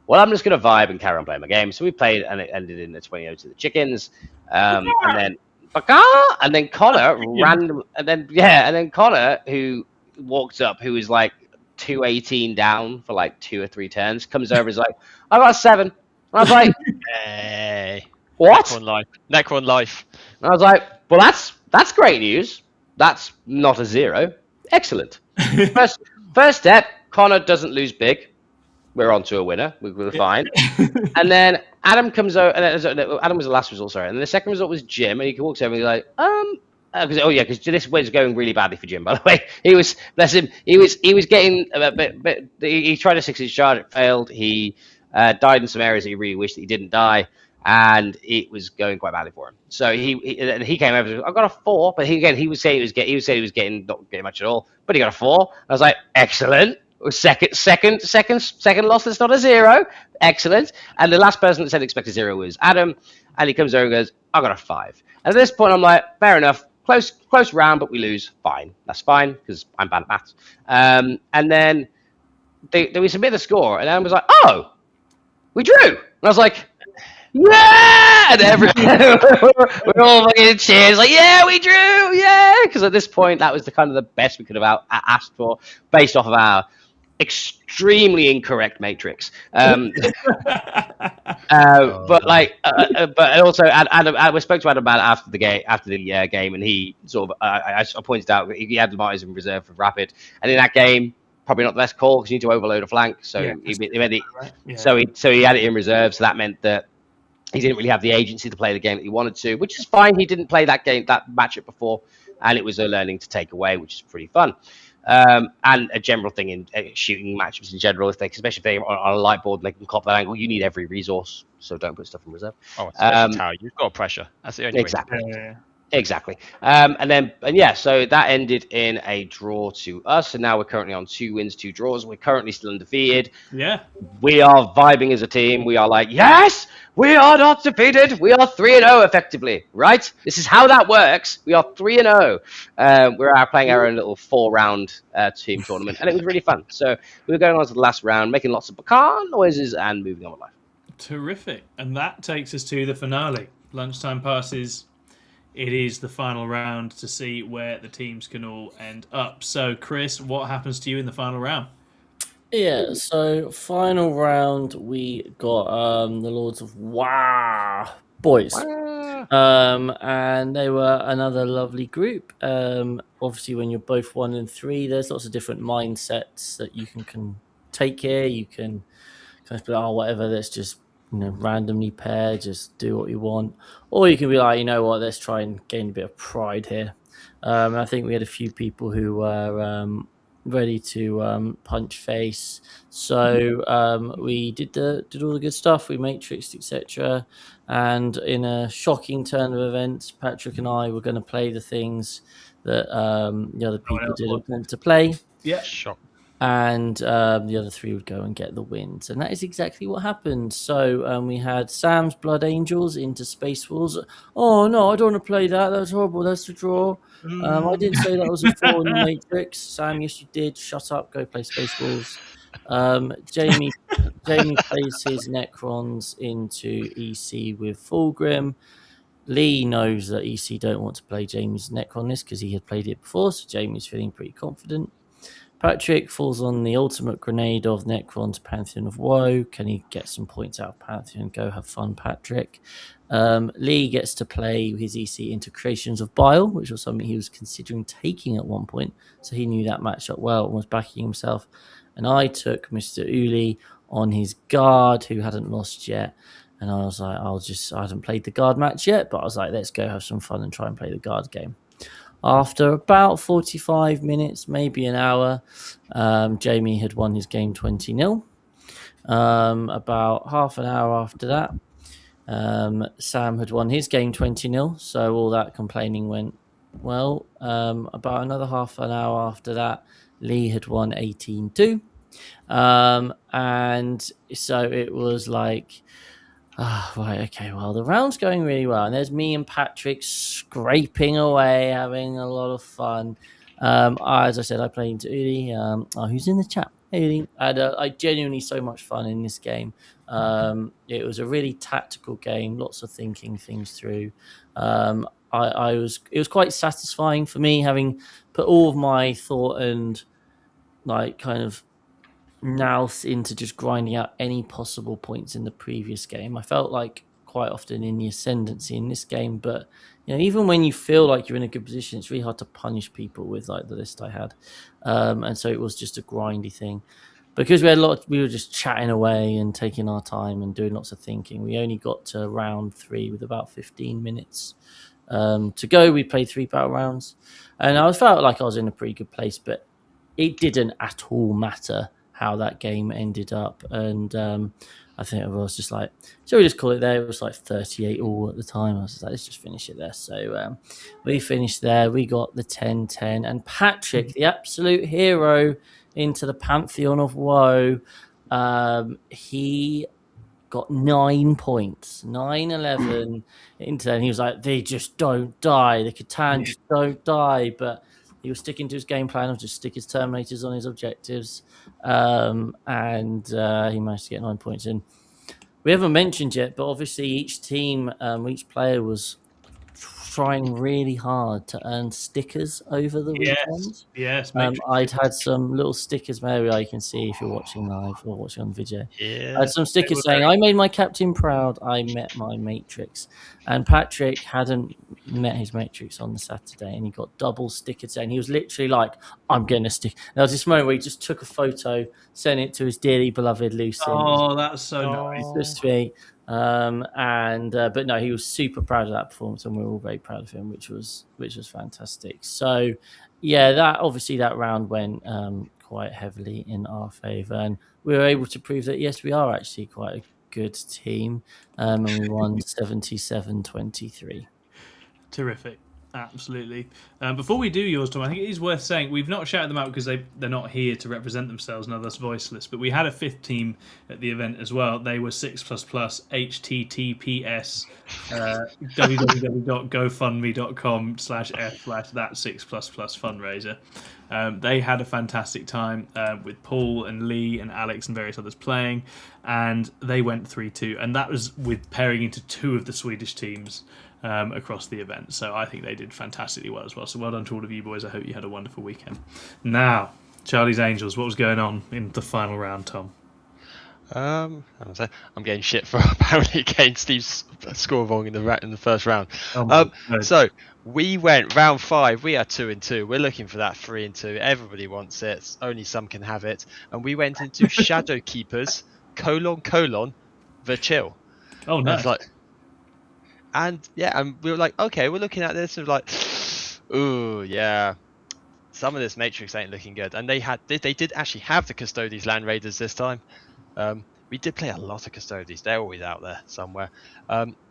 Well, I'm just gonna vibe and carry on playing my game. So we played, and it ended in a 20-0 to the chickens, and then Connor and then Connor, who walked up, who was like 218 down for like 2 or 3 turns, comes over and is like, I got a 7. And I was like, hey. What? Necron life. And I was like, well, that's great news. That's not a 0. Excellent. First step, Connor doesn't lose big. We're on to a winner. We're fine. And then Adam comes over, and Adam was the last result, sorry. And then the second result was Jim, and he walks over and he's like, because this was going really badly for Jim, by the way. He was, bless him, he was getting a bit, he tried a 6-inch charge, it failed. He died in some areas that he really wished that he didn't die, and it was going quite badly for him. So he came over, I got a 4, but he was saying he was getting not getting much at all, but he got a 4. I was like, excellent. Second loss that's not a 0. Excellent. And the last person that said expect a 0 was Adam, and he comes over and goes, I got a 5. And at this point I'm like, fair enough, close round, but we lose. Fine. That's fine, because I'm bad at maths. And then we submit the score, and Adam was like, oh, we drew. And I was like, yeah! And we're all fucking cheers, like, yeah, we drew, yeah! Because at this point, that was the kind of the best we could have asked for, based off of our extremely incorrect matrix. But also, Adam, we spoke to Adam about it after the game, and he sort of, I pointed out he had Martyrs in reserve for Rapid, and in that game, probably not the best call because you need to overload a flank. So he had it in reserve. So that meant that he didn't really have the agency to play the game that he wanted to, which is fine. He didn't play that matchup before, and it was a learning to take away, which is pretty fun. And a general thing in shooting matchups in general, especially if they're on a light board and they can cop that angle, you need every resource, so don't put stuff in reserve. Oh, especially tower, you've got pressure. That's the only exactly. way. Exactly. So that ended in a draw to us, and now we're currently on 2 wins, 2 draws. We're currently still undefeated. Yeah. We are vibing as a team. We are like, yes, we are not defeated. We are 3-0 effectively, right? This is how that works. We are 3-0. We're playing our own little 4-round team tournament, and it was really fun. So we were going on to the last round, making lots of bacan noises and moving on with life. Terrific. And that takes us to the finale. Lunchtime passes. It is the final round to see where the teams can all end up. So, Chris, what happens to you in the final round? Yeah, so final round, we got the Lords of Wow boys. And they were another lovely group. Obviously, when you're both 1 and 3, there's lots of different mindsets that you can take here. You can kind of be like, oh, whatever, let's just randomly pair, just do what you want. Or you can be like, you know what, let's try and gain a bit of pride here. And I think we had a few people who were ready to punch face. So we did all the good stuff. We matrixed, etc. And in a shocking turn of events, Patrick and I were going to play the things that the other people didn't want to play. Yeah, shock. and the other 3 would go and get the wins. And that is exactly what happened. So we had Sam's Blood Angels into Space Wars. Oh, no, I don't want to play that. That's horrible. That's a draw. I didn't say that was a flaw in the Matrix. Sam, yes, you did. Shut up. Go play Space Wars. Jamie plays his Necrons into EC with Fulgrim. Lee knows that EC don't want to play Jamie's Necron list because he had played it before, so Jamie's feeling pretty confident. Patrick falls on the ultimate grenade of Necron's Pantheon of Woe. Can he get some points out of Pantheon? Go have fun, Patrick. Lee gets to play his EC into Creations of Bile, which was something he was considering taking at one point. So he knew that matchup well and was backing himself. And I took Mr. Uli on his guard, who hadn't lost yet. And I was like, I hadn't played the guard match yet, but I was like, let's go have some fun and try and play the guard game. After about 45 minutes, maybe an hour, Jamie had won his game 20-0. About half an hour after that, Sam had won his game 20-0. So all that complaining went well. About another half an hour after that, Lee had won 18-2. And so it was like, right, okay, well, the round's going really well. And there's me and Patrick scraping away, having a lot of fun. As I said, I played into Uli, who's in the chat. Hey, Uli. I genuinely so much fun in this game. It was a really tactical game, lots of thinking things through. It was quite satisfying for me, having put all of my thought and like kind of now into just grinding out any possible points in the previous game. I felt like quite often in the ascendancy in this game, but even when you feel like you're in a good position, it's really hard to punish people with like the list I had, and so it was just a grindy thing. Because we were just chatting away and taking our time and doing lots of thinking. We only got to round 3 with about 15 minutes to go. We played 3 battle rounds, and I felt like I was in a pretty good place, but it didn't at all matter how that game ended up. And I think I was just like, so we just call it there. It was like 38 all at the time. I was like, let's just finish it there. So we finished there. We got the 10-10. And Patrick, the absolute hero, into the Pantheon of Woe. He got 9 points, 9-11 into, and he was like, they just don't die. The Catan just don't die. But he was sticking to his game plan of just stick his Terminators on his objectives. And he managed to get 9 points in. We haven't mentioned yet, but obviously each team, each player was trying really hard to earn stickers over the weekend. Yes. I'd had some little stickers, maybe you can see if you're watching live or watching on video. Yeah. I had some stickers saying, I made my captain proud, I met my matrix. And Patrick hadn't met his matrix on the Saturday, and he got double stickers saying, he was literally like, I'm getting a stick. There was this moment where he just took a photo, sent it to his dearly beloved Lucy. Oh, that's so nice. Just sweet. But no, he was super proud of that performance, and we were all very proud of him, which was fantastic. So yeah, that round went quite heavily in our favor, and we were able to prove that yes, we are actually quite a good team, and we won 77-23. Terrific. Absolutely. Before we do yours, Tom, I think it is worth saying we've not shouted them out because they're not here to represent themselves and are thus voiceless, but we had a 5th team at the event as well. They were 6++ https www.gofundme.com/f/that6++ fundraiser. They had a fantastic time with Paul and Lee and Alex and various others playing, and they went 3-2, and that was with pairing into 2 of the Swedish teams across the event. So I think they did fantastically well as well. So well done to all of you boys. I hope you had a wonderful weekend. Now, Charlie's Angels, what was going on in the final round, Tom? I'm getting shit for apparently getting Steve's score wrong in the first round. So we went round 5. We are 2-2. We're looking for that 3-2. Everybody wants it. Only some can have it. And we went into Shadow Keepers : the chill. Oh, nice. And we were like, okay, we're looking at this and like, ooh, yeah, some of this Matrix ain't looking good. And they did actually have the Custodes Land Raiders this time. We did play a lot of Custodes. They're always out there somewhere.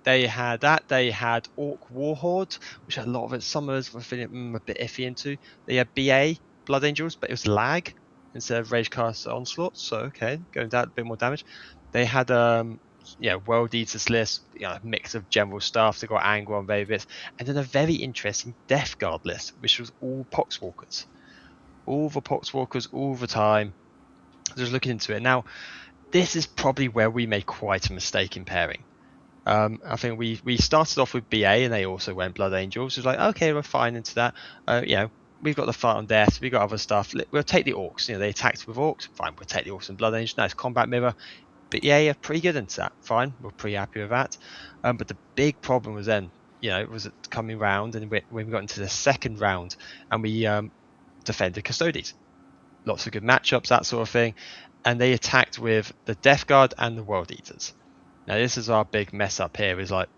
They had that. They had Orc Warhorde, which a lot of it, some of us were feeling a bit iffy into. They had BA Blood Angels, but it was lag. instead of Ragecast Onslaught. So okay, going down a bit more damage. They had World Eaters list, a mix of general stuff. They got Anger on various bits, and then a very interesting Death Guard list, which was all Poxwalkers, all the Poxwalkers all the time. Just looking into it now, this is probably where we made quite a mistake in pairing. I think we started off with BA, and they also went Blood Angels. It was like, okay, we're fine into that. We've got the Fight on Death, we've got other stuff. We'll take the Orcs. They attacked with Orcs. Fine, we'll take the Orcs and Blood Angels. Nice combat mirror. But yeah, pretty good into that. Fine, we're pretty happy with that. But the big problem was then, it was coming round, and when we got into the second round, and we defended Custodes. Lots of good matchups, that sort of thing. And they attacked with the Death Guard and the World Eaters. Now, this is our big mess up here. Is like,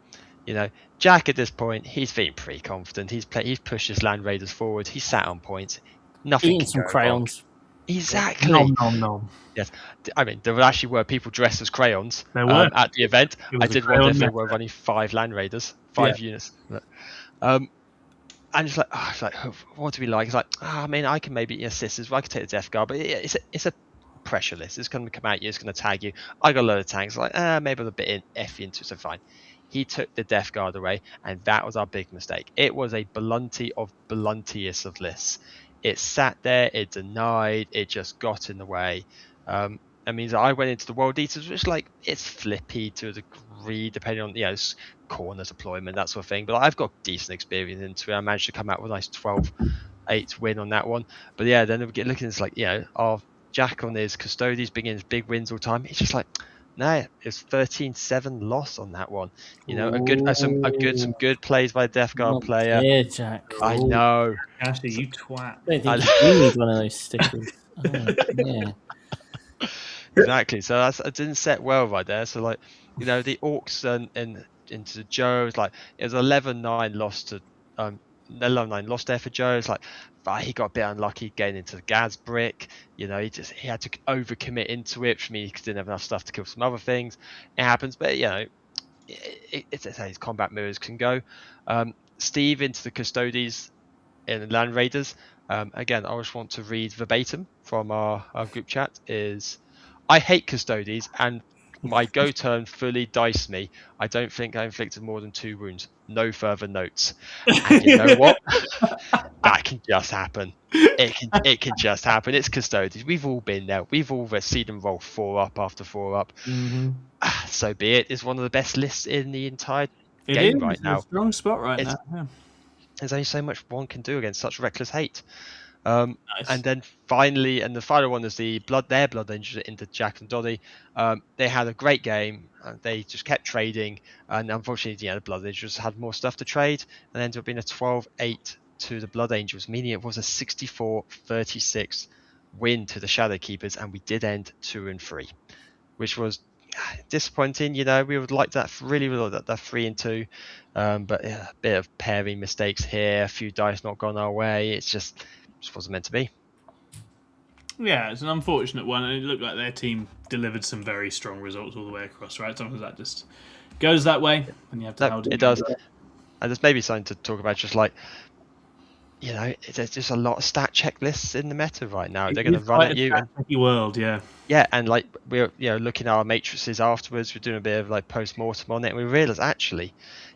Jack at this point, he's feeling pretty confident. He's pushed his Land Raiders forward. He's sat on points. Nothing. Eating some crayons. Wrong. Exactly. No. Yes. I mean, there actually were people dressed as crayons at the event. I did wonder if they were running 5 Land Raiders, 5 units. But, and it's like, what do we like? It's like, I can maybe sisters. I can take the Death Guard, but it's a pressure list. It's going to come at you. It's going to tag you. I got a load of tanks. Like, maybe I'm a bit iffy into it, so fine. He took the Death Guard away, and that was our big mistake. It was a blunty of bluntiest of lists. It sat there. It denied. It just got in the way. That means I went into the World Eaters, which it's flippy to a degree, depending on corner deployment, that sort of thing. But I've got decent experience into it. I managed to come out with a nice 12-8 win on that one. But yeah, then we get looking at this, our Jack on his Custodes begins big wins all time. It's just no, it's 13-7 loss on that one. Some good plays by a Death Guard player. Yeah, Jack. I know. Ashley, you twat. I don't think you need one of those stickers. Yeah. Exactly. So it didn't set well right there. So the Orcs and into Joe, it was 11-9 loss to 11-9 lost there for Joe. It's he got a bit unlucky getting into the Gaz brick. He had to overcommit into it, which means he didn't have enough stuff to kill some other things. It happens, but it's how his combat mirrors can go. Steve into the Custodes in the Land Raiders. Again, I just want to read verbatim from our group chat is, I hate Custodes and my go turn fully diced me. I don't think I inflicted more than 2 wounds. No further notes. And you know what? That can just happen. It can just happen. It's Custodes. We've all been there. We've all seen them roll 4 up after 4 up. Mm-hmm. So be it. It's one of the best lists in the entire game right now. It's a strong spot right now. Yeah. There's only so much one can do against such reckless hate. Nice. And then finally, and the final one is their Blood Angels into Jack and Doddy. They had a great game. They just kept trading, and unfortunately, the Blood Angels had more stuff to trade, and ended up being a 12-8 to the Blood Angels, meaning it was a 64-36 win to the Shadow Keepers, and we did end 2-3, which was disappointing. We would like that, really would like that 3-2, but a bit of pairing mistakes here, a few dice not gone our way. It's just wasn't meant to be. Yeah, it's an unfortunate one, and it looked like their team delivered some very strong results all the way across, right? Sometimes that just goes that way, and you have to hold it. It does. And there's maybe something to talk about, just there's just a lot of stat checklists in the meta right now. They're going to run at you. World, yeah. Yeah, and we're looking at our matrices afterwards. We're doing a bit of post-mortem on it, and we realised actually,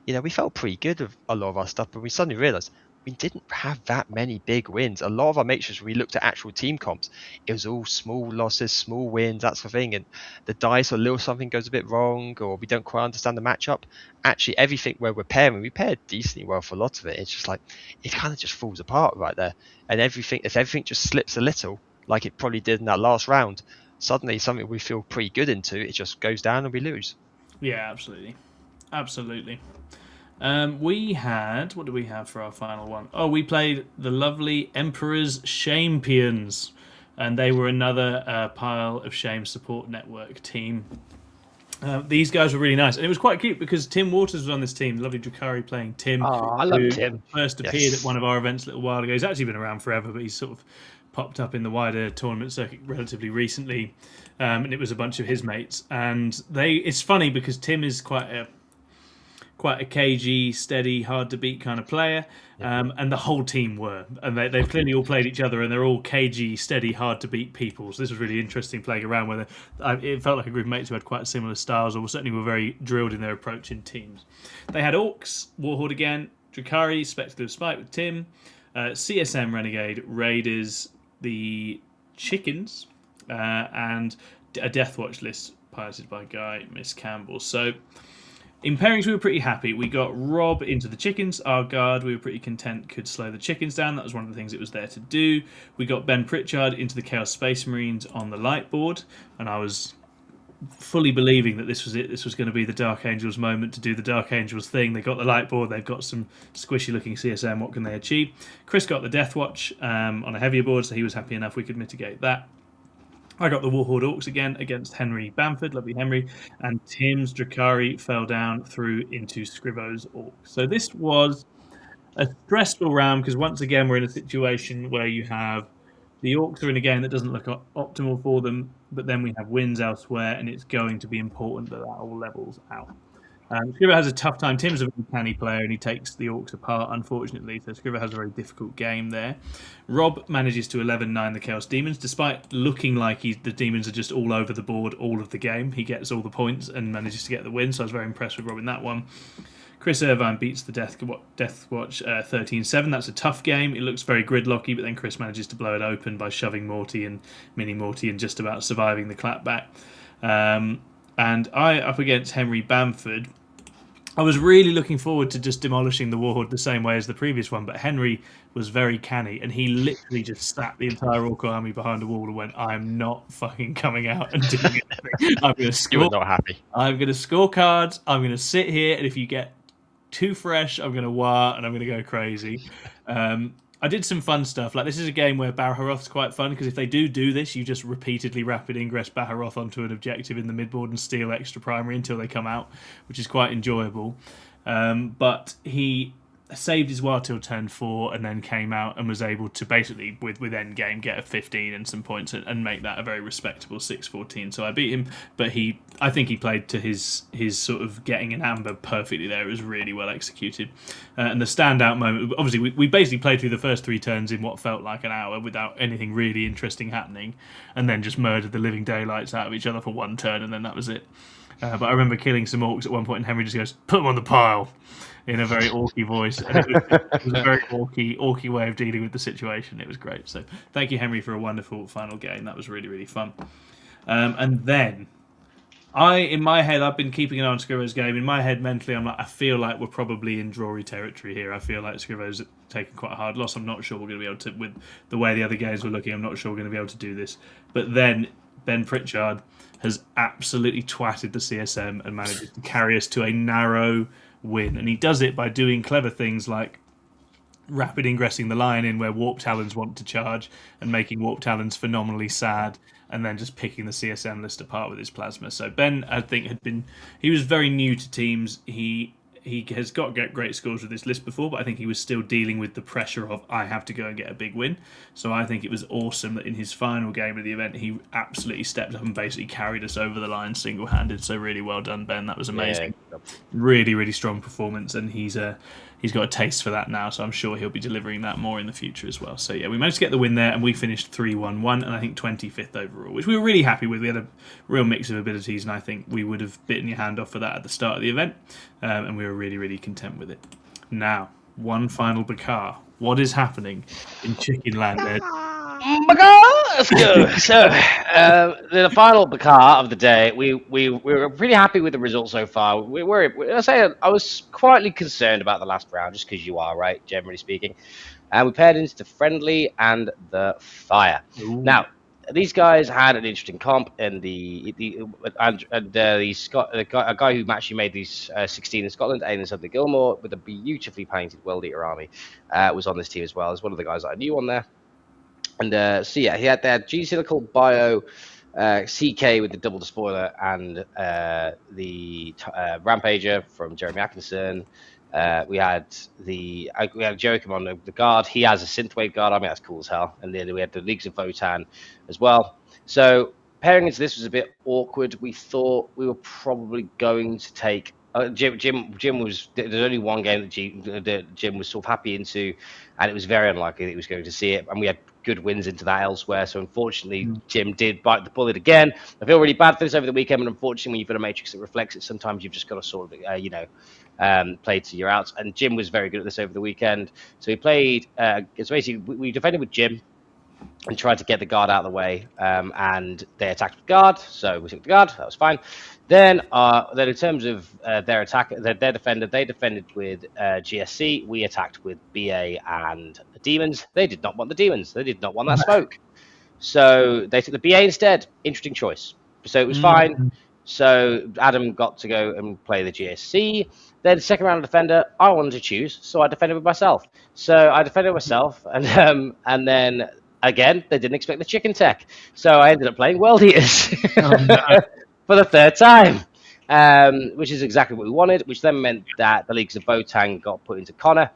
we felt pretty good with a lot of our stuff, but we suddenly realised we didn't have that many big wins. A lot of our matrices, we looked at actual team comps, it was all small losses, small wins, that sort of thing. And the dice, or a little something goes a bit wrong, or we don't quite understand the matchup. Actually, everything where we're pairing, we paired decently well for a lot of it. It's just it kind of just falls apart right there. And if everything just slips a little, like it probably did in that last round, suddenly something we feel pretty good into, it just goes down and we lose. Yeah, absolutely. What do we have for our final one? Oh, we played the lovely Emperor's Shamepions, and they were another Pile of Shame support network team. These guys were really nice, and it was quite cute because Tim Waters was on this team. Lovely Drakari playing Tim. Oh, I love Tim. First appeared at one of our events a little while ago. He's actually been around forever, but he's sort of popped up in the wider tournament circuit relatively recently, and it was a bunch of his mates. And it's funny because Tim is quite quite a cagey, steady, hard to beat kind of player, and the whole team were, and they've clearly all played each other, and they're all cagey, steady, hard to beat people. So this was really interesting playing around with it. It felt like a group of mates who had quite similar styles, or certainly were very drilled in their approach in teams. They had Orcs, Warhorde again, Drakari, Spectacle of Spite with Tim, CSM Renegade, Raiders, the Chickens, and a Deathwatch list piloted by Guy, Miss Campbell. So in pairings, we were pretty happy. We got Rob into the Chickens, our guard. We were pretty content could slow the Chickens down. That was one of the things it was there to do. We got Ben Pritchard into the Chaos Space Marines on the light board, and I was fully believing that this was it. This was going to be the Dark Angels moment to do the Dark Angels thing. They got the light board. They've got some squishy looking CSM. What can they achieve? Chris got the Deathwatch on a heavier board, so he was happy enough we could mitigate that. I got the Warhorde Orcs again against Henry Bamford, lovely Henry, and Tim's Drakari fell down through into Scrivo's Orcs. So this was a stressful round because once again we're in a situation where you have the Orcs are in a game that doesn't look optimal for them, but then we have wins elsewhere, and it's going to be important that all levels out. Scrivo has a tough time. Tim's a very canny player, and he takes the Orcs apart, unfortunately, so Scrivo has a very difficult game there. Rob manages to 11-9 the Chaos Demons, despite looking like the Demons are just all over the board all of the game. He gets all the points and manages to get the win, so I was very impressed with Rob in that one. Chris Irvine beats the Deathwatch 13-7. That's a tough game. It looks very gridlocky, but then Chris manages to blow it open by shoving Morty and Mini Morty and just about surviving the clapback. And I, up against Henry Bamford, I was really looking forward to just demolishing the Warhorde the same way as the previous one, but Henry was very canny, and he literally just sat the entire Orc army behind a wall and went, I'm not fucking coming out and doing anything. I'm going to score. You were not happy. I'm going to score cards. I'm going to sit here, and if you get too fresh, I'm going to wah, and I'm going to go crazy. I did some fun stuff. Like, this is a game where Baharoth's quite fun, because if they do this, you just repeatedly rapid ingress Baharoth onto an objective in the midboard and steal extra primary until they come out, which is quite enjoyable. But he saved his wild till turn 4 and then came out and was able to basically, with endgame, get a 15 and some points and make that a very respectable 6-14. So I beat him, but I think he played to his sort of getting an amber perfectly there. It was really well executed. And the standout moment, obviously, we basically played through the first 3 turns in what felt like an hour without anything really interesting happening, and then just murdered the living daylights out of each other for 1 turn, and then that was it. But I remember killing some Orcs at one point, and Henry just goes, put them on the pile, in a very orky voice. And it was a very orky way of dealing with the situation. It was great. So thank you, Henry, for a wonderful final game. That was really, really fun. And then in my head, I've been keeping an eye on Scrivo's game. In my head, mentally, I feel like we're probably in drawy territory here. I feel like Scrivo's taken quite a hard loss. I'm not sure we're going to be able to, with the way the other games were looking, I'm not sure we're going to be able to do this. But then Ben Pritchard has absolutely twatted the CSM and manages to carry us to a narrow win. And he does it by doing clever things like rapid ingressing the Lion in where Warp Talons want to charge and making Warp Talons phenomenally sad, and then just picking the CSM list apart with his plasma. So Ben, I think, he was very new to teams. He has got great scores with this list before, but I think he was still dealing with the pressure of, I have to go and get a big win. So I think it was awesome that in his final game of the event, he absolutely stepped up and basically carried us over the line single-handed. So really well done, Ben. That was amazing. Yeah. Really, really strong performance, and he's got a taste for that now, so I'm sure he'll be delivering that more in the future as well. So yeah, we managed to get the win there, and we finished 3-1-1, and I think 25th overall, which we were really happy with. We had a real mix of abilities, and I think we would have bitten your hand off for that at the start of the event, and we were really, really content with it. Now, one final Bakar. What is happening in Chicken Land, Ed? Let's go. So, the final Bakar of the day, we were pretty happy with the results so far. I was quietly concerned about the last round, just because you are, right, generally speaking. And we paired into the friendly and the fire. Ooh. Now, these guys had an interesting comp, and a guy who actually made these 16 in Scotland, Aidan Sudley Gilmore, with a beautifully painted World Eater army, was on this team as well. As one of the guys that I knew on there. And so yeah, he had their G-Cynical Bio CK with the double despoiler and the Rampager from Jeremy Atkinson. We had Joachim on the guard. He has a synthwave guard. I mean, that's cool as hell. And then we had the Leagues of Votan as well. So pairing into this was a bit awkward. We thought we were probably going to take Jim was. There's only one game that Jim was sort of happy into, and it was very unlikely that he was going to see it. And we had good wins into that elsewhere. So unfortunately, Jim did bite the bullet again. I feel really bad for this over the weekend, but unfortunately, when you've got a matrix that reflects it, sometimes you've just got to sort of, play to your outs. And Jim was very good at this over the weekend. So he played. It's basically we defended with Jim and tried to get the guard out of the way, and they attacked with guard, so we took the guard. That was fine. Then in terms of their attack, their defender, they defended with GSC. We attacked with BA and the demons. They did not want the demons. They did not want that smoke, so they took the BA instead. Interesting choice. So it was fine. So Adam got to go and play the GSC. Then second round of defender, I wanted to choose, so I defended with myself. So I defended myself, and then. Again, they didn't expect the chicken tech, so I ended up playing World Eaters for the third time, which is exactly what we wanted, which then meant that the Leagues of Votann got put into Connor,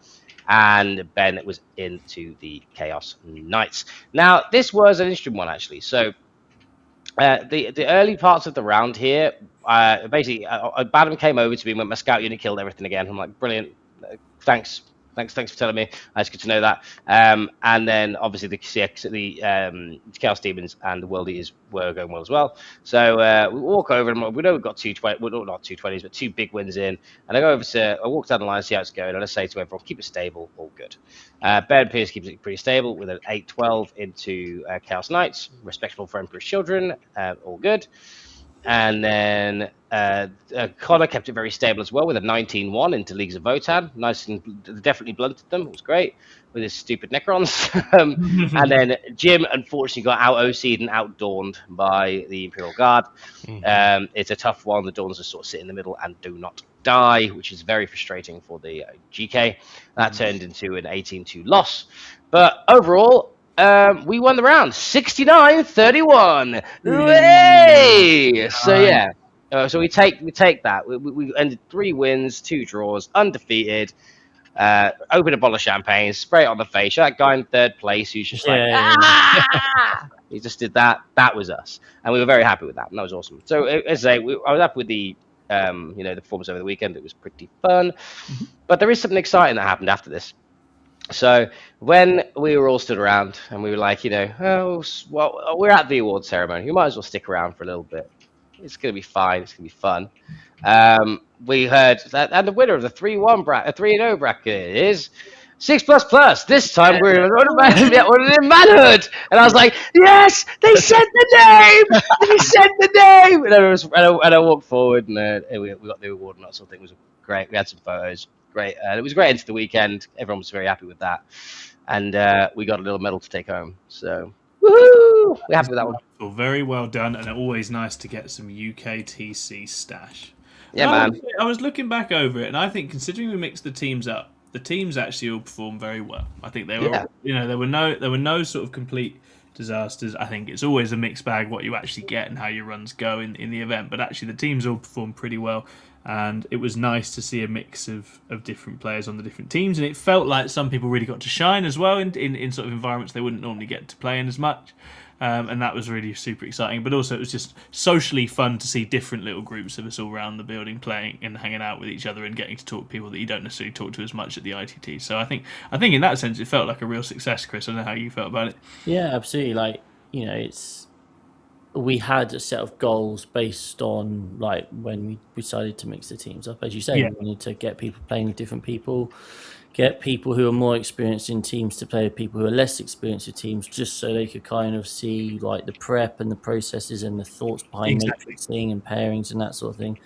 and Ben was into the Chaos Knights. Now, this was an interesting one, actually. So the early parts of the round here, basically, Badham came over to me when my scout unit killed everything again. I'm like, brilliant, thanks for telling me. It's good to know that. And then obviously the Chaos Demons and the World Eaters were going well as well. So we walk over and we know we've got 220, well, not 220s, but 2 big wins in. And I walk down the line, see how it's going, and I say to everyone, keep it stable, all good. Ben Pierce keeps it pretty stable with an 8-12 into Chaos Knights, respectable for Emperor's Children, all good. And then Connor kept it very stable as well with a 19-1 into Leagues of Votann. Nice and definitely blunted them. It was great with his stupid Necrons. And then Jim unfortunately got out-OC'd and out-dawned by the Imperial Guard. It's a tough one. The Dawns just sort of sit in the middle and do not die, which is very frustrating for the GK. That turned into an 18-2 loss. But overall, we won the round 69-31. Hey! So yeah, so we take that. We ended 3 wins, 2 draws, undefeated. Open a bottle of champagne, spray it on the face. That guy in 3rd place who's just he just did that. That was us, and we were very happy with that, and that was awesome. So as I say, I was happy with the the performance over the weekend. It was pretty fun, but there is something exciting that happened after this. So when we were all stood around and we were like, well, we're at the award ceremony. We might as well stick around for a little bit. It's going to be fine. It's going to be fun. We heard that, and the winner of the 3-0 bracket is 6++. This time we're in manhood. And I was like, yes, they said the name. They said the name. And I walked forward and we got the award, and that sort of thing. It was great. We had some photos. Great. It was great into the weekend. Everyone was very happy with that. And we got a little medal to take home. So, woohoo! We're happy with that one. Well, very well done. And always nice to get some UKTC stash. Yeah, man. I was looking back over it, and I think considering we mixed the teams up, the teams actually all performed very well. I think they were, there were no sort of complete disasters. I think it's always a mixed bag what you actually get and how your runs go in the event. But actually, the teams all performed pretty well. And it was nice to see a mix of different players on the different teams. And it felt like some people really got to shine as well in sort of environments they wouldn't normally get to play in as much. And that was really super exciting. But also it was just socially fun to see different little groups of us all around the building playing and hanging out with each other and getting to talk to people that you don't necessarily talk to as much at the ITT. So I think in that sense it felt like a real success, Chris. I don't know how you felt about it. Yeah, absolutely. We had a set of goals based on when we decided to mix the teams up. As you say, we wanted to get people playing with different people, get people who are more experienced in teams to play with people who are less experienced with teams, just so they could kind of see the prep and the processes and the thoughts behind matrixing and pairings and that sort of thing,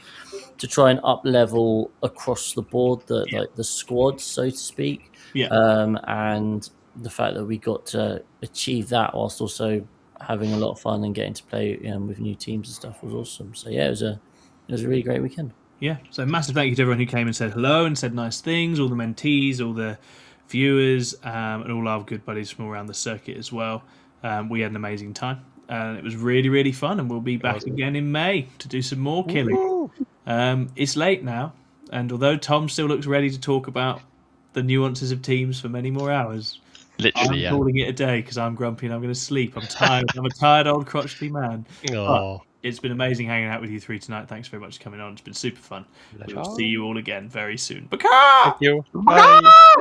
to try and up level across the board the squad, so to speak. And the fact that we got to achieve that whilst also having a lot of fun and getting to play with new teams and stuff was awesome. So yeah, it was a really great weekend. Yeah, so massive thank you to everyone who came and said hello and said nice things, all the mentees, all the viewers, and all our good buddies from around the circuit as well. We had an amazing time, and it was really, really fun, and we'll be back again in May to do some more killing. It's late now, and although Tom still looks ready to talk about the nuances of teams for many more hours, I'm calling it a day because I'm grumpy and I'm going to sleep. I'm tired. I'm a tired old crotchety man. It's been amazing hanging out with you three tonight. Thanks very much for coming on. It's been super fun. We'll see you all again very soon. Thank you. Bye.